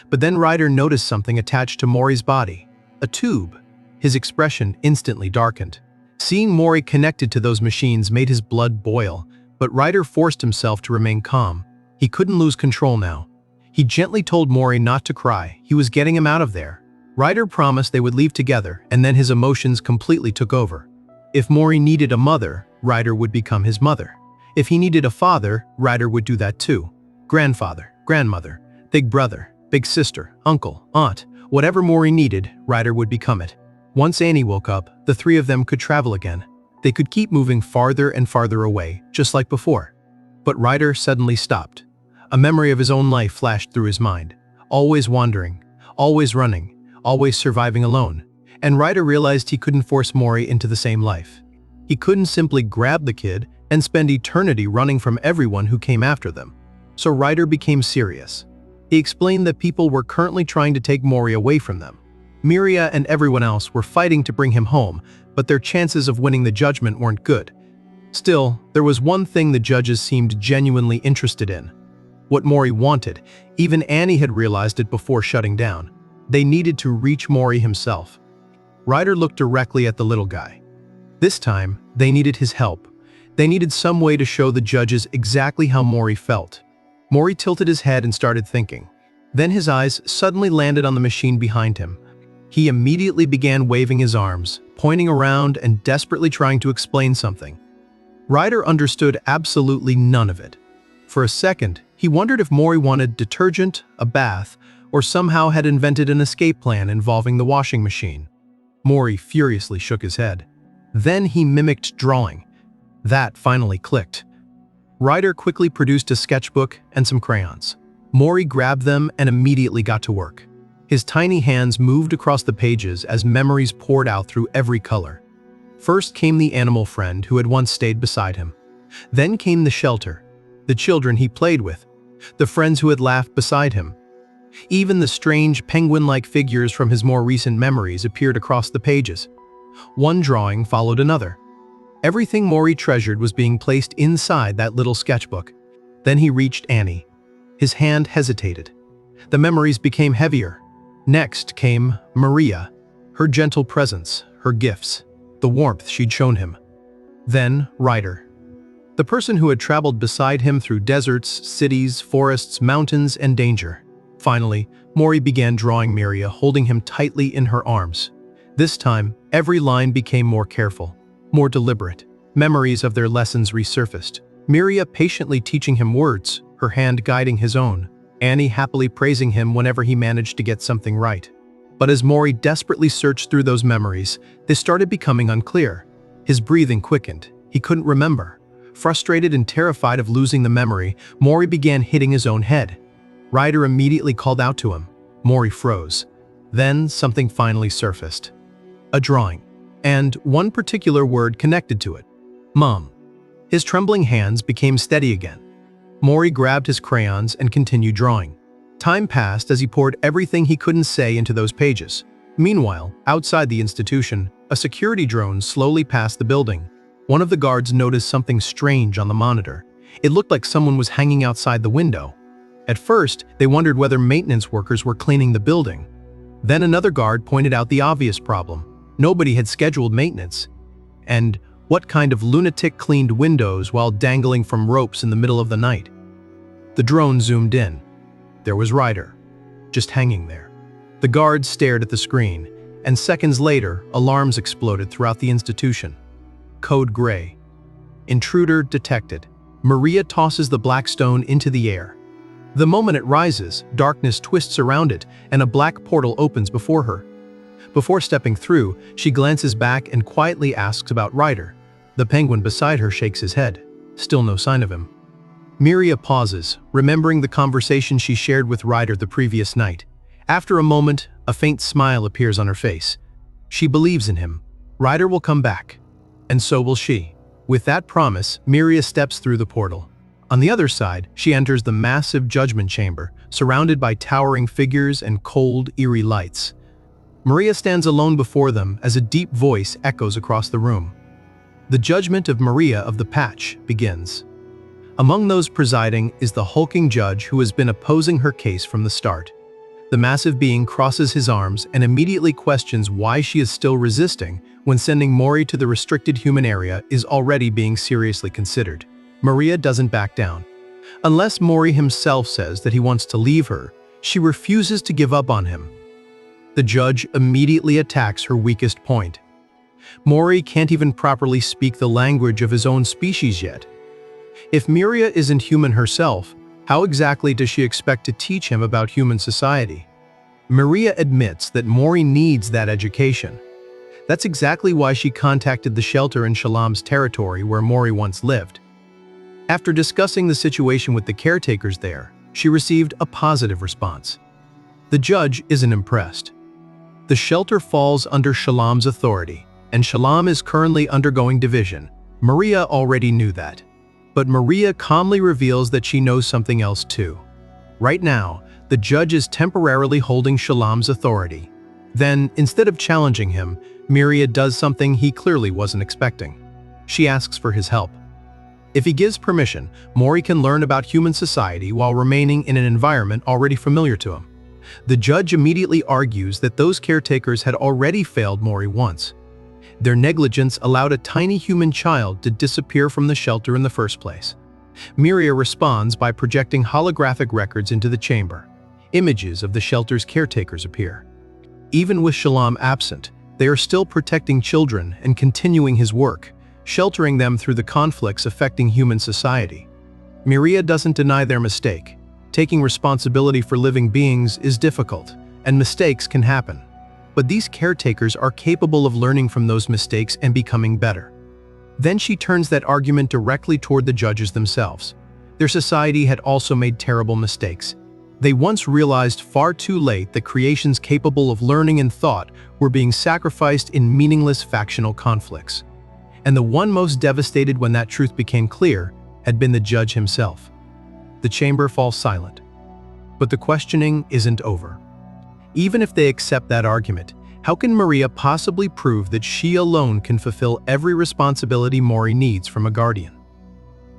But then Ryder noticed something attached to Mori's body, a tube. His expression instantly darkened. Seeing Mori connected to those machines made his blood boil, but Ryder forced himself to remain calm. He couldn't lose control now. He gently told Mori not to cry. He was getting him out of there. Ryder promised they would leave together, and then his emotions completely took over. If Mori needed a mother, Ryder would become his mother. If he needed a father, Ryder would do that too. Grandfather, grandmother, big brother, big sister, uncle, aunt, whatever Mori needed, Ryder would become it. Once Annie woke up, the three of them could travel again. They could keep moving farther and farther away, just like before. But Ryder suddenly stopped. A memory of his own life flashed through his mind. Always wandering, always running, always surviving alone. And Ryder realized he couldn't force Mori into the same life. He couldn't simply grab the kid and spend eternity running from everyone who came after them. So Ryder became serious. He explained that people were currently trying to take Mori away from them. Miria and everyone else were fighting to bring him home, but their chances of winning the judgment weren't good. Still, there was one thing the judges seemed genuinely interested in. What Mori wanted. Even Annie had realized it before shutting down. They needed to reach Mori himself. Ryder looked directly at the little guy. This time, they needed his help. They needed some way to show the judges exactly how Mori felt. Mori tilted his head and started thinking. Then his eyes suddenly landed on the machine behind him. He immediately began waving his arms, pointing around and desperately trying to explain something. Ryder understood absolutely none of it. For a second, he wondered if Mori wanted detergent, a bath, or somehow had invented an escape plan involving the washing machine. Mori furiously shook his head. Then he mimicked drawing. That finally clicked. Ryder quickly produced a sketchbook and some crayons. Mori grabbed them and immediately got to work. His tiny hands moved across the pages as memories poured out through every color. First came the animal friend who had once stayed beside him. Then came the shelter, the children he played with, the friends who had laughed beside him. Even the strange penguin-like figures from his more recent memories appeared across the pages. One drawing followed another. Everything Mori treasured was being placed inside that little sketchbook. Then he reached Annie. His hand hesitated. The memories became heavier. Next came Maria, her gentle presence, her gifts, the warmth she'd shown him. Then Ryder, the person who had traveled beside him through deserts, cities, forests, mountains, and danger. Finally, Mori began drawing Miria, holding him tightly in her arms. This time, every line became more careful, more deliberate. Memories of their lessons resurfaced. Miria patiently teaching him words, her hand guiding his own. Annie happily praising him whenever he managed to get something right. But as Mori desperately searched through those memories, they started becoming unclear. His breathing quickened. He couldn't remember. Frustrated and terrified of losing the memory, Mori began hitting his own head. Ryder immediately called out to him. Mori froze. Then something finally surfaced. A drawing. And one particular word connected to it. Mom. His trembling hands became steady again. Mori grabbed his crayons and continued drawing. Time passed as he poured everything he couldn't say into those pages. Meanwhile, outside the institution, a security drone slowly passed the building. One of the guards noticed something strange on the monitor. It looked like someone was hanging outside the window. At first, they wondered whether maintenance workers were cleaning the building. Then another guard pointed out the obvious problem. Nobody had scheduled maintenance. And what kind of lunatic cleaned windows while dangling from ropes in the middle of the night? The drone zoomed in. There was Ryder, just hanging there. The guards stared at the screen, and seconds later, alarms exploded throughout the institution. Code Gray. Intruder detected. Maria tosses the black stone into the air. The moment it rises, darkness twists around it, and a black portal opens before her. Before stepping through, she glances back and quietly asks about Ryder. The penguin beside her shakes his head. Still no sign of him. Miria pauses, remembering the conversation she shared with Ryder the previous night. After a moment, a faint smile appears on her face. She believes in him. Ryder will come back. And so will she. With that promise, Miria steps through the portal. On the other side, she enters the massive judgment chamber, surrounded by towering figures and cold, eerie lights. Maria stands alone before them as a deep voice echoes across the room. The judgment of Maria of the Patch begins. Among those presiding is the hulking judge who has been opposing her case from the start. The massive being crosses his arms and immediately questions why she is still resisting when sending Mori to the restricted human area is already being seriously considered. Maria doesn't back down. Unless Mori himself says that he wants to leave her, she refuses to give up on him. The judge immediately attacks her weakest point. Mori can't even properly speak the language of his own species yet. If Miria isn't human herself, how exactly does she expect to teach him about human society? Maria admits that Mori needs that education. That's exactly why she contacted the shelter in Shalom's territory where Mori once lived. After discussing the situation with the caretakers there, she received a positive response. The judge isn't impressed. The shelter falls under Shalom's authority, and Shalom is currently undergoing division. Maria already knew that. But Maria calmly reveals that she knows something else too. Right now, the judge is temporarily holding Shalom's authority. Then, instead of challenging him, Miria does something he clearly wasn't expecting. She asks for his help. If he gives permission, Mori can learn about human society while remaining in an environment already familiar to him. The judge immediately argues that those caretakers had already failed Mori once. Their negligence allowed a tiny human child to disappear from the shelter in the first place. Miria responds by projecting holographic records into the chamber. Images of the shelter's caretakers appear. Even with Shalom absent, they are still protecting children and continuing his work, sheltering them through the conflicts affecting human society. Miria doesn't deny their mistake. Taking responsibility for living beings is difficult, and mistakes can happen. But these caretakers are capable of learning from those mistakes and becoming better. Then she turns that argument directly toward the judges themselves. Their society had also made terrible mistakes. They once realized far too late that creations capable of learning and thought were being sacrificed in meaningless factional conflicts. And the one most devastated when that truth became clear had been the judge himself. The chamber falls silent. But the questioning isn't over. Even if they accept that argument, how can Miria possibly prove that she alone can fulfill every responsibility Mori needs from a guardian?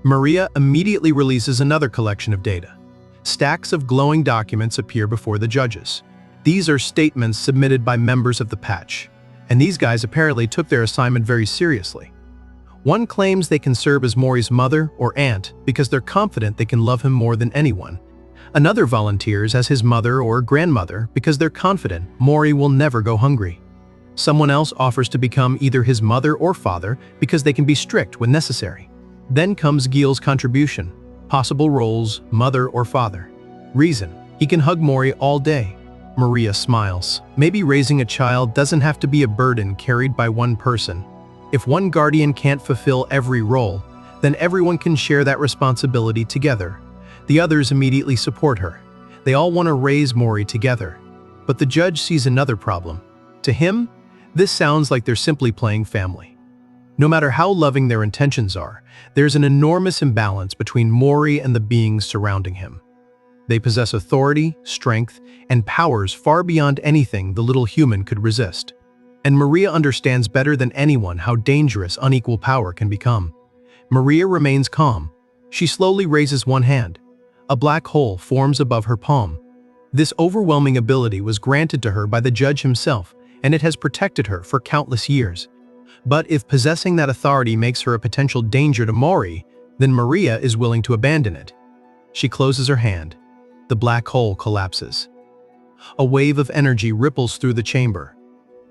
Miria immediately releases another collection of data. Stacks of glowing documents appear before the judges. These are statements submitted by members of the patch, and these guys apparently took their assignment very seriously. One claims they can serve as Mori's mother or aunt because they're confident they can love him more than anyone. Another volunteers as his mother or grandmother because they're confident Mori will never go hungry. Someone else offers to become either his mother or father because they can be strict when necessary. Then comes Gil's contribution. Possible roles, mother or father. Reason, he can hug Mori all day. Miria smiles. Maybe raising a child doesn't have to be a burden carried by one person. If one guardian can't fulfill every role, then everyone can share that responsibility together. The others immediately support her. They all want to raise Mori together. But the judge sees another problem. To him, this sounds like they're simply playing family. No matter how loving their intentions are, there's an enormous imbalance between Mori and the beings surrounding him. They possess authority, strength, and powers far beyond anything the little human could resist. And Miria understands better than anyone how dangerous unequal power can become. Miria remains calm. She slowly raises one hand. A black hole forms above her palm. This overwhelming ability was granted to her by the judge himself, and it has protected her for countless years. But if possessing that authority makes her a potential danger to Mori, then Miria is willing to abandon it. She closes her hand. The black hole collapses. A wave of energy ripples through the chamber.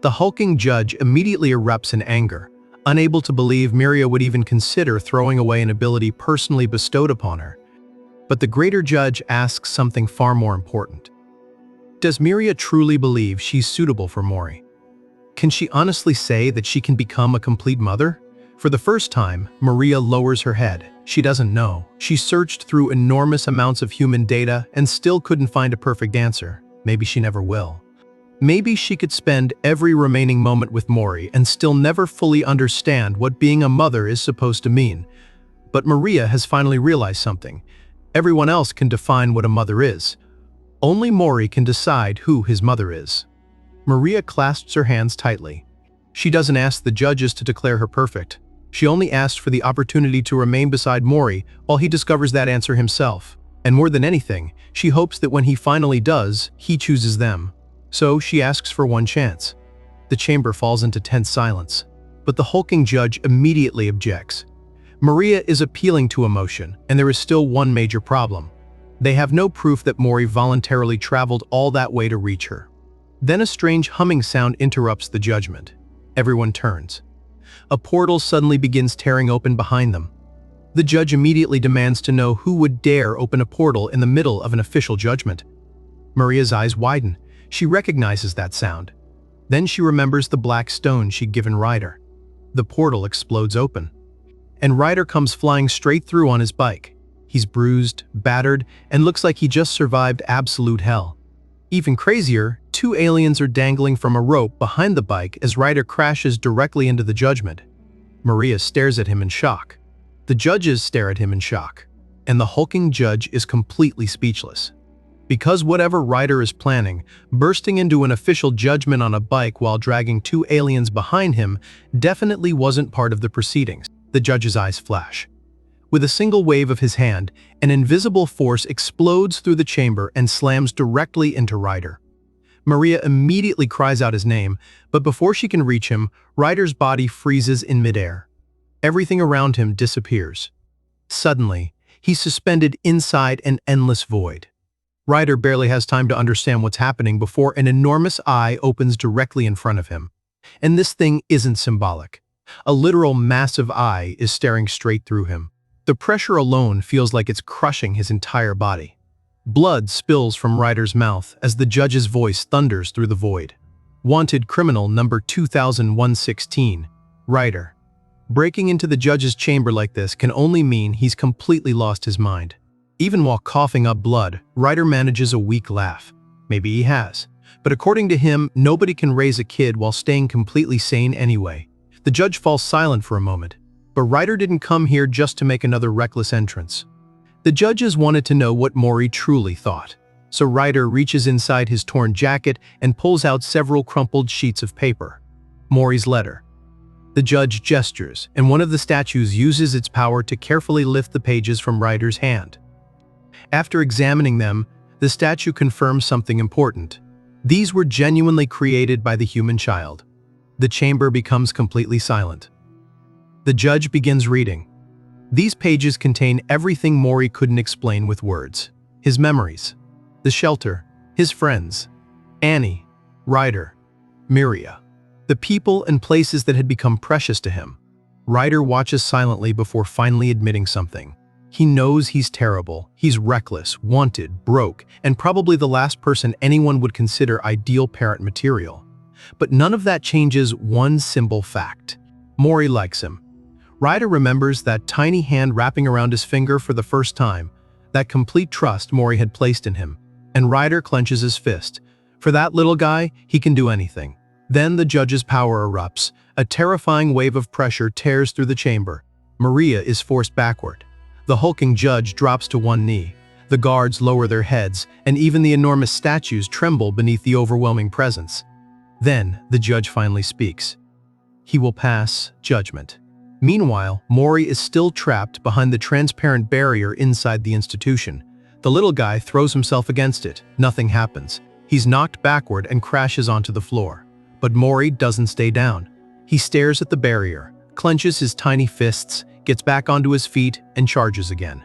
The hulking judge immediately erupts in anger, unable to believe Miria would even consider throwing away an ability personally bestowed upon her. But the greater judge asks something far more important. Does Miria truly believe she's suitable for Mori? Can she honestly say that she can become a complete mother? For the first time, Miria lowers her head. She doesn't know. She searched through enormous amounts of human data and still couldn't find a perfect answer. Maybe she never will. Maybe she could spend every remaining moment with Mori and still never fully understand what being a mother is supposed to mean. But Miria has finally realized something. Everyone else can define what a mother is. Only Mori can decide who his mother is. Miria clasps her hands tightly. She doesn't ask the judges to declare her perfect. She only asks for the opportunity to remain beside Mori while he discovers that answer himself. And more than anything, she hopes that when he finally does, he chooses them. So she asks for one chance. The chamber falls into tense silence. But the hulking judge immediately objects. Miria is appealing to emotion, and there is still one major problem. They have no proof that Mori voluntarily traveled all that way to reach her. Then a strange humming sound interrupts the judgment. Everyone turns. A portal suddenly begins tearing open behind them. The judge immediately demands to know who would dare open a portal in the middle of an official judgment. Maria's eyes widen. She recognizes that sound. Then she remembers the black stone she'd given Ryder. The portal explodes open. And Ryder comes flying straight through on his bike. He's bruised, battered, and looks like he just survived absolute hell. Even crazier, two aliens are dangling from a rope behind the bike as Ryder crashes directly into the judgment. Miria stares at him in shock. The judges stare at him in shock. And the hulking judge is completely speechless. Because whatever Ryder is planning, bursting into an official judgment on a bike while dragging two aliens behind him definitely wasn't part of the proceedings. The judge's eyes flash. With a single wave of his hand, an invisible force explodes through the chamber and slams directly into Ryder. Miria immediately cries out his name, but before she can reach him, Ryder's body freezes in midair. Everything around him disappears. Suddenly, he's suspended inside an endless void. Ryder barely has time to understand what's happening before an enormous eye opens directly in front of him. And this thing isn't symbolic. A literal massive eye is staring straight through him. The pressure alone feels like it's crushing his entire body. Blood spills from Ryder's mouth as the judge's voice thunders through the void. Wanted criminal number 2116, Ryder. Breaking into the judge's chamber like this can only mean he's completely lost his mind. Even while coughing up blood, Ryder manages a weak laugh. Maybe he has. But according to him, nobody can raise a kid while staying completely sane anyway. The judge falls silent for a moment. But Ryder didn't come here just to make another reckless entrance. The judges wanted to know what Mori truly thought. So Ryder reaches inside his torn jacket and pulls out several crumpled sheets of paper. Mori's letter. The judge gestures, and one of the statues uses its power to carefully lift the pages from Ryder's hand. After examining them, the statue confirms something important. These were genuinely created by the human child. The chamber becomes completely silent. The judge begins reading. These pages contain everything Mori couldn't explain with words. His memories, the shelter, his friends, Annie, Ryder, Miria, the people and places that had become precious to him. Ryder watches silently before finally admitting something. He knows he's terrible, he's reckless, wanted, broke, and probably the last person anyone would consider ideal parent material. But none of that changes one simple fact. Mori likes him. Ryder remembers that tiny hand wrapping around his finger for the first time, that complete trust Mori had placed in him. And Ryder clenches his fist. For that little guy, he can do anything. Then the judge's power erupts. A terrifying wave of pressure tears through the chamber. Maria is forced backward. The hulking judge drops to one knee. The guards lower their heads, and even the enormous statues tremble beneath the overwhelming presence. Then the judge finally speaks. He will pass judgment. Meanwhile, Mori is still trapped behind the transparent barrier inside the institution. The little guy throws himself against it. Nothing happens. He's knocked backward and crashes onto the floor. But Mori doesn't stay down. He stares at the barrier, clenches his tiny fists, gets back onto his feet, and charges again.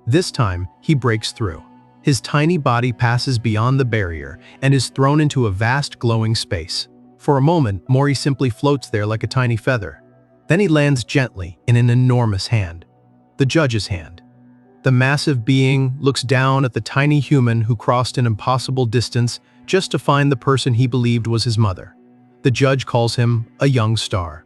This time, he breaks through. His tiny body passes beyond the barrier and is thrown into a vast glowing space. For a moment, Mori simply floats there like a tiny feather. Then he lands gently in an enormous hand. The judge's hand. The massive being looks down at the tiny human who crossed an impossible distance just to find the person he believed was his mother. The judge calls him a young star.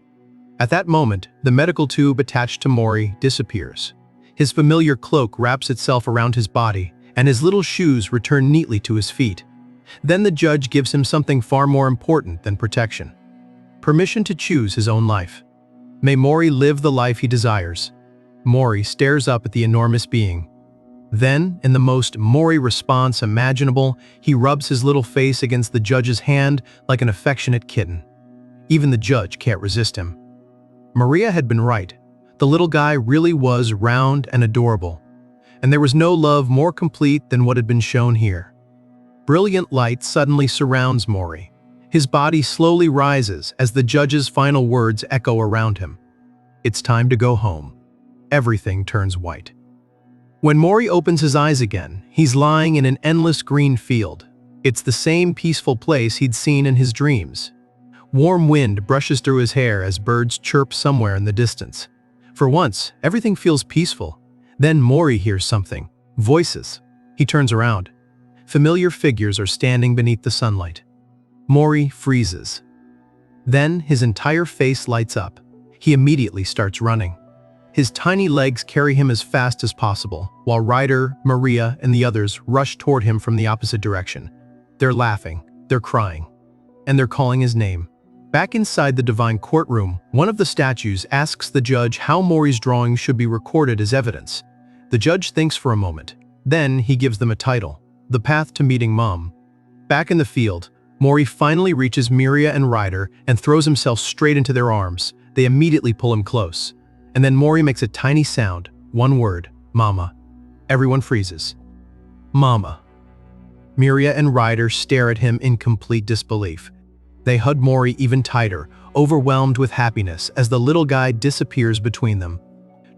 At that moment, the medical tube attached to Mori disappears. His familiar cloak wraps itself around his body, and his little shoes return neatly to his feet. Then the judge gives him something far more important than protection. Permission to choose his own life. May Mori live the life he desires. Mori stares up at the enormous being. Then, in the most Mori response imaginable, he rubs his little face against the judge's hand like an affectionate kitten. Even the judge can't resist him. Maria had been right. The little guy really was round and adorable. And there was no love more complete than what had been shown here. Brilliant light suddenly surrounds Mori. His body slowly rises as the judge's final words echo around him. It's time to go home. Everything turns white. When Mori opens his eyes again, he's lying in an endless green field. It's the same peaceful place he'd seen in his dreams. Warm wind brushes through his hair as birds chirp somewhere in the distance. For once, everything feels peaceful. Then Mori hears something. Voices. He turns around. Familiar figures are standing beneath the sunlight. Mori freezes. Then his entire face lights up. He immediately starts running. His tiny legs carry him as fast as possible, while Ryder, Maria, and the others rush toward him from the opposite direction. They're laughing, they're crying, and they're calling his name. Back inside the divine courtroom, one of the statues asks the judge how Mori's drawing should be recorded as evidence. The judge thinks for a moment. Then he gives them a title, The Path to Meeting Mom. Back in the field, Mori finally reaches Miria and Ryder and throws himself straight into their arms. They immediately pull him close. And then Mori makes a tiny sound, one word, Mama. Everyone freezes. Mama. Miria and Ryder stare at him in complete disbelief. They hug Mori even tighter, overwhelmed with happiness as the little guy disappears between them.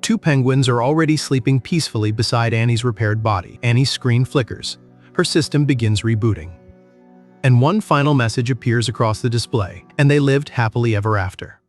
Two penguins are already sleeping peacefully beside Annie's repaired body. Annie's screen flickers. her system begins rebooting. And one final message appears across the display, and they lived happily ever after.